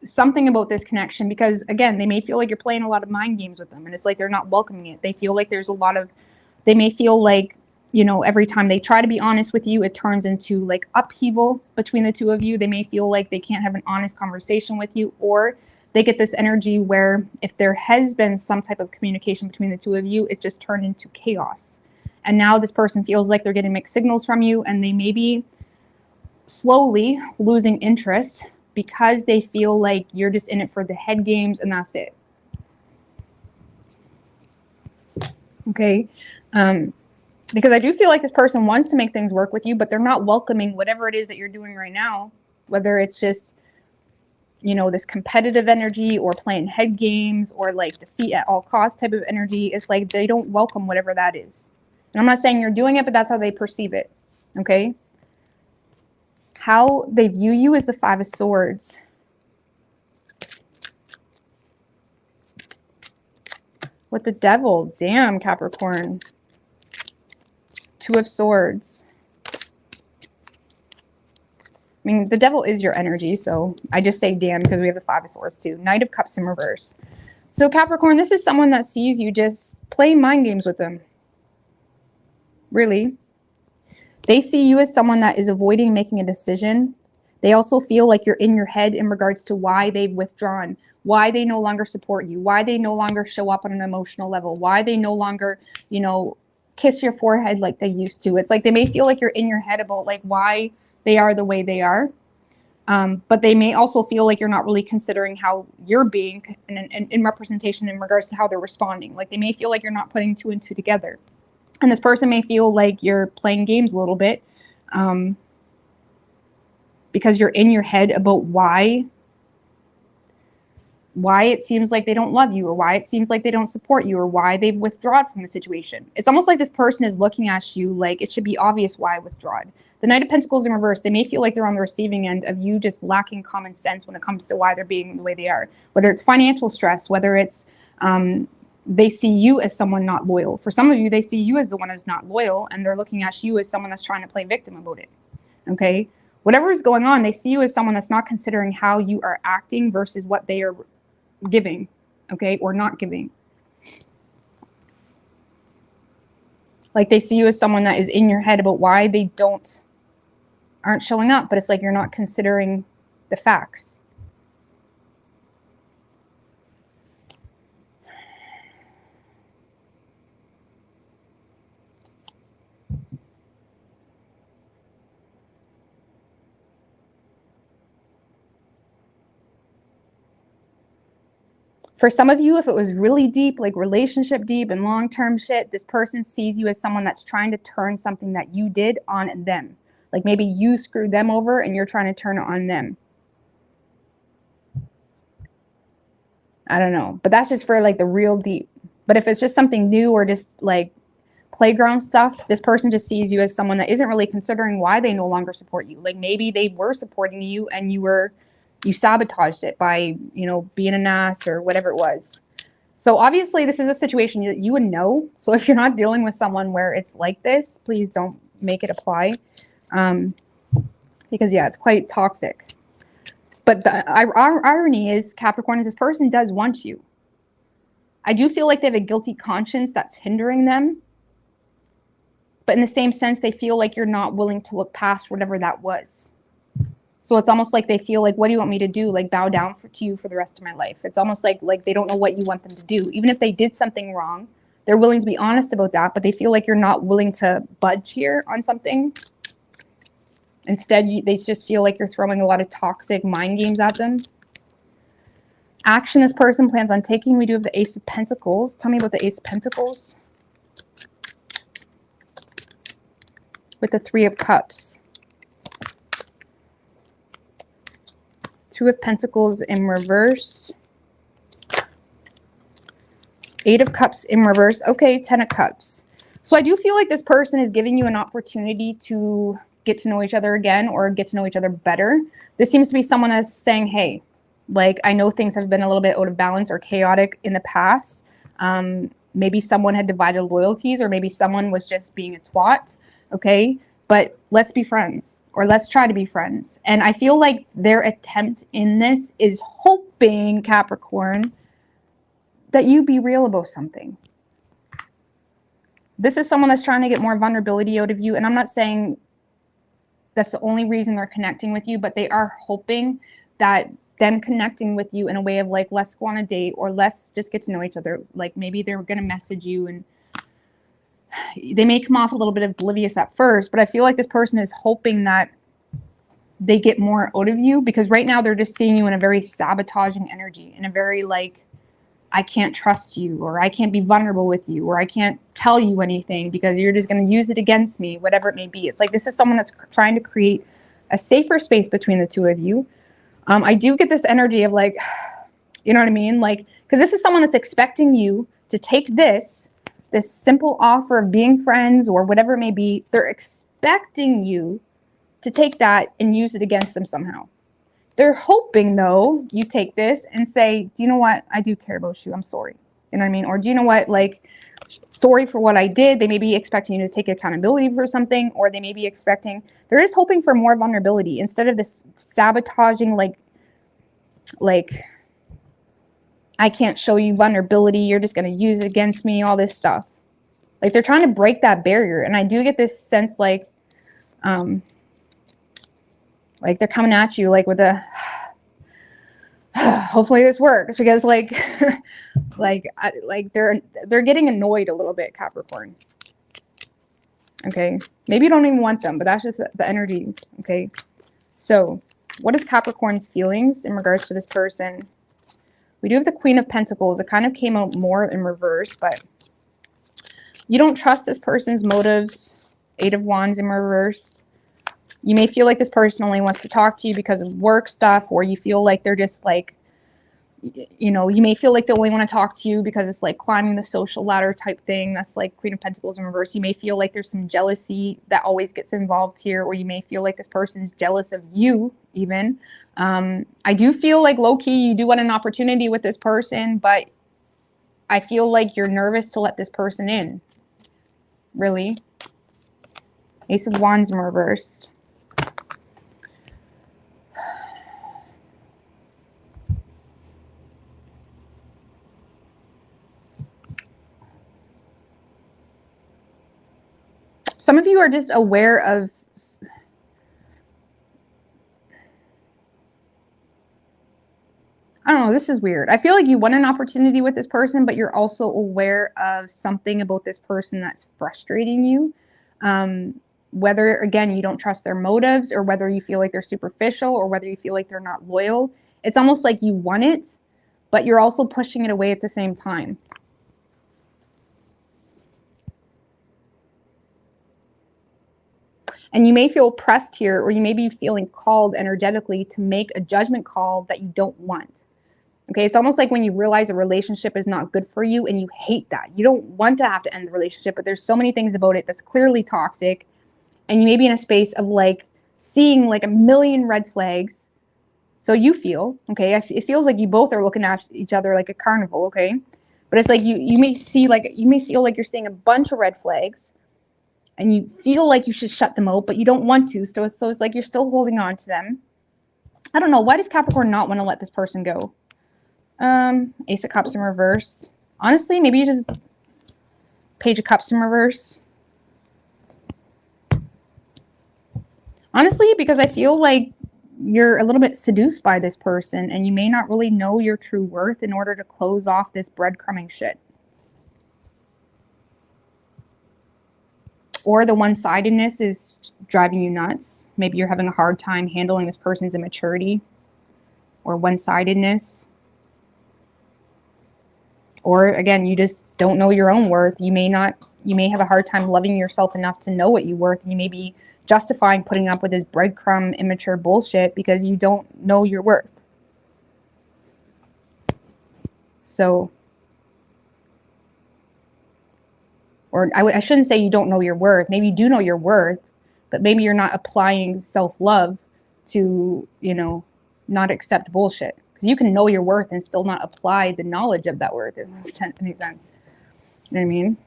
something about this connection because, again, they may feel like you're playing a lot of mind games with them, and it's like they're not welcoming it. They feel like there's a lot of, they may feel like, you know, every time they try to be honest with you, it turns into like upheaval between the two of you. They may feel like they can't have an honest conversation with you, or they get this energy where if there has been some type of communication between the two of you, it just turned into chaos. And now this person feels like they're getting mixed signals from you, and they may be slowly losing interest because they feel like you're just in it for the head games and that's it. Okay. Because I do feel like this person wants to make things work with you, but they're not welcoming whatever it is that you're doing right now, whether it's just, you know, this competitive energy or playing head games or like defeat at all costs type of energy. It's like they don't welcome whatever that is. And I'm not saying you're doing it, but that's how they perceive it. Okay. How they view you is the Five of Swords. With the Devil. Damn, Capricorn. Two of Swords. I mean, the Devil is your energy, so I just say damn because we have the Five of Swords too. Knight of Cups in reverse. So Capricorn, this is someone that sees you just playing mind games with them. Really. They see you as someone that is avoiding making a decision. They also feel like you're in your head in regards to why they've withdrawn, why they no longer support you, why they no longer show up on an emotional level, why they no longer, you know, kiss your forehead like they used to. It's like they may feel like you're in your head about like why they are the way they are. But they may also feel like you're not really considering how you're being in representation in regards to how they're responding. Like they may feel like you're not putting two and two together. And this person may feel like you're playing games a little bit because you're in your head about why it seems like they don't love you, or why it seems like they don't support you, or why they've withdrawn from the situation. It's almost like this person is looking at you like it should be obvious why I withdrawn. The Knight of Pentacles in reverse, they may feel like they're on the receiving end of you just lacking common sense when it comes to why they're being the way they are. Whether it's financial stress, whether it's they see you as someone not loyal. For some of you, they see you as the one that's not loyal, and they're looking at you as someone that's trying to play victim about it. Okay? Whatever is going on, they see you as someone that's not considering how you are acting versus what they are giving, okay, or not giving. Like they see you as someone that is in your head about why they aren't showing up, but it's like you're not considering the facts. For some of you, if it was really deep, like relationship deep and long-term shit, this person sees you as someone that's trying to turn something that you did on them. Like maybe you screwed them over and you're trying to turn it on them. I don't know. But that's just for like the real deep. But if it's just something new or just like playground stuff, this person just sees you as someone that isn't really considering why they no longer support you. Like maybe they were supporting you and you sabotaged it by, being an ass or whatever it was. So obviously this is a situation that you would know. So if you're not dealing with someone where it's like this, please don't make it apply. Because yeah, it's quite toxic. But the irony is, Capricorn, is this person does want you. I do feel like they have a guilty conscience that's hindering them. But in the same sense, they feel like you're not willing to look past whatever that was. So it's almost like they feel like, what do you want me to do? Like bow down to you for the rest of my life. It's almost like they don't know what you want them to do. Even if they did something wrong, they're willing to be honest about that, but they feel like you're not willing to budge here on something. Instead, they just feel like you're throwing a lot of toxic mind games at them. Action this person plans on taking. We do have the Ace of Pentacles. Tell me about the Ace of Pentacles. With the Three of Cups. Two of Pentacles in reverse. Eight of Cups in reverse. Okay, 10 of Cups. So I do feel like this person is giving you an opportunity to get to know each other again or get to know each other better. This seems to be someone that's saying, hey, like I know things have been a little bit out of balance or chaotic in the past. Maybe someone had divided loyalties, or maybe someone was just being a twat. Okay, but let's be friends, or let's try to be friends. And I feel like their attempt in this is hoping, Capricorn, that you be real about something. This is someone that's trying to get more vulnerability out of you. And I'm not saying that's the only reason they're connecting with you, but they are hoping that them connecting with you in a way of like, let's go on a date, or let's just get to know each other. Like maybe they're going to message you, and they may come off a little bit oblivious at first, but I feel like this person is hoping that they get more out of you, because right now they're just seeing you in a very sabotaging energy, in a very like, I can't trust you, or I can't be vulnerable with you, or I can't tell you anything because you're just going to use it against me, whatever it may be. It's like this is someone that's trying to create a safer space between the two of you. I do get this energy of like, you know what I mean? Like, because this is someone that's expecting you to take this simple offer of being friends or whatever it may be. They're expecting you to take that and use it against them somehow. They're hoping, though, you take this and say, do you know what? I do care about you. I'm sorry. You know what I mean? Or do you know what? Like, sorry for what I did. They may be expecting you to take accountability for something, or they may be expecting, they're just hoping for more vulnerability instead of this sabotaging, like, I can't show you vulnerability. You're just going to use it against me, all this stuff. Like, they're trying to break that barrier. And I do get this sense like they're coming at you like with a hopefully this works, because like they're getting annoyed a little bit, Capricorn. Okay, maybe you don't even want them, but that's just the energy. Okay, so What is Capricorn's feelings in regards to this person? We do have the Queen of Pentacles. It kind of came out more in reverse, but you don't trust this person's motives. Eight of Wands in reversed. You may feel like this person only wants to talk to you because of work stuff, or you feel like they're just like, you know, you may feel like they only want to talk to you because it's like climbing the social ladder type thing. That's like Queen of Pentacles in reverse. You may feel like there's some jealousy that always gets involved here, or you may feel like this person is jealous of you even. I do feel like low-key you do want an opportunity with this person, but I feel like you're nervous to let this person in. Really. Ace of Wands in reversed. Some of you are just aware of, I don't know, this is weird. I feel like you want an opportunity with this person, but you're also aware of something about this person that's frustrating you. Whether, again, you don't trust their motives, or whether you feel like they're superficial, or whether you feel like they're not loyal. It's almost like you want it, but you're also pushing it away at the same time. And you may feel pressed here, or you may be feeling called energetically to make a judgment call that you don't want. Okay, it's almost like when you realize a relationship is not good for you and you hate that. You don't want to have to end the relationship, but there's so many things about it that's clearly toxic. And you may be in a space of like seeing like a million red flags. So you feel, okay, it feels like you both are looking at each other like a carnival, okay? But it's like you may see like, you may feel like you're seeing a bunch of red flags and you feel like you should shut them out, but you don't want to. So it's like you're still holding on to them. I don't know. Why does Capricorn not want to let this person go? Ace of Cups in reverse. Honestly, maybe you just Page of Cups in reverse. Honestly, because I feel like you're a little bit seduced by this person and you may not really know your true worth in order to close off this breadcrumbing shit. Or the one-sidedness is driving you nuts. Maybe you're having a hard time handling this person's immaturity or one-sidedness. Or again, you just don't know your own worth. You may have a hard time loving yourself enough to know what you're worth. And you may be justifying putting up with this breadcrumb, immature bullshit because you don't know your worth. So, or I shouldn't say you don't know your worth. Maybe you do know your worth, but maybe you're not applying self-love to, you know, not accept bullshit. Because you can know your worth and still not apply the knowledge of that worth. It makes sense. You know what I mean?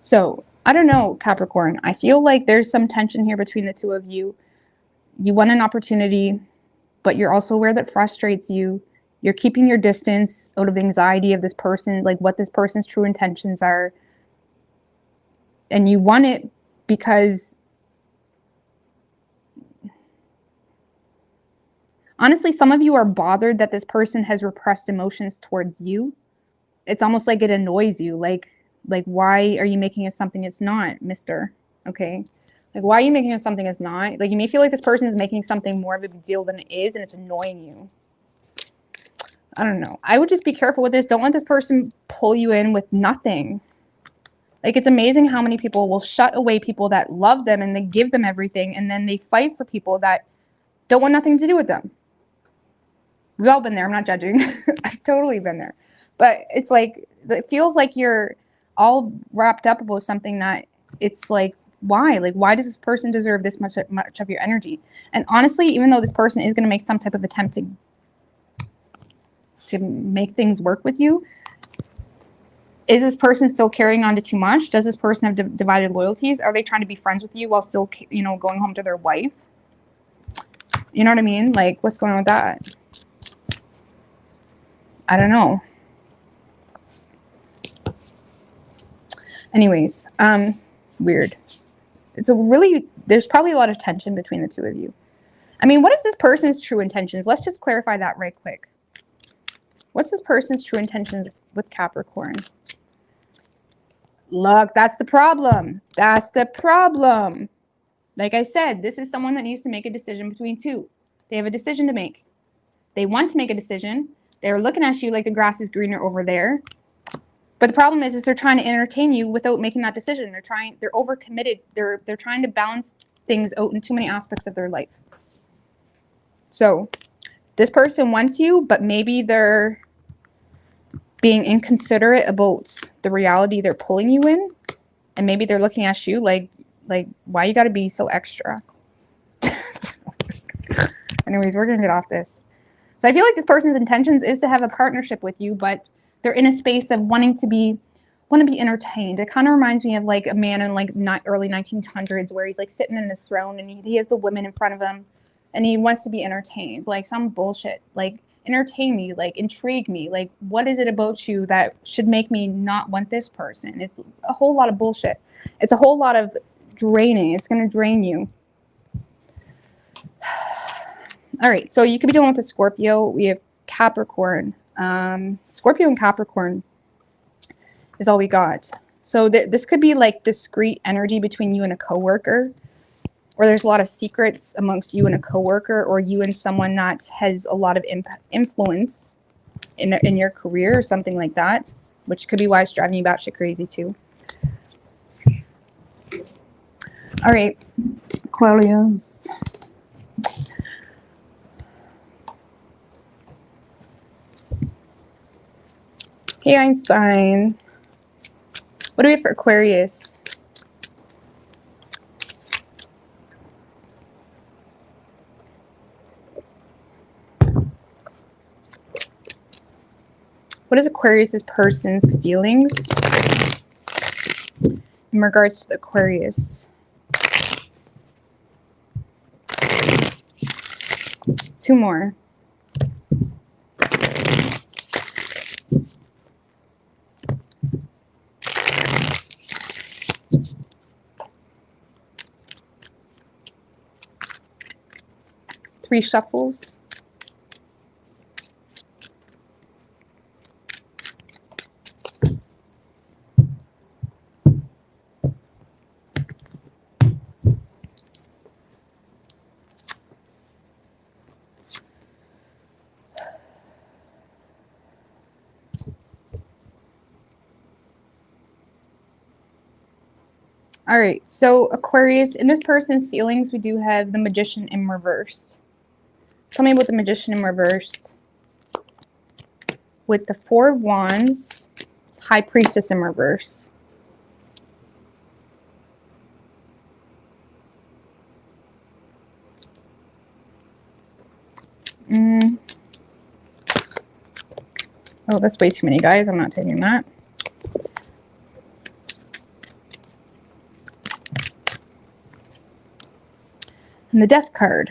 So, I don't know, Capricorn. I feel like there's some tension here between the two of you. You want an opportunity, but you're also aware that frustrates you. You're keeping your distance out of anxiety of this person, like what this person's true intentions are. And you want it because, honestly, some of you are bothered that this person has repressed emotions towards you. It's almost like it annoys you. Like why are you making it something it's not, mister? Okay. Like, why are you making it something it's not? Like, you may feel like this person is making something more of a big deal than it is, and it's annoying you. I don't know. I would just be careful with this. Don't let this person pull you in with nothing. Like, it's amazing how many people will shut away people that love them and they give them everything, and then they fight for people that don't want nothing to do with them. We've all been there. I'm not judging. I've totally been there. But it's like, it feels like you're all wrapped up about something that it's like, why? Like, why does this person deserve this much of your energy? And honestly, even though this person is going to make some type of attempt to make things work with you, is this person still carrying on to too much? Does this person have divided loyalties? Are they trying to be friends with you while still, you know, going home to their wife? You know what I mean? Like, what's going on with that? I don't know. Anyways, weird. There's probably a lot of tension between the two of you. I mean, what is this person's true intentions? Let's just clarify that right quick. What's this person's true intentions with Capricorn? Look, that's the problem. That's the problem. Like I said, this is someone that needs to make a decision between two. They have a decision to make. They want to make a decision. They're looking at you like the grass is greener over there. But the problem is they're trying to entertain you without making that decision. They're overcommitted. They're trying to balance things out in too many aspects of their life. So this person wants you, but maybe they're being inconsiderate about the reality they're pulling you in. And maybe they're looking at you like why you got to be so extra? Anyways, we're going to get off this. So I feel like this person's intentions is to have a partnership with you, but they're in a space of want to be entertained. It kind of reminds me of like a man in like early 1900s where he's like sitting in his throne and he has the women in front of him and he wants to be entertained. Like some bullshit. Like entertain me, like intrigue me. Like what is it about you that should make me not want this person? It's a whole lot of bullshit. It's a whole lot of draining. It's going to drain you. All right, so you could be dealing with a Scorpio. We have Capricorn. Scorpio and Capricorn is all we got. So this could be like discrete energy between you and a coworker, or there's a lot of secrets amongst you and a coworker, or you and someone that has a lot of influence in your career or something like that, which could be why it's driving you batshit crazy too. All right, Aquarius. Hey, Einstein. What do we have for Aquarius? What is Aquarius's person's feelings in regards to the Aquarius? Two more. Three shuffles. All right, so Aquarius, in this person's feelings, we do have the Magician in reverse. Tell me about the Magician in reversed. With the Four of Wands, High Priestess in reverse. Oh, that's way too many, guys. I'm not taking that. And the Death card.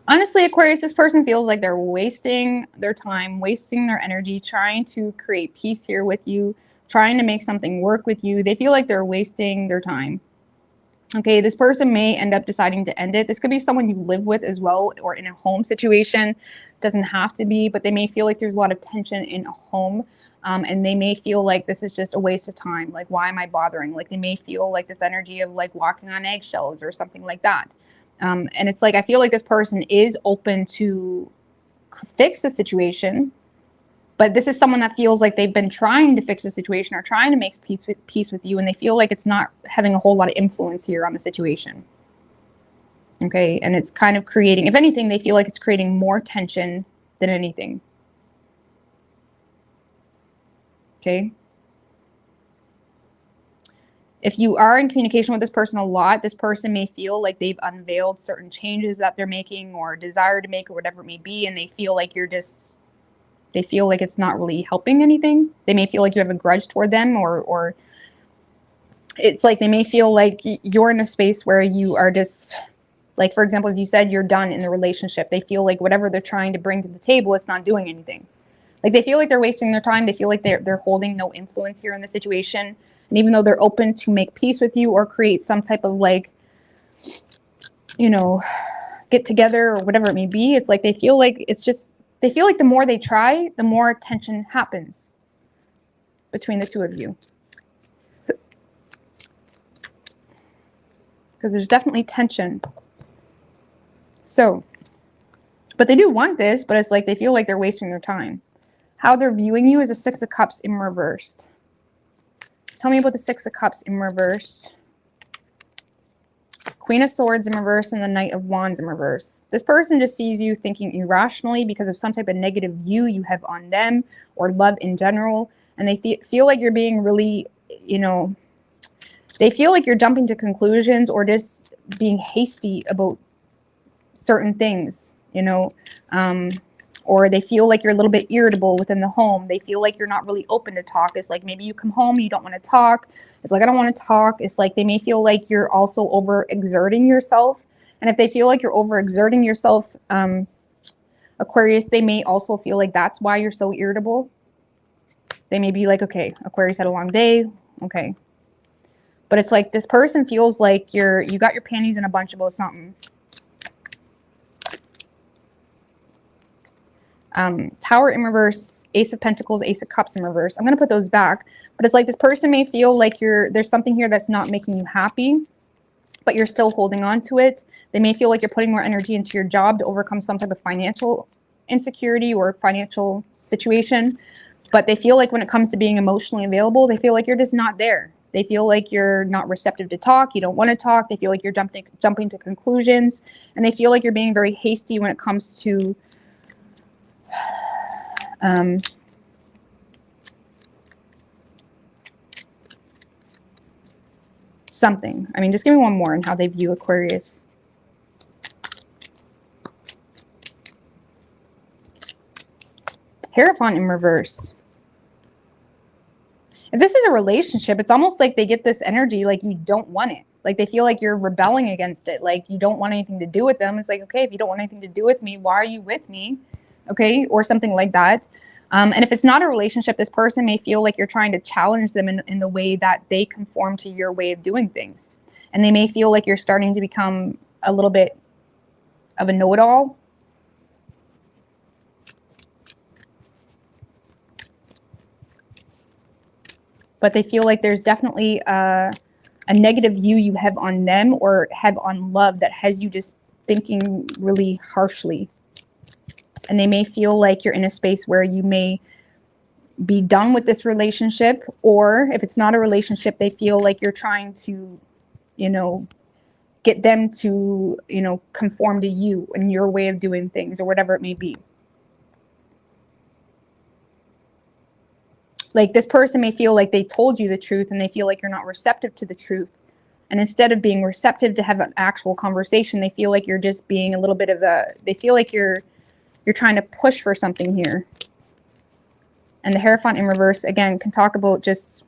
Honestly, Aquarius, this person feels like they're wasting their time, wasting their energy, trying to create peace here with you, trying to make something work with you. They feel like they're wasting their time. Okay, this person may end up deciding to end it. This could be someone you live with as well, or in a home situation. Doesn't have to be, but they may feel like there's a lot of tension in a home. And they may feel like this is just a waste of time. Like, why am I bothering? Like, they may feel like this energy of like walking on eggshells or something like that. And it's like, I feel like this person is open to fix the situation, but this is someone that feels like they've been trying to fix the situation or trying to make peace with you, and they feel like it's not having a whole lot of influence here on the situation. Okay, and it's kind of creating, if anything, they feel like it's creating more tension than anything. Okay. If you are in communication with this person a lot, this person may feel like they've unveiled certain changes that they're making or desire to make or whatever it may be, and they feel like they feel like it's not really helping anything. They may feel like you have a grudge toward them, or it's like they may feel like you're in a space where you are just, like, for example, if you said you're done in the relationship, they feel like whatever they're trying to bring to the table, it's not doing anything. Like, they feel like they're wasting their time. They feel like they're holding no influence here in the situation. And even though they're open to make peace with you or create some type of like you know, get together or whatever it may be. It's like they feel like they feel like the more they try, the more tension happens between the two of you. Because there's definitely tension. So, but they do want this, but it's like they feel like they're wasting their time. How they're viewing you is a Six of Cups in reverse. Tell me about the Six of Cups in reverse. Queen of Swords in reverse and the Knight of Wands in reverse. This person just sees you thinking irrationally because of some type of negative view you have on them or love in general. And they feel like you're being really, you know, they feel like you're jumping to conclusions or just being hasty about certain things, you know, or they feel like you're a little bit irritable within the home. They feel like you're not really open to talk. It's like maybe you come home, you don't want to talk. It's like, I don't want to talk. It's like they may feel like you're also overexerting yourself. And if they feel like you're overexerting yourself, Aquarius, they may also feel like that's why you're so irritable. They may be like, okay, Aquarius had a long day. Okay. But it's like this person feels like you got your panties in a bunch about something. Tower in reverse, Ace of Pentacles, Ace of Cups in reverse. I'm going to put those back. But it's like this person may feel like there's something here that's not making you happy, but you're still holding on to it. They may feel like you're putting more energy into your job to overcome some type of financial insecurity or financial situation. But they feel like when it comes to being emotionally available, they feel like you're just not there. They feel like you're not receptive to talk. You don't want to talk. They feel like you're jumping to conclusions. And they feel like you're being very hasty when it comes to something. I mean, just give me one more on how they view Aquarius. Hierophant in reverse. If this is a relationship, it's almost like they get this energy like you don't want it. Like they feel like you're rebelling against it. Like you don't want anything to do with them. It's like, okay, if you don't want anything to do with me, why are you with me? Okay, or something like that. And if it's not a relationship, this person may feel like you're trying to challenge them in the way that they conform to your way of doing things. And they may feel like you're starting to become a little bit of a know-it-all. But they feel like there's definitely a negative view you have on them or have on love that has you just thinking really harshly. And they may feel like you're in a space where you may be done with this relationship, or if it's not a relationship, they feel like you're trying to, you know, get them to, you know, conform to you and your way of doing things or whatever it may be. Like this person may feel like they told you the truth and they feel like you're not receptive to the truth. And instead of being receptive to have an actual conversation, they feel like you're just being a little bit of they feel like you're trying to push for something here. And the Hierophant in reverse, again, can talk about just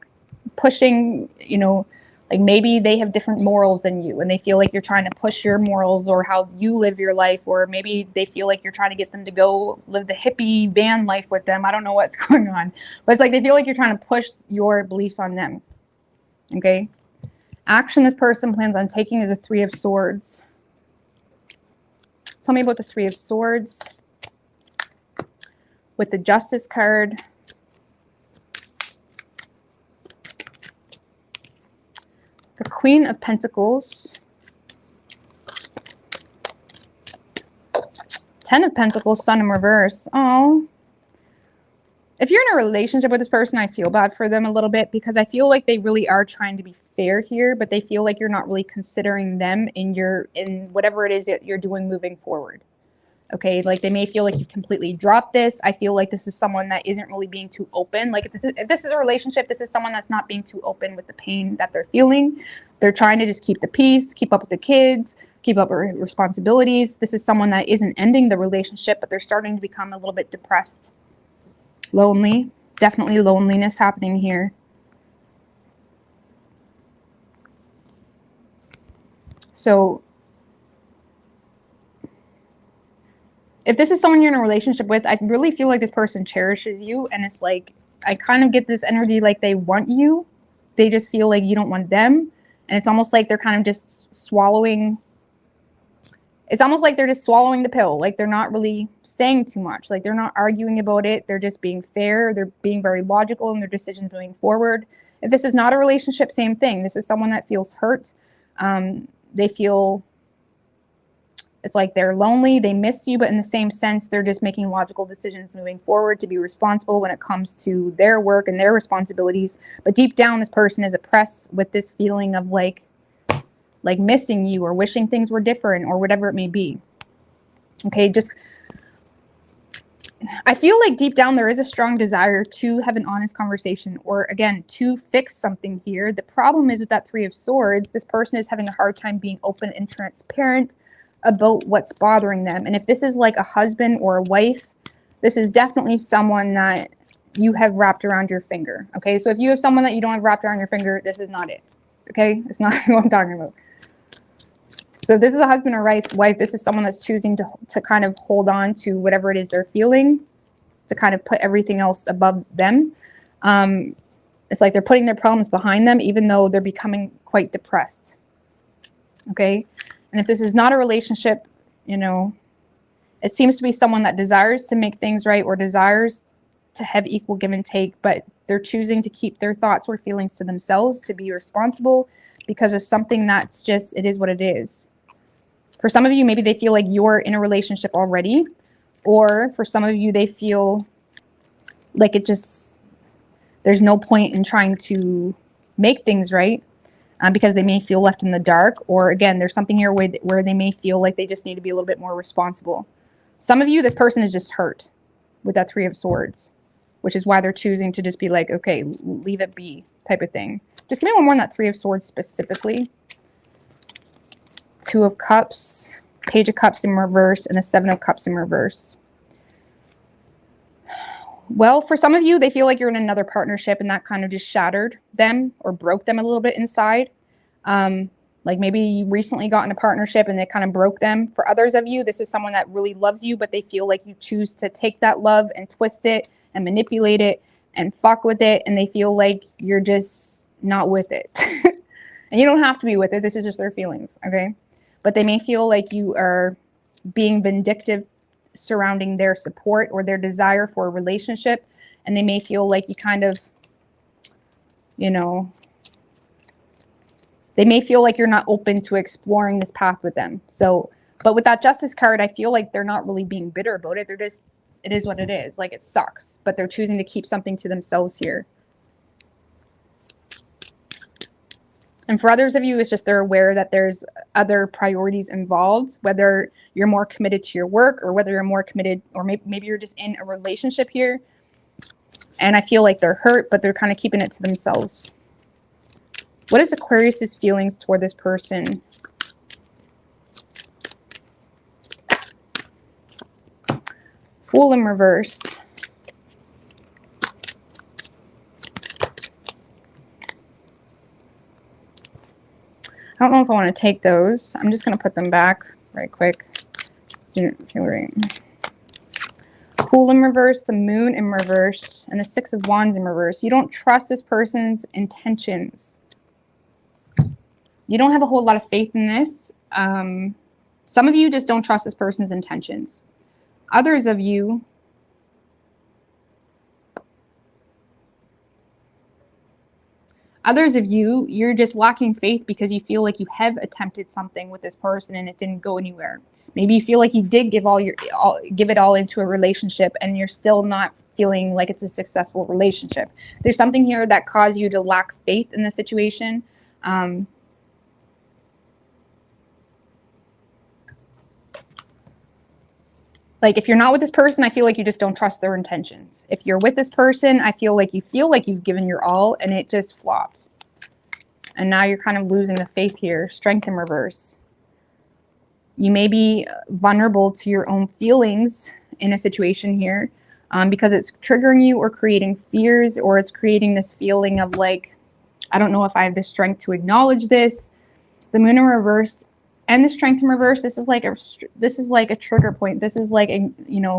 pushing, you know, like maybe they have different morals than you and they feel like you're trying to push your morals or how you live your life, or maybe they feel like you're trying to get them to go live the hippie van life with them. I don't know what's going on, but it's like they feel like you're trying to push your beliefs on them. Okay. Action this person plans on taking is the Three of Swords. Tell me about the Three of Swords with the Justice card. The Queen of Pentacles. Ten of Pentacles, Sun in reverse. Oh. If you're in a relationship with this person, I feel bad for them a little bit because I feel like they really are trying to be fair here, but they feel like you're not really considering them in whatever it is that you're doing moving forward. Okay, like they may feel like you've completely dropped this. I feel like this is someone that isn't really being too open. Like if this is a relationship, this is someone that's not being too open with the pain that they're feeling. They're trying to just keep the peace, keep up with the kids, keep up with responsibilities. This is someone that isn't ending the relationship, but they're starting to become a little bit depressed. Lonely. Definitely loneliness happening here. So if this is someone you're in a relationship with, I really feel like this person cherishes you. And it's like, I kind of get this energy like they want you. They just feel like you don't want them. And it's almost like they're kind of just swallowing it's almost like they're just swallowing the pill. Like they're not really saying too much. Like they're not arguing about it. They're just being fair. They're being very logical in their decisions moving forward. If this is not a relationship, same thing. This is someone that feels hurt. They feel it's like they're lonely. They miss you, but in the same sense, they're just making logical decisions moving forward to be responsible when it comes to their work and their responsibilities. But deep down, this person is oppressed with this feeling of like missing you or wishing things were different or whatever it may be. Okay, I feel like deep down there is a strong desire to have an honest conversation or, again, to fix something here. The problem is with that Three of Swords, this person is having a hard time being open and transparent about what's bothering them. And if this is like a husband or a wife, this is definitely someone that you have wrapped around your finger. Okay, so if you have someone that you don't have wrapped around your finger, this is not it. Okay, it's not what I'm talking about. So if this is a husband or wife, this is someone that's choosing to kind of hold on to whatever it is they're feeling, to kind of put everything else above them. It's like they're putting their problems behind them, even though they're becoming quite depressed. Okay? And if this is not a relationship, you know, it seems to be someone that desires to make things right or desires to have equal give and take, but they're choosing to keep their thoughts or feelings to themselves, to be responsible because of something that's just, it is what it is. For some of you, maybe they feel like you're in a relationship already, or for some of you, they feel like there's no point in trying to make things right because they may feel left in the dark, or again, there's something here where they may feel like they just need to be a little bit more responsible. Some of you, this person is just hurt with that Three of Swords, which is why they're choosing to just be like, okay, leave it be type of thing. Just give me one more on that Three of Swords specifically. Two of Cups, Page of Cups in reverse, and the Seven of Cups in reverse. Well, for some of you, they feel like you're in another partnership and that kind of just shattered them or broke them a little bit inside. Like maybe you recently got in a partnership and it kind of broke them. For others of you, this is someone that really loves you, but they feel like you choose to take that love and twist it and manipulate it and fuck with it. And they feel like you're just not with it. And you don't have to be with it. This is just their feelings, okay? But they may feel like you are being vindictive surrounding their support or their desire for a relationship. And they may feel like you kind of, you know, they may feel like you're not open to exploring this path with them. So, but with that Justice card, I feel like they're not really being bitter about it. They're just, it is what it is. Like it sucks, but they're choosing to keep something to themselves here. And for others of you, it's just they're aware that there's other priorities involved, whether you're more committed to your work or whether you're more committed, or maybe you're just in a relationship here. And I feel like they're hurt, but they're kind of keeping it to themselves. What is Aquarius's feelings toward this person? Fool in reverse. I don't know if I want to take those. I'm just going to put them back right quick. Fool in reverse, the Moon in reverse, and the Six of Wands in reverse. You don't trust this person's intentions. You don't have a whole lot of faith in this. Some of you just don't trust this person's intentions. Others of you, you're just lacking faith because you feel like you have attempted something with this person and it didn't go anywhere. Maybe you feel like you did give it all into a relationship and you're still not feeling like it's a successful relationship. There's something here that caused you to lack faith in the situation. Like if you're not with this person, I feel like you just don't trust their intentions. If you're with this person, I feel like you've given your all and it just flopped. And now you're kind of losing the faith here. Strength in reverse. You may be vulnerable to your own feelings in a situation here because it's triggering you or creating fears, or it's creating this feeling of like, I don't know if I have the strength to acknowledge this. The Moon in reverse and the Strength in reverse, this is like a trigger point. This is like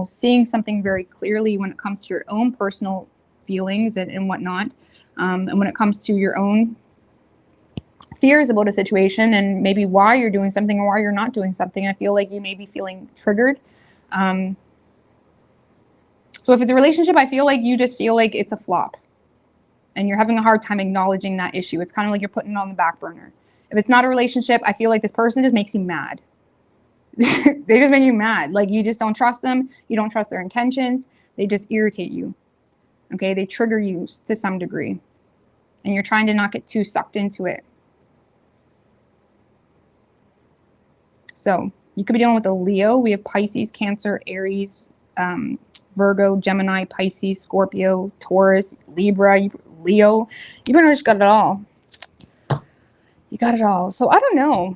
seeing something very clearly when it comes to your own personal feelings and whatnot, and when it comes to your own fears about a situation and maybe why you're doing something or why you're not doing something. I feel like you may be feeling triggered. So if it's a relationship, I feel like you just feel like it's a flop and you're having a hard time acknowledging that issue. It's kind of like you're putting it on the back burner. If it's not a relationship, I feel like this person just makes you mad. They just make you mad. Like you just don't trust them. You don't trust their intentions. They just irritate you. Okay, they trigger you to some degree. And you're trying to not get too sucked into it. So you could be dealing with a Leo. We have Pisces, Cancer, Aries, Virgo, Gemini, Pisces, Scorpio, Taurus, Libra, Leo. You pretty much got it all. You got it all. So I don't know.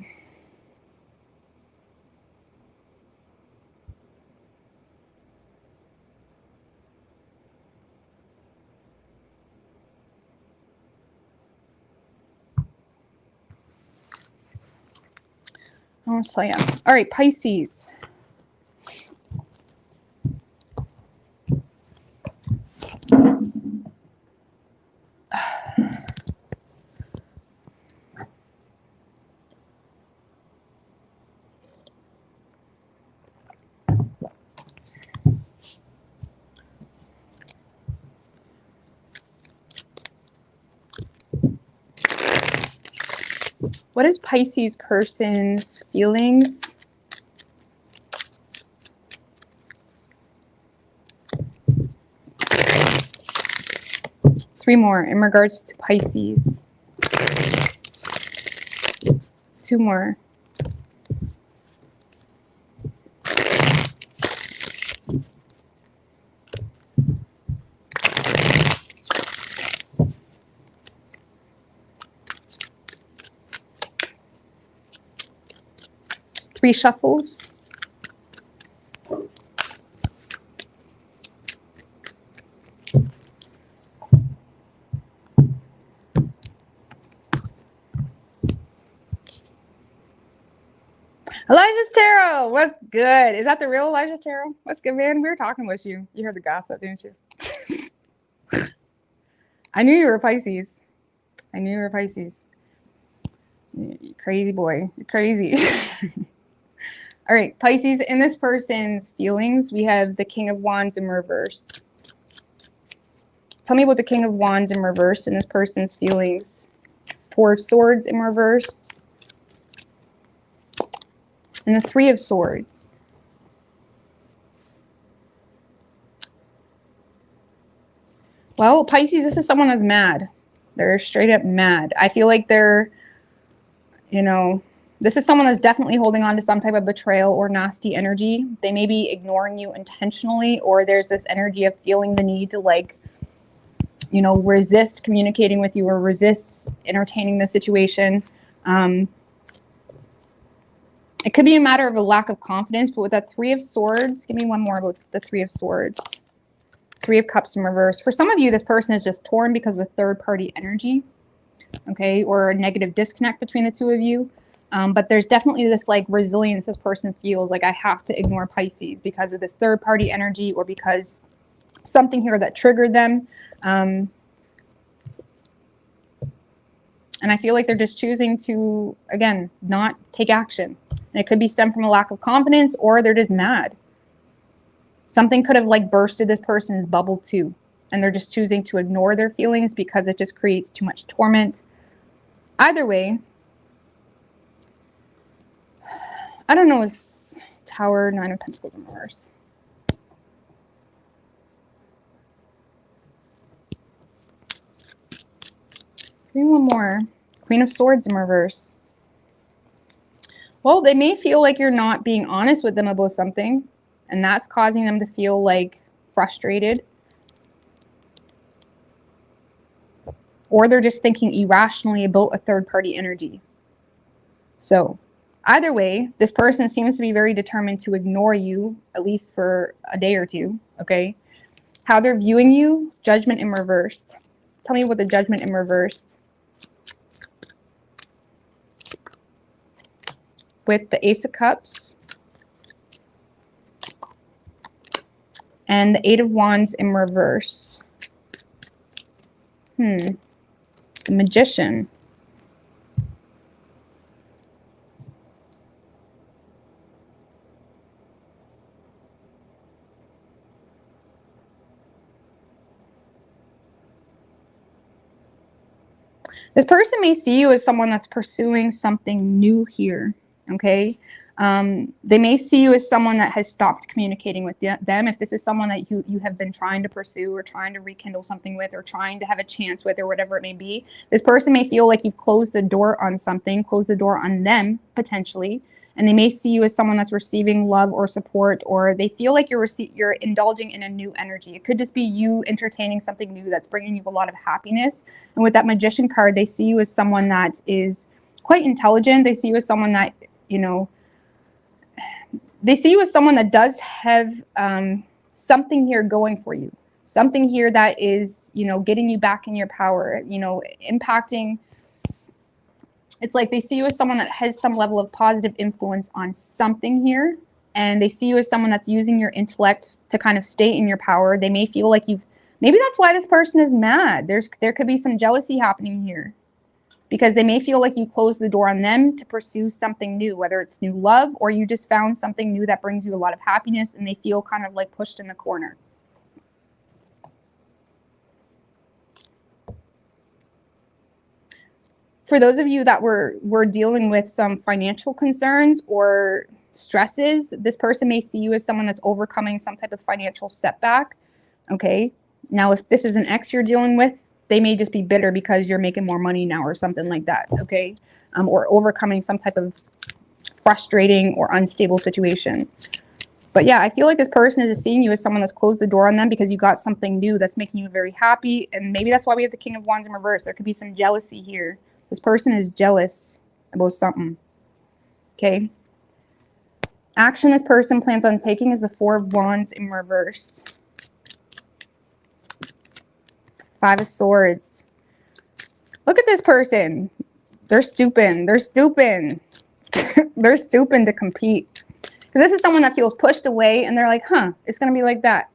I'll tell you. All right, Pisces. What is Pisces person's feelings? Three more in regards to Pisces. Two more. Three shuffles. Elijah's Tarot, what's good? Is that the real Elijah's Tarot? What's good, man? We were talking with you. You heard the gossip, didn't you? I knew you were Pisces. I knew you were Pisces. You crazy boy. You're crazy. All right, Pisces, in this person's feelings, we have the King of Wands in reverse. Tell me about the King of Wands in reverse in this person's feelings. Four of Swords in reverse. And the Three of Swords. Well, Pisces, this is someone that's mad. They're straight up mad. I feel like they're, you know, this is someone that's definitely holding on to some type of betrayal or nasty energy. They may be ignoring you intentionally, or there's this energy of feeling the need to, like, you know, resist communicating with you or resist entertaining the situation. It could be a matter of a lack of confidence, but with that Three of Swords, give me one more about the Three of Swords. Three of Cups in reverse. For some of you, this person is just torn because of a third-party energy, okay, or a negative disconnect between the two of you. But there's definitely this, like, resilience this person feels like, I have to ignore Pisces because of this third-party energy or because something here that triggered them. And I feel like they're just choosing to, again, not take action. And it could be stemmed from a lack of confidence, or they're just mad. Something could have, like, bursted this person's bubble too. And they're just choosing to ignore their feelings because it just creates too much torment. Either way, I don't know, is Tower, Nine of Pentacles in reverse. Maybe one more. Queen of Swords in reverse. Well, they may feel like you're not being honest with them about something, and that's causing them to feel, like, frustrated. Or they're just thinking irrationally about a third-party energy. So either way, this person seems to be very determined to ignore you, at least for a day or two, okay? How they're viewing you, Judgment in reversed. Tell me what the Judgment in reversed. With the Ace of Cups and the Eight of Wands in reverse. The Magician. This person may see you as someone that's pursuing something new here, okay? They may see you as someone that has stopped communicating with them. If this is someone that you have been trying to pursue or trying to rekindle something with or trying to have a chance with or whatever it may be, this person may feel like you've closed the door on something, closed the door on them potentially, and they may see you as someone that's receiving love or support, or they feel like you're indulging in a new energy. It could just be you entertaining something new that's bringing you a lot of happiness. And with that Magician card, they see you as someone that is quite intelligent. They see you as someone that, you know, they see you as someone that does have something here going for you. Something here that is, you know, getting you back in your power, you know, impacting. It's like they see you as someone that has some level of positive influence on something here. And they see you as someone that's using your intellect to kind of stay in your power. They may feel like maybe that's why this person is mad. There could be some jealousy happening here, because they may feel like you closed the door on them to pursue something new, whether it's new love or you just found something new that brings you a lot of happiness, and they feel kind of like pushed in the corner. For those of you that were dealing with some financial concerns or stresses, this person may see you as someone that's overcoming some type of financial setback, okay? Now, if this is an ex you're dealing with, they may just be bitter because you're making more money now or something like that, okay? Or overcoming some type of frustrating or unstable situation. But yeah, I feel like this person is just seeing you as someone that's closed the door on them because you got something new that's making you very happy. And maybe that's why we have the King of Wands in reverse. There could be some jealousy here. This person is jealous about something, okay? Action this person plans on taking is the Four of Wands in reverse. Five of Swords. Look at this person. They're stooping. They're stooping. They're stooping to compete. Because this is someone that feels pushed away and they're like, huh, it's going to be like that.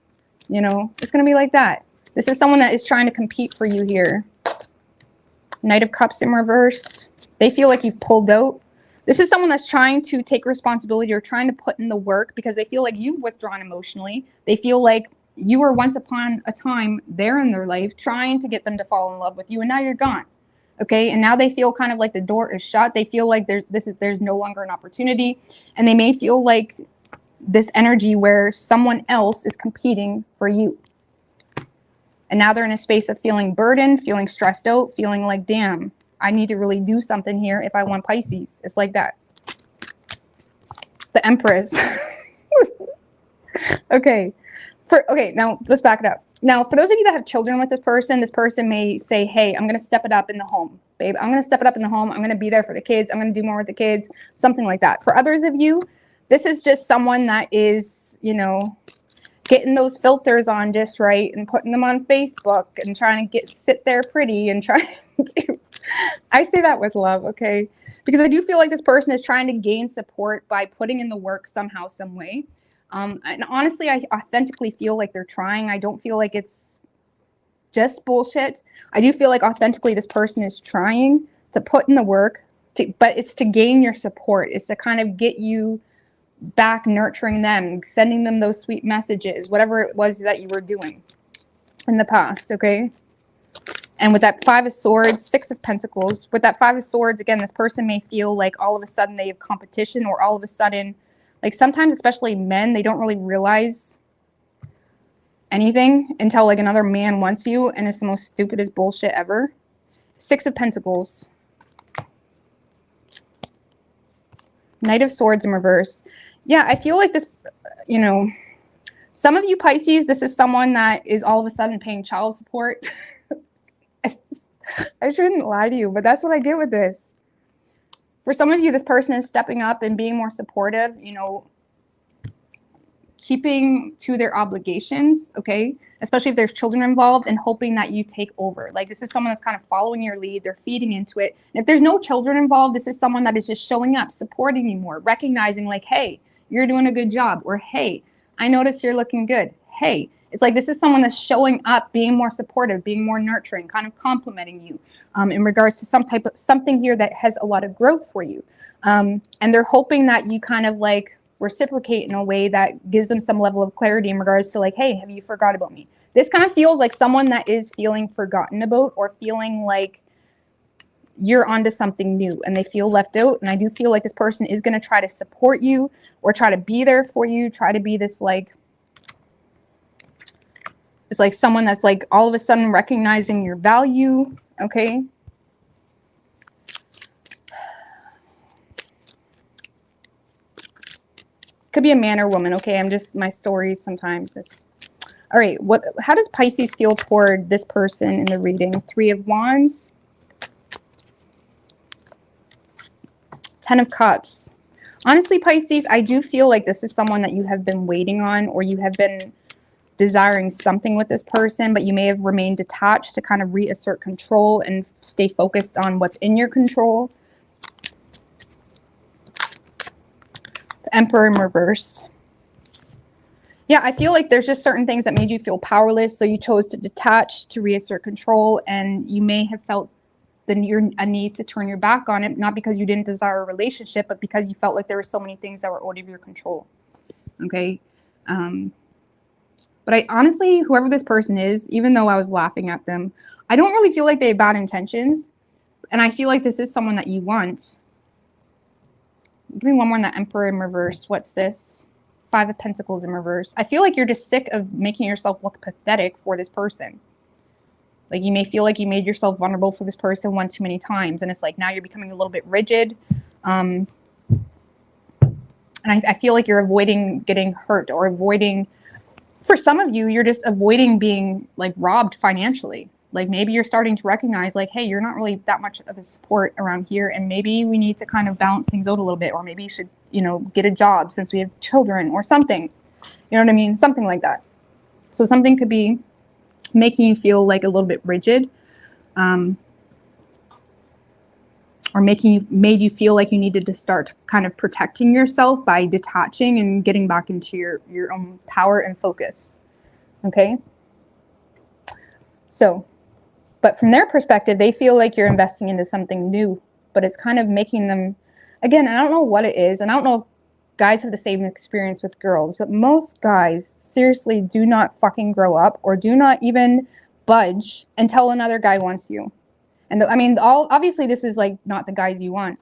You know, it's going to be like that. This is someone that is trying to compete for you here. Knight of Cups in reverse. They feel like you've pulled out. This is someone that's trying to take responsibility or trying to put in the work because they feel like you've withdrawn emotionally. They feel like you were once upon a time there in their life trying to get them to fall in love with you, and now you're gone. Okay, and now they feel kind of like the door is shut. They feel like there's no longer an opportunity, and they may feel like this energy where someone else is competing for you. And now they're in a space of feeling burdened, feeling stressed out, feeling like, damn, I need to really do something here if I want Pisces. It's like that. The Empress. Okay. Now let's back it up. Now, for those of you that have children with this person may say, hey, I'm going to step it up in the home, babe. I'm going to step it up in the home. I'm going to be there for the kids. I'm going to do more with the kids, something like that. For others of you, this is just someone that is, you know, getting those filters on just right and putting them on Facebook and trying to sit there pretty and trying to, I say that with love, okay? Because I do feel like this person is trying to gain support by putting in the work somehow, some way. And honestly, I authentically feel like they're trying. I don't feel like it's just bullshit. I do feel like authentically this person is trying to put in the work, but it's to gain your support. It's to kind of get you back nurturing them, sending them those sweet messages, whatever it was that you were doing in the past, okay? And with that Five of Swords, Six of Pentacles, with that Five of Swords, again, this person may feel like all of a sudden they have competition, or all of a sudden, like sometimes, especially men, they don't really realize anything until like another man wants you, and it's the most stupidest bullshit ever. Six of Pentacles. Knight of Swords in reverse. Yeah, I feel like this, you know, some of you Pisces, this is someone that is all of a sudden paying child support. I shouldn't lie to you, but that's what I get with this. For some of you, this person is stepping up and being more supportive, you know, keeping to their obligations, okay? Especially if there's children involved, and hoping that you take over. Like, this is someone that's kind of following your lead. They're feeding into it. And if there's no children involved, this is someone that is just showing up, supporting you more, recognizing like, hey, you're doing a good job, or hey, I noticed you're looking good. Hey, it's like this is someone that's showing up, being more supportive, being more nurturing, kind of complimenting you in regards to something here that has a lot of growth for you. And they're hoping that you kind of like reciprocate in a way that gives them some level of clarity in regards to like, hey, have you forgot about me? This kind of feels like someone that is feeling forgotten about, or feeling like you're onto something new and they feel left out. And I do feel like this person is going to try to support you or try to be there for you, try to be this like, it's like someone that's like all of a sudden recognizing your value. Okay. Could be a man or woman. Okay. I'm just, my stories sometimes it's, all right. How does Pisces feel toward this person in the reading? 3 of Wands, 10 of Cups. Honestly, Pisces, I do feel like this is someone that you have been waiting on, or you have been desiring something with this person, but you may have remained detached to kind of reassert control and stay focused on what's in your control. The Emperor in reverse. Yeah, I feel like there's just certain things that made you feel powerless, so you chose to detach to reassert control, and you may have felt a need to turn your back on it, not because you didn't desire a relationship, but because you felt like there were so many things that were out of your control. Okay. But I honestly, whoever this person is, even though I was laughing at them, I don't really feel like they have bad intentions. And I feel like this is someone that you want. Give me one more on the Emperor in reverse. What's this? 5 of Pentacles in reverse. I feel like you're just sick of making yourself look pathetic for this person. Like you may feel like you made yourself vulnerable for this person one too many times. And it's like now you're becoming a little bit rigid. And I feel like you're avoiding getting hurt, or avoiding, for some of you, you're just avoiding being like robbed financially. Like maybe you're starting to recognize like, hey, you're not really that much of a support around here. And maybe we need to kind of balance things out a little bit. Or maybe you should, you know, get a job since we have children or something. You know what I mean? Something like that. So something could be making you feel like a little bit rigid. Or made you feel like you needed to start kind of protecting yourself by detaching and getting back into your own power and focus. Okay? So, but from their perspective, they feel like you're investing into something new, but it's kind of making them, again, I don't know what it is, and I don't know if guys have the same experience with girls, but most guys seriously do not fucking grow up or do not even budge until another guy wants you. And I mean, obviously this is like not the guys you want,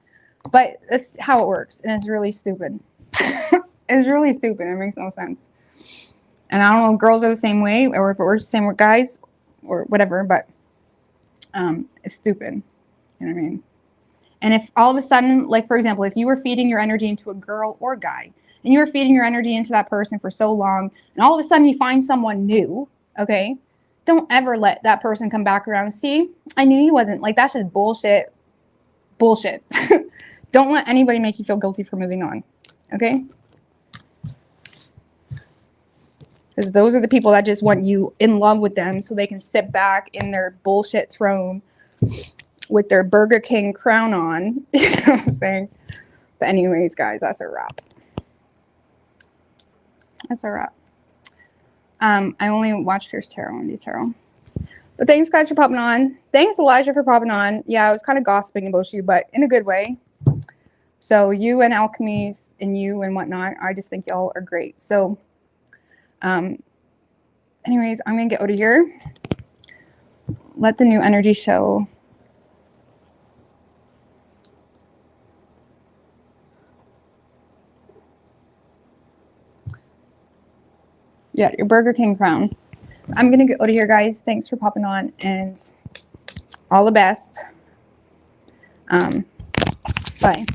but that's how it works. And it's really stupid. It's really stupid. It makes no sense. And I don't know if girls are the same way or if it works the same with guys or whatever, but it's stupid. You know what I mean? And if all of a sudden, like for example, if you were feeding your energy into a girl or guy, and you were feeding your energy into that person for so long, and all of a sudden you find someone new, okay? Don't ever let that person come back around. See, I knew he wasn't. Like, that's just bullshit. Bullshit. Don't let anybody make you feel guilty for moving on. Okay? Because those are the people that just want you in love with them so they can sit back in their bullshit throne with their Burger King crown on. You know what I'm saying? But anyways, guys, that's a wrap. That's a wrap. I only watch Fierce Tarot and these tarot. But thanks, guys, for popping on. Thanks, Elijah, for popping on. Yeah, I was kind of gossiping about you, but in a good way. So you and Alchemies and you and whatnot, I just think y'all are great. So anyways, I'm going to get out of here. Let the new energy show. Yeah, your Burger King crown. I'm going to get out of here, guys. Thanks for popping on, and all the best. Bye.